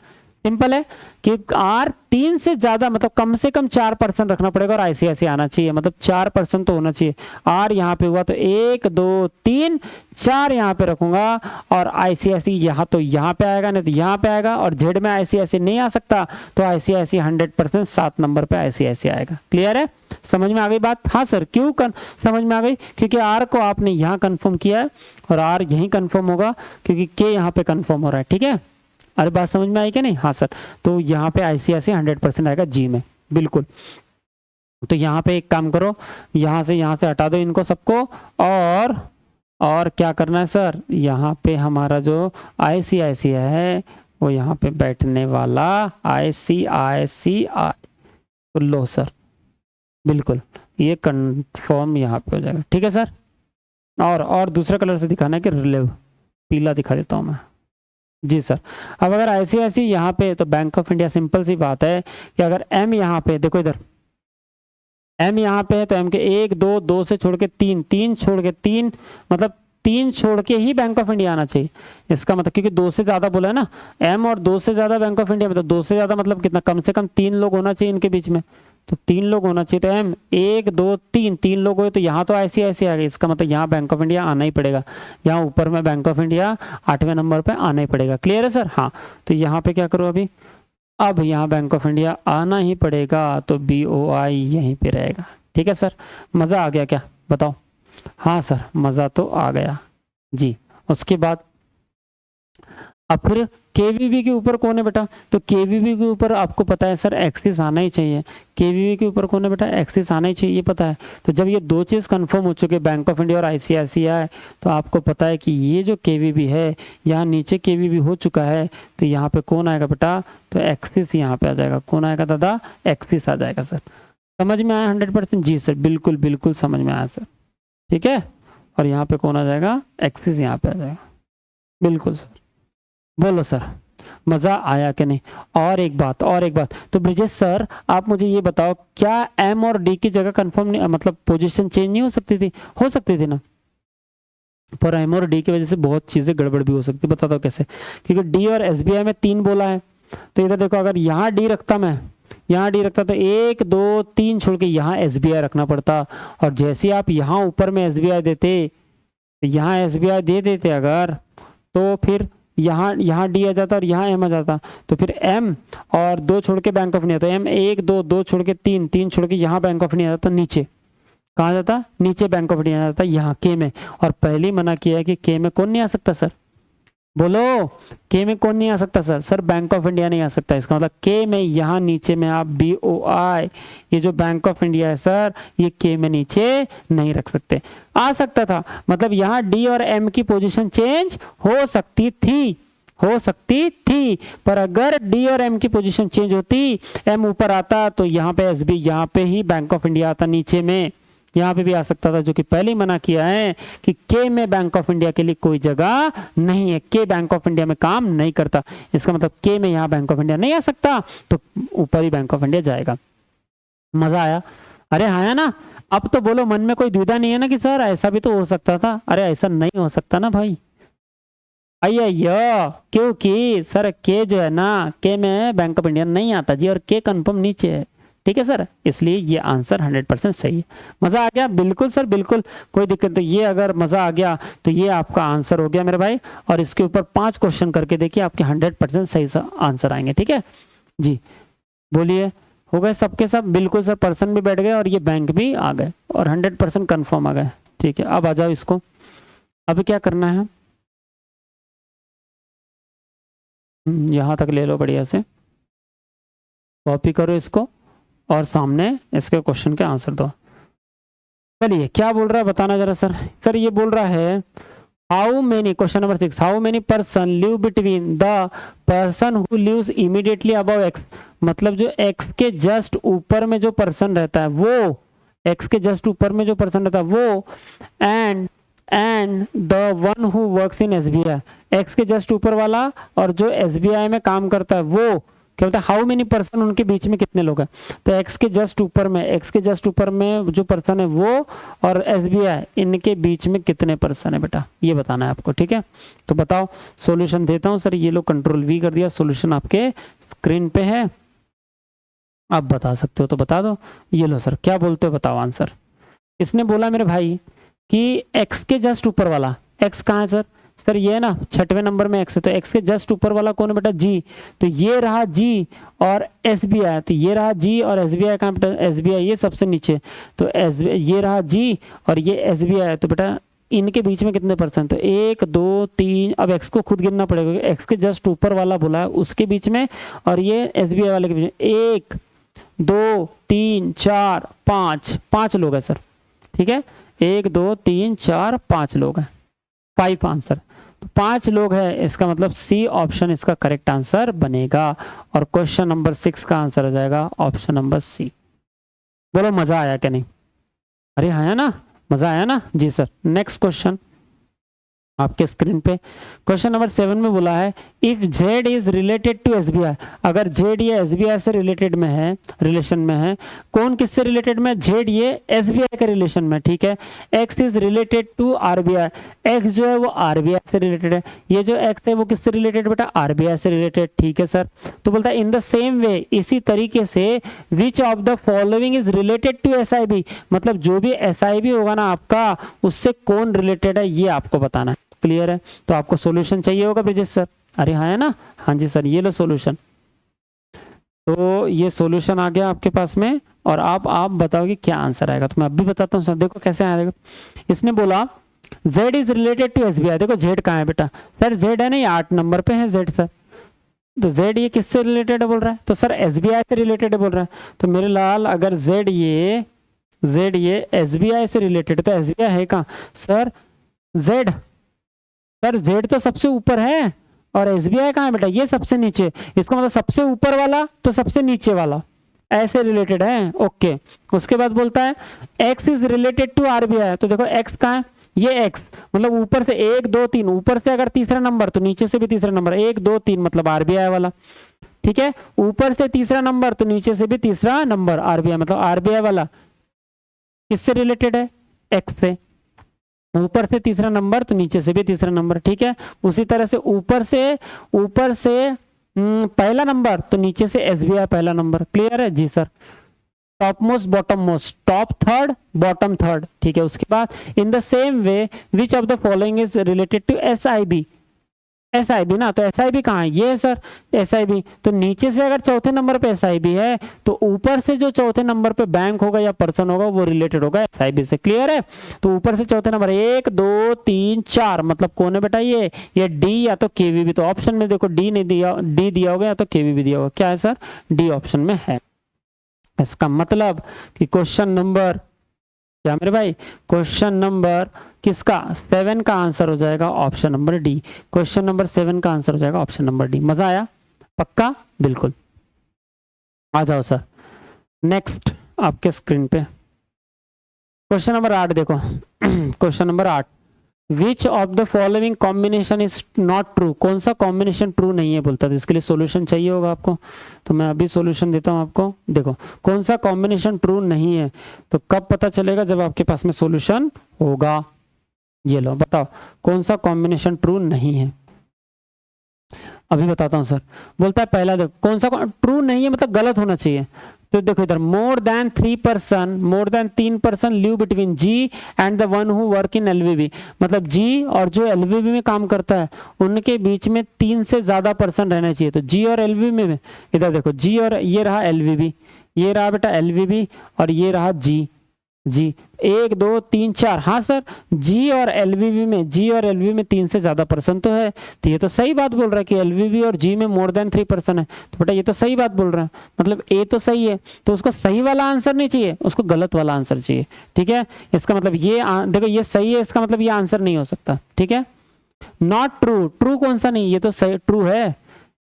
सिंपल है कि आर 3 से ज्यादा मतलब कम से कम 4% रखना पड़ेगा और आईसीआईसी आना चाहिए, मतलब 4% तो होना चाहिए। आर यहाँ पे हुआ तो 1 2 3 4 यहाँ पे रखूंगा, और आईसीआईसी यहाँ तो यहाँ पे आएगा, नहीं तो यहाँ पे आएगा। और जेड में आईसीआईसी नहीं आ सकता, तो आईसीआईसी 100% 7 नंबर पे आईसीआईसी आएगा। क्लियर है? समझ में आ गई बात? हाँ सर, क्यों समझ में आ गई? क्योंकि आर को आपने यहाँ कंफर्म किया है और आर यहीं कंफर्म होगा, क्योंकि के यहाँ पे कंफर्म हो रहा है। ठीक है, अरे बात समझ में आई क्या नहीं? हाँ सर, तो यहाँ पे आईसीआईसी 100% आएगा जी में, बिल्कुल। तो यहाँ पे एक काम करो, यहाँ से हटा दो इनको सबको, और क्या करना है सर, यहाँ पे हमारा जो आईसीआईसी है वो यहाँ पे बैठने वाला आईसीआईसी तो लो सर, बिल्कुल ये कंफर्म यहाँ पे हो जाएगा। ठीक है सर, और दूसरे कलर से दिखाना है कि रिलेव, पीला दिखा देता हूँ मैं। जी सर। अब अगर आईसीआईसी यहाँ पे, तो बैंक ऑफ इंडिया सिंपल सी बात है कि अगर एम यहाँ पे, देखो इधर एम यहाँ पे है, तो एम के 1 2 2 से छोड़ के 3, 3 छोड़ के 3, मतलब 3 छोड़ के ही बैंक ऑफ इंडिया आना चाहिए। इसका मतलब क्योंकि 2 से ज्यादा बोला है ना, एम और 2 से ज्यादा बैंक ऑफ इंडिया में, तो 2 से ज्यादा मतलब कितना, कम से कम 3 लोग होना चाहिए इनके बीच में, तो 3 लोग होना चाहिए। तो एम 1 2 3, 3 लोग हुए, तो यहाँ तो आईसीआईसी आ गई, इसका मतलब यहाँ बैंक ऑफ इंडिया आना ही पड़ेगा, यहाँ ऊपर में बैंक ऑफ इंडिया 8वें नंबर पे आना ही पड़ेगा। क्लियर है सर? हाँ, तो यहाँ पे क्या करो अभी, अब यहाँ बैंक ऑफ इंडिया आना ही पड़ेगा, तो BOI यहीं पे रहेगा। ठीक है सर, मज़ा आ गया क्या बताओ? हाँ सर, मज़ा तो आ गया जी। उसके बाद अब फिर केवीबी के ऊपर कौन है बेटा, तो केवीबी के ऊपर आपको पता है सर एक्सिस आना ही चाहिए, केवीबी के ऊपर कौन है बेटा, एक्सिस आना ही चाहिए, ये पता है। तो जब ये दो चीज़ कंफर्म हो चुके बैंक ऑफ इंडिया और आईसीआईसीआई, तो आपको पता है कि ये जो केवीबी है यहाँ नीचे केवीबी हो चुका है, तो यहाँ पे कौन आएगा बेटा, तो एक्सिस यहाँ पे आ जाएगा, कौन आएगा दादा, एक्सिस आ जाएगा सर। समझ में आया 100%? जी सर बिल्कुल बिल्कुल समझ में आया सर, ठीक है। और यहाँ पे कौन आ जाएगा, एक्सिस यहाँ पे आ जाएगा, बिल्कुल सर। बोलो सर मजा आया कि नहीं। और एक बात तो ब्रिजेश सर आप मुझे ये बताओ, क्या एम और डी की जगह कंफर्म नहीं, मतलब पोजीशन चेंज नहीं हो सकती थी? हो सकती थी ना, पर एम और डी की वजह से बहुत चीजें गड़बड़ भी हो सकती। बताता हूँ कैसे, क्योंकि डी और एसबीआई में 3 बोला है, तो इधर देखो अगर यहाँ डी रखता, मैं यहाँ डी रखता तो 1 2 3 छोड़ के यहाँ एसबीआई रखना पड़ता, और जैसे आप यहाँ ऊपर में एसबीआई देते, यहाँ एसबीआई दे देते अगर, तो फिर यहाँ डी आ जाता और यहाँ एम आ जाता, तो फिर एम और 2 छोड़ के बैंक ऑफ इंडिया, तो एम 1 2 2 छोड़ के 3 3 छोड़ के यहाँ बैंक ऑफ इंडिया आ जाता, नीचे कहाँ जाता, नीचे बैंक ऑफ इंडिया आ जाता यहाँ के में। और पहले ही मना किया है कि के में कौन नहीं आ सकता सर, बोलो के में कौन नहीं आ सकता sir, sir bank of India नहीं आ सकता। इसका मतलब के में यहाँ नीचे में आप BOI, ये जो बैंक ऑफ इंडिया है सर, ये के में नीचे नहीं रख सकते। आ सकता था, मतलब यहाँ डी और एम की पोजीशन चेंज हो सकती थी, पर अगर डी और एम की पोजीशन चेंज होती, एम ऊपर आता तो यहाँ पे एसबी, यहाँ पे ही बैंक ऑफ इंडिया आता नीचे में, यहाँ पे भी आ सकता था, जो कि पहले ही मना किया है कि के में बैंक ऑफ इंडिया के लिए कोई जगह नहीं है, के बैंक ऑफ इंडिया में काम नहीं करता। इसका मतलब के में यहाँ बैंक ऑफ इंडिया नहीं आ सकता, तो ऊपर ही बैंक ऑफ इंडिया जाएगा। मजा आया? अरे आया ना? अब तो बोलो मन में कोई दुविधा नहीं है ना कि सर ऐसा भी तो हो सकता था। अरे ऐसा नहीं हो सकता ना भाई, अय्यो, क्योंकि सर के जो है ना, के में बैंक ऑफ इंडिया नहीं आता जी, और के कंफर्म नीचे है, ठीक है सर, इसलिए ये आंसर 100% सही है। मजा आ गया? बिल्कुल सर बिल्कुल, कोई दिक्कत। तो ये अगर मजा आ गया तो ये आपका आंसर हो गया मेरे भाई, और इसके ऊपर 5 क्वेश्चन करके देखिए, आपके 100% सही आंसर आएंगे, ठीक है जी। बोलिए, हो गए सबके सब? बिल्कुल सर, पर्सन भी बैठ गए और ये बैंक भी आ गए, और 100% कन्फर्म आ गए, ठीक है। अब आ जाओ इसको, अभी क्या करना है, यहाँ तक ले लो बढ़िया से, कॉपी करो इसको और सामने इसके क्वेश्चन के आंसर दो। चलिए क्या बोल रहा है बताना जरा सर। सर ये बोल रहा है how many, question number 6, how many person live between the person who lives immediately above X, मतलब जो एक्स के जस्ट ऊपर में जो पर्सन रहता है वो, एक्स के जस्ट ऊपर में जो पर्सन रहता है वो, and the one who works in SBI, x के जस्ट ऊपर वाला और जो एसबीआई में काम करता है वो, क्या बोलता है हाउ मेनी पर्सन, उनके बीच में कितने लोग हैं। तो एक्स के जस्ट ऊपर में जो पर्सन है वो और एसबीआई, इनके बीच में कितने पर्सन है बेटा, ये बताना है आपको, ठीक है। तो बताओ, सॉल्यूशन देता हूं सर, ये लो कंट्रोल V कर दिया, सॉल्यूशन आपके स्क्रीन पे है, आप बता सकते हो तो बता दो। ये लो सर, क्या बोलते हो बताओ आंसर। इसने बोला मेरे भाई कि एक्स के जस्ट ऊपर वाला, एक्स कहाँ है सर, सर ये ना 6वें नंबर में एक्स है, तो एक्स के जस्ट ऊपर वाला कौन है बेटा, जी, तो ये रहा जी और एसबीआई, तो ये रहा जी और एसबीआई कहाँ बेटा, एसबीआई ये सबसे नीचे, तो ये रहा जी और ये एसबीआई, तो बेटा इनके बीच में कितने पर्सन, तो 1 2 3, अब एक्स को खुद गिनना पड़ेगा, एक्स के जस्ट ऊपर वाला बोला है उसके बीच में, और ये एसबीआई वाले के बीच में 1 2 3 4 5 लोग हैं सर, ठीक है, 1 2 3 4 5 लोग हैं, 5 आंसर, तो 5 लोग हैं, इसका मतलब सी ऑप्शन इसका करेक्ट आंसर बनेगा, और क्वेश्चन नंबर 6 का आंसर आ जाएगा ऑप्शन नंबर सी। बोलो मजा आया क्या नहीं? अरे आया ना, मजा आया ना जी सर। नेक्स्ट क्वेश्चन आपके स्क्रीन पे, क्वेश्चन नंबर 7 में बोला है if Z is related to SBI, अगर जेड ये एसबीआई से रिलेटेड में है, रिलेशन में है, कौन किससे रिलेटेड में, जेड ये एसबीआई के रिलेशन में, ठीक है, X is related to RBI, X जो है वो आरबीआई से रिलेटेड है, ये जो एक्स है वो किससे रिलेटेड बेटा, आरबीआई से रिलेटेड, ठीक है सर। तो बोलता है इन द सेम वे, इसी तरीके से which of the following is related to SIB, मतलब जो भी एसआईबी होगा ना आपका, उससे कौन रिलेटेड है ये आपको बताना है, क्लियर है। तो आपको सॉल्यूशन चाहिए होगा ब्रिजेश सर, अरे हाँ है ना, हाँ जी सर, ये लो सॉल्यूशन, तो ये सॉल्यूशन आ गया आपके पास में, और आप बताओगे क्या आंसर आएगा, तो मैं अब भी बताता हूँ सर, देखो कैसे आएगा। इसने बोला Z is related to SBI. देखो जेड कहाँ है बेटा, सर जेड है नहीं 8 नंबर पे है जेड सर। तो जेड ये किससे रिलेटेड है बोल रहा है, तो सर एसबीआई से रिलेटेड है बोल रहा है। तो मेरे लाल अगर जेड ये एसबीआई से रिलेटेड, तो एसबीआई है कहाँ सर, जेड, सर जेड तो सबसे ऊपर है और एसबीआई कहाँ है बेटा, ये सबसे नीचे। इसका मतलब सबसे ऊपर वाला तो सबसे नीचे वाला, ऐसे रिलेटेड है। ओके, उसके बाद बोलता है X is related to RBI. तो देखो एक्स कहाँ है, ये एक्स मतलब ऊपर से 1 2 3, ऊपर से अगर तीसरा नंबर तो नीचे से भी तीसरा नंबर, 1 2 3 मतलब आरबीआई वाला, ठीक है। ऊपर से तीसरा नंबर तो नीचे से भी तीसरा नंबर आरबीआई, मतलब आरबीआई वाला किससे रिलेटेड है, एक्स से। ऊपर से तीसरा नंबर तो नीचे से भी तीसरा नंबर, ठीक है। उसी तरह से ऊपर से पहला नंबर तो नीचे से एसबीआई पहला नंबर। क्लियर है जी sir. Top most bottom most, top third bottom third, ठीक है। उसके बाद in the same way which of the following is related to SIB. SIB ना, तो एसआईबी कहाँ है, ये है सर एसआईबी। तो नीचे से अगर चौथे नंबर पे एसआईबी है तो ऊपर से जो चौथे नंबर पे बैंक होगा या पर्सन होगा वो रिलेटेड होगा एसआईबी से। क्लियर है। तो ऊपर से चौथे नंबर 1 2 3 4 मतलब कौन है बेटा, ये डी या तो केवीबी। तो ऑप्शन में देखो डी नहीं दिया, डी दिया होगा या तो केवीबी दिया होगा। क्या है सर, डी ऑप्शन में है। इसका मतलब कि क्वेश्चन नंबर क्या मेरे भाई, क्वेश्चन नंबर किसका 7 का आंसर हो जाएगा option number D. Question number 7 का आंसर हो जाएगा ऑप्शन नंबर डी। मजा आया, पक्का, बिल्कुल। आ जाओ सर नेक्स्ट आपके स्क्रीन पे क्वेश्चन नंबर 8 देखो। Question number 8, which of the following combination is not true. कौन सा कॉम्बिनेशन ट्रू नहीं है बोलता था। इसके लिए सॉल्यूशन चाहिए होगा आपको, तो मैं अभी सॉल्यूशन देता हूं आपको। देखो कौन सा कॉम्बिनेशन ट्रू नहीं है, तो कब पता चलेगा, जब आपके पास में सॉल्यूशन होगा। ये लो बताओ कौन सा कॉम्बिनेशन ट्रू नहीं है। अभी बताता हूं सर। बोलता है पहला देखो कौन सा ट्रू नहीं है मतलब गलत होना चाहिए। तो देखो इधर more than 3 person live between G and the one who work in LVB. मतलब जी और जो एलवीबी में काम करता है उनके बीच में 3 से ज्यादा पर्सन रहना चाहिए। तो जी और एलवीबी में इधर देखो जी और ये रहा एलवीबी, ये रहा बेटा एलवीबी और ये रहा जी। 1 2 3 4, हाँ सर जी और एलवीबी में 3 से ज्यादा पर्सन तो है। तो ये तो सही बात बोल रहा है कि एलवीबी और जी में मोर देन 3 पर्सन है। तो बेटा ये तो सही बात बोल रहा है, मतलब ए तो सही है। तो उसको सही वाला आंसर नहीं चाहिए, उसको गलत वाला आंसर चाहिए, ठीक है। इसका मतलब ये देखो ये सही है, इसका मतलब ये आंसर नहीं हो सकता, ठीक है। नॉट ट्रू, ट्रू कौन सा नहीं, ये तो सही ट्रू है,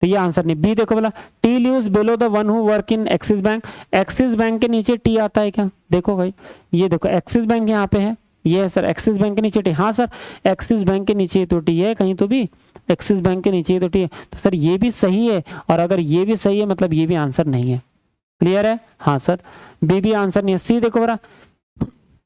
तो ये आंसर नहीं। बी देखो बोला T lives below the one who work in Axis Bank. Axis Bank के नीचे टी आता है क्या, देखो भाई ये देखो एक्सिस बैंक यहाँ पे है, ये है सर एक्सिस बैंक के नीचे टी। हाँ सर एक्सिस बैंक के नीचे तो टी है, कहीं तो भी एक्सिस बैंक के नीचे तो टी है। तो सर ये भी सही है, और अगर ये भी सही है मतलब ये भी आंसर नहीं है। क्लियर है, हाँ सर बी भी आंसर नहीं है। सी देखो बरा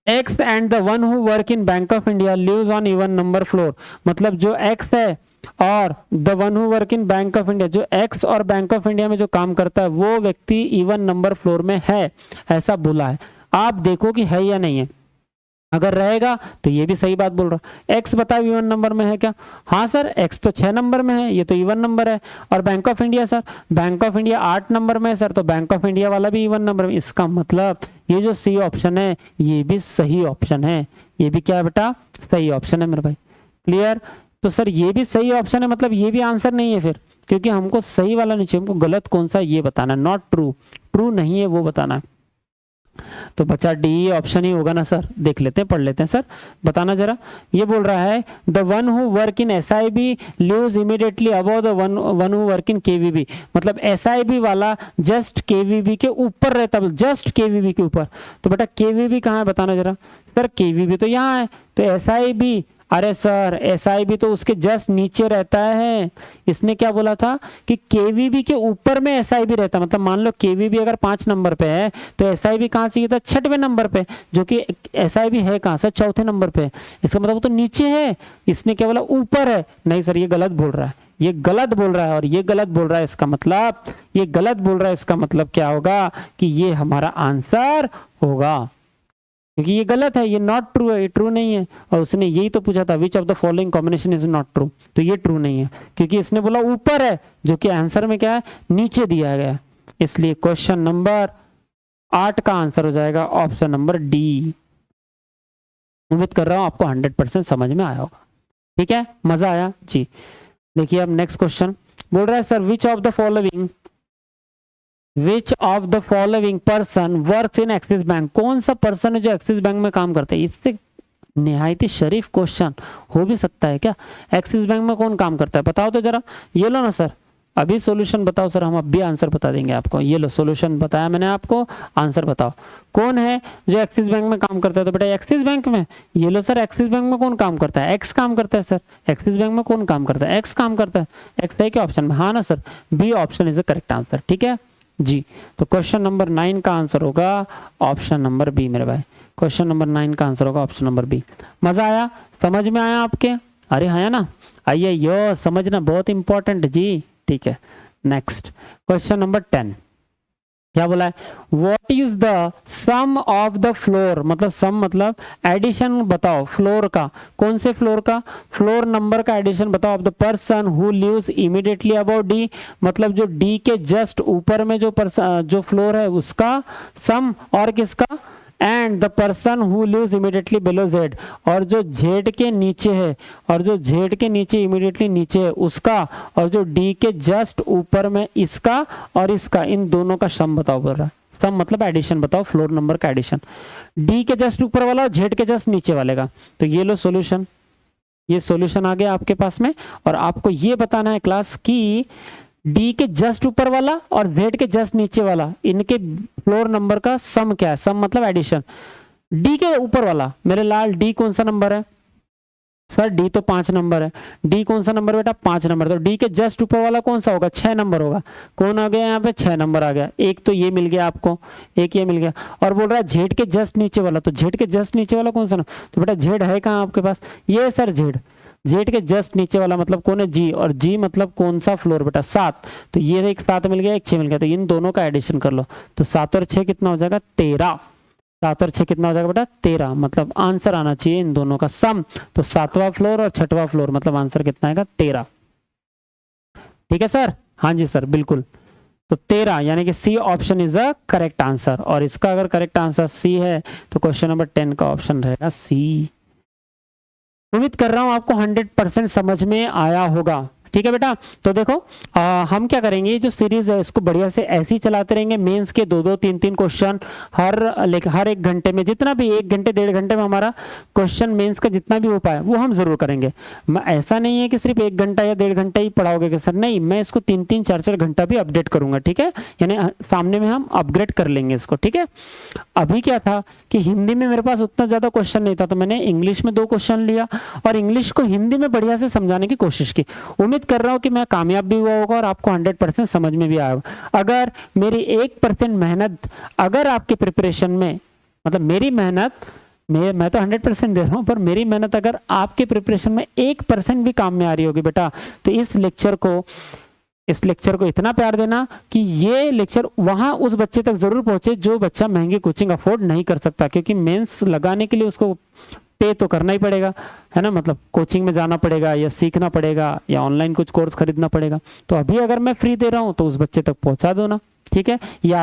X and the one who work in Bank of India lives on even number floor. मतलब जो एक्स है और the one who work in Bank of India, जो एक्स और बैंक ऑफ इंडिया में जो काम करता है वो व्यक्ति इवन नंबर फ्लोर में है, ऐसा बोला है। आप देखो कि है या नहीं है, अगर रहेगा तो ये भी सही बात बोल रहा। एक्स बताओ इवन नंबर में है क्या, हाँ सर एक्स तो 6 नंबर में है, ये तो इवन नंबर है। और Bank of India sir, bank of India 8 number में है सर, तो बैंक ऑफ इंडिया वाला भी इवन नंबर में। इसका मतलब ये जो सी ऑप्शन है ये भी सही ऑप्शन है, ये भी क्या है बेटा, सही ऑप्शन है मेरे भाई। क्लियर, तो सर ये भी सही ऑप्शन है, मतलब ये भी आंसर नहीं है फिर, क्योंकि हमको सही वाला नहीं चाहिए, हमको गलत कौन सा ये बताना है। नॉट ट्रू, ट्रू नहीं है वो बताना है। तो बच्चा डी ऑप्शन ही होगा ना सर। देख लेते हैं, पढ़ लेते हैं सर, बताना जरा। ये बोल रहा है the one who work in SIB lives immediately above the one who work in KVB. मतलब एसआईबी वाला जस्ट केवीबी के ऊपर रहता है, जस्ट केवीबी के ऊपर। तो बेटा केवीबी कहाँ है बताना जरा। सर केवीबी तो यहाँ है, तो एसआईबी, अरे सर एसआईबी तो उसके जस्ट नीचे रहता है। इसने क्या बोला था कि केवीबी के ऊपर में एसआईबी रहता है। मतलब मान लो केवीबी अगर 5 नंबर पे है तो एसआईबी कहाँ चाहिए था, 6वें नंबर पे, जो कि एसआईबी है कहाँ से, 4थे नंबर पे। इसका मतलब वो तो नीचे है, इसने क्या बोला ऊपर है। नहीं सर ये गलत बोल रहा है, ये गलत बोल रहा है, और ये गलत बोल रहा है। इसका मतलब ये गलत बोल रहा है, इसका मतलब क्या होगा कि ये हमारा आंसर होगा, क्योंकि ये गलत है, ये नॉट ट्रू है, ये ट्रू नहीं है। और उसने यही तो पूछा था विच of the following combination is not true, तो ये ट्रू नहीं है, क्योंकि इसने बोला ऊपर है, जो कि आंसर में क्या है, नीचे दिया गया। इसलिए क्वेश्चन नंबर 8 का आंसर हो जाएगा ऑप्शन नंबर डी। उम्मीद कर रहा हूँ आपको 100% समझ में आया होगा। ठीक है, मजा आया जी। देखिए अब नेक्स्ट क्वेश्चन बोल रहा है sir which of the following person works in Axis bank. कौन सा पर्सन है जो एक्सिस बैंक में काम करता है। इससे निहायत ही शरीफ क्वेश्चन हो भी सकता है क्या। एक्सिस बैंक में कौन काम करता है बताओ तो जरा। ये लो ना सर, अभी सॉल्यूशन बताओ सर, हम अभी आंसर बता देंगे आपको। ये लो सॉल्यूशन बताया मैंने आपको, आंसर बताओ कौन है जो एक्सिस बैंक में काम करता है। तो बेटा एक्सिस बैंक में, ये लो सर, एक्सिस बैंक में कौन काम करता है। एक्स काम करता है सर। एक्सिस बैंक में कौन काम करता है, एक्स काम करता है। एक्स है क्या ऑप्शन में, हाँ ना sir, B option is the correct answer. ठीक है जी, तो क्वेश्चन नंबर 9 का आंसर होगा ऑप्शन नंबर बी मेरे भाई। क्वेश्चन नंबर 9 का आंसर होगा ऑप्शन नंबर बी। मजा आया, समझ में आया आपके। अरे है ना, आइए यो समझना बहुत इंपॉर्टेंट जी। ठीक है, नेक्स्ट क्वेश्चन नंबर 10 क्या बोला है, what is the sum of the floor. मतलब सम मतलब एडिशन बताओ फ्लोर का। कौन से फ्लोर का, फ्लोर नंबर का एडिशन बताओ of the person who lives immediately about D. मतलब जो डी के जस्ट ऊपर में जो फ्लोर है उसका सम, और किसका, and the person who lives immediately below Z. और जो जेड के नीचे है, और जो जेड के नीचे इमीडिएटली नीचे है उसका, और जो डी के जस्ट ऊपर में इसका और इसका, इन दोनों का सम बताओ बोल रहा है। सम मतलब एडिशन बताओ, फ्लोर नंबर का एडिशन, डी के जस्ट ऊपर वाला और जेड के जस्ट नीचे वाले का। तो ये लो सॉल्यूशन, ये सॉल्यूशन आ गया आपके पास में। और आपको ये बताना है क्लास की डी के जस्ट ऊपर वाला और जेड के जस्ट नीचे वाला, इनके फ्लोर नंबर का सम क्या है। सम मतलब एडिशन। डी के ऊपर वाला मेरे लाल, डी कौन सा नंबर है सर, डी तो 5 नंबर है। डी कौन सा नंबर बेटा, 5 नंबर। तो डी के जस्ट ऊपर वाला कौन सा होगा, 6 नंबर होगा। कौन आ गया यहाँ पे, 6 नंबर आ गया। एक तो ये मिल गया आपको, एक ये मिल गया। और बोल रहा है जेड के जस्ट नीचे वाला, तो जेड के जस्ट नीचे वाला कौन सा ना। तो बेटा जेड है कहाँ आपके पास, ये सर जेड। जेड के जस्ट नीचे वाला मतलब कौन है, जी। और जी मतलब कौन सा फ्लोर बेटा, 7। तो ये एक 7 मिल गया, एक 6 मिल गया। तो इन दोनों का एडिशन कर लो, तो 7 और 6 कितना हो जाएगा, 13। 7 और 6 कितना हो जाएगा बेटा, 13। मतलब आंसर आना चाहिए इन दोनों का सम। तो 7वां फ्लोर और 6वां फ्लोर, मतलब आंसर कितना आएगा, 13। ठीक है सर, हाँ जी सर बिल्कुल। तो 13 यानी कि C option is a correct answer. और इसका अगर करेक्ट आंसर सी है तो क्वेश्चन नंबर 10 का ऑप्शन रहेगा सी। उम्मीद कर रहा हूं आपको 100% समझ में आया होगा। ठीक है बेटा, तो देखो हम क्या करेंगे, जो सीरीज है इसको बढ़िया से ऐसे ही चलाते रहेंगे। मेंस के 2-2 3-3 क्वेश्चन हर एक घंटे में, जितना भी 1 घंटे 1.5 घंटे में हमारा क्वेश्चन मेंस का जितना भी हो पाए वो हम जरूर करेंगे। ऐसा नहीं है कि सिर्फ 1 घंटा या 1.5 घंटा ही पढ़ाओगे कि सर, नहीं, मैं इसको 3-3 4-4 घंटा भी अपडेट करूंगा। ठीक है, यानी सामने में हम अपग्रेड कर लेंगे इसको। ठीक है, अभी क्या था कि हिंदी में मेरे पास उतना ज्यादा क्वेश्चन नहीं था, तो मैंने इंग्लिश में 2 क्वेश्चन लिया और इंग्लिश को हिंदी में बढ़िया से समझाने की कोशिश की। उम्मीद कर रहा हूं कि मैं कामयाब भी हुआ होगा और आपको 100% समझ में भी आया होगा। अगर मेरी 1% मेहनत अगर आपके प्रिपरेशन में, मतलब मेरी मेहनत, मैं तो 100% दे रहा हूं, पर मेरी मेहनत अगर आपके प्रिपरेशन में 1% भी काम में आ रही होगी बेटा, तो इस लेक्चर को इतना प्यार देना कि ये लेक्चर वहां उस बच्चे तक जरूर पहुंचे जो बच्चा महंगी कोचिंग अफोर्ड नहीं कर सकता। क्योंकि मेंस लगाने के लिए उसको पे तो करना ही पड़ेगा, है ना। मतलब कोचिंग में जाना पड़ेगा या सीखना पड़ेगा या ऑनलाइन कुछ कोर्स खरीदना पड़ेगा। तो अभी अगर मैं फ्री दे रहा हूं तो उस बच्चे तक पहुंचा दो ना। ठीक है, या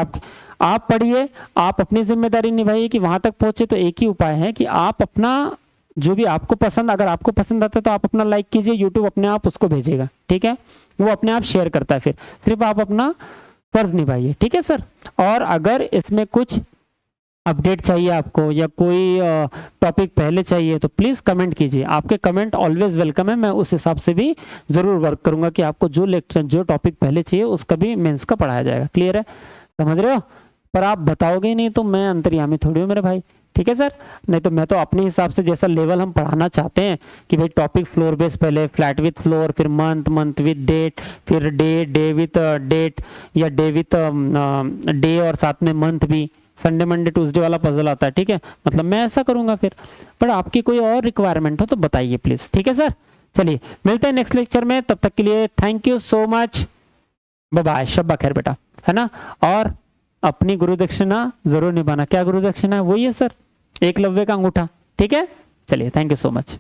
आप पढ़िए, आप अपनी जिम्मेदारी निभाइए कि वहां तक पहुंचे। तो एक ही उपाय है कि आप अपना जो भी आपको पसंद, अगर आपको पसंद आता है तो आप अपना लाइक कीजिए, यूट्यूब अपने आप उसको भेजेगा। ठीक है, वो अपने आप शेयर करता है, फिर सिर्फ आप अपना फर्ज निभाइए। ठीक है सर, और अगर इसमें कुछ अपडेट चाहिए आपको या कोई टॉपिक पहले चाहिए तो प्लीज़ कमेंट कीजिए। आपके कमेंट ऑलवेज वेलकम है। मैं उस हिसाब से भी ज़रूर वर्क करूंगा कि आपको जो लेक्चर, जो टॉपिक पहले चाहिए उसका भी मेंस का पढ़ाया जाएगा। क्लियर है, समझ रहे हो। पर आप बताओगे नहीं तो मैं अंतर्यामी थोड़ी हूँ मेरे भाई। ठीक है सर, नहीं तो मैं तो अपने हिसाब से जैसा लेवल हम पढ़ाना चाहते हैं कि भाई टॉपिक फ्लोर बेस, पहले फ्लैट विथ फ्लोर, फिर मंथ विथ डेट, फिर डे विथ डेट, या डे विथ डे और साथ में मंथ भी, संडे मंडे ट्यूसडे वाला पजल आता है। ठीक है, मतलब मैं ऐसा करूंगा फिर। पर आपकी कोई और रिक्वायरमेंट हो तो बताइए प्लीज। ठीक है सर, चलिए मिलते हैं नेक्स्ट लेक्चर में। तब तक के लिए thank you so much, bye bye, शब्बा खैर बेटा, है ना। और अपनी गुरु दक्षिणा जरूर निभाना। क्या गुरु दक्षिणा है, वही है सर, एकलव्य का अंगूठा। ठीक है, चलिए थैंक यू सो मच।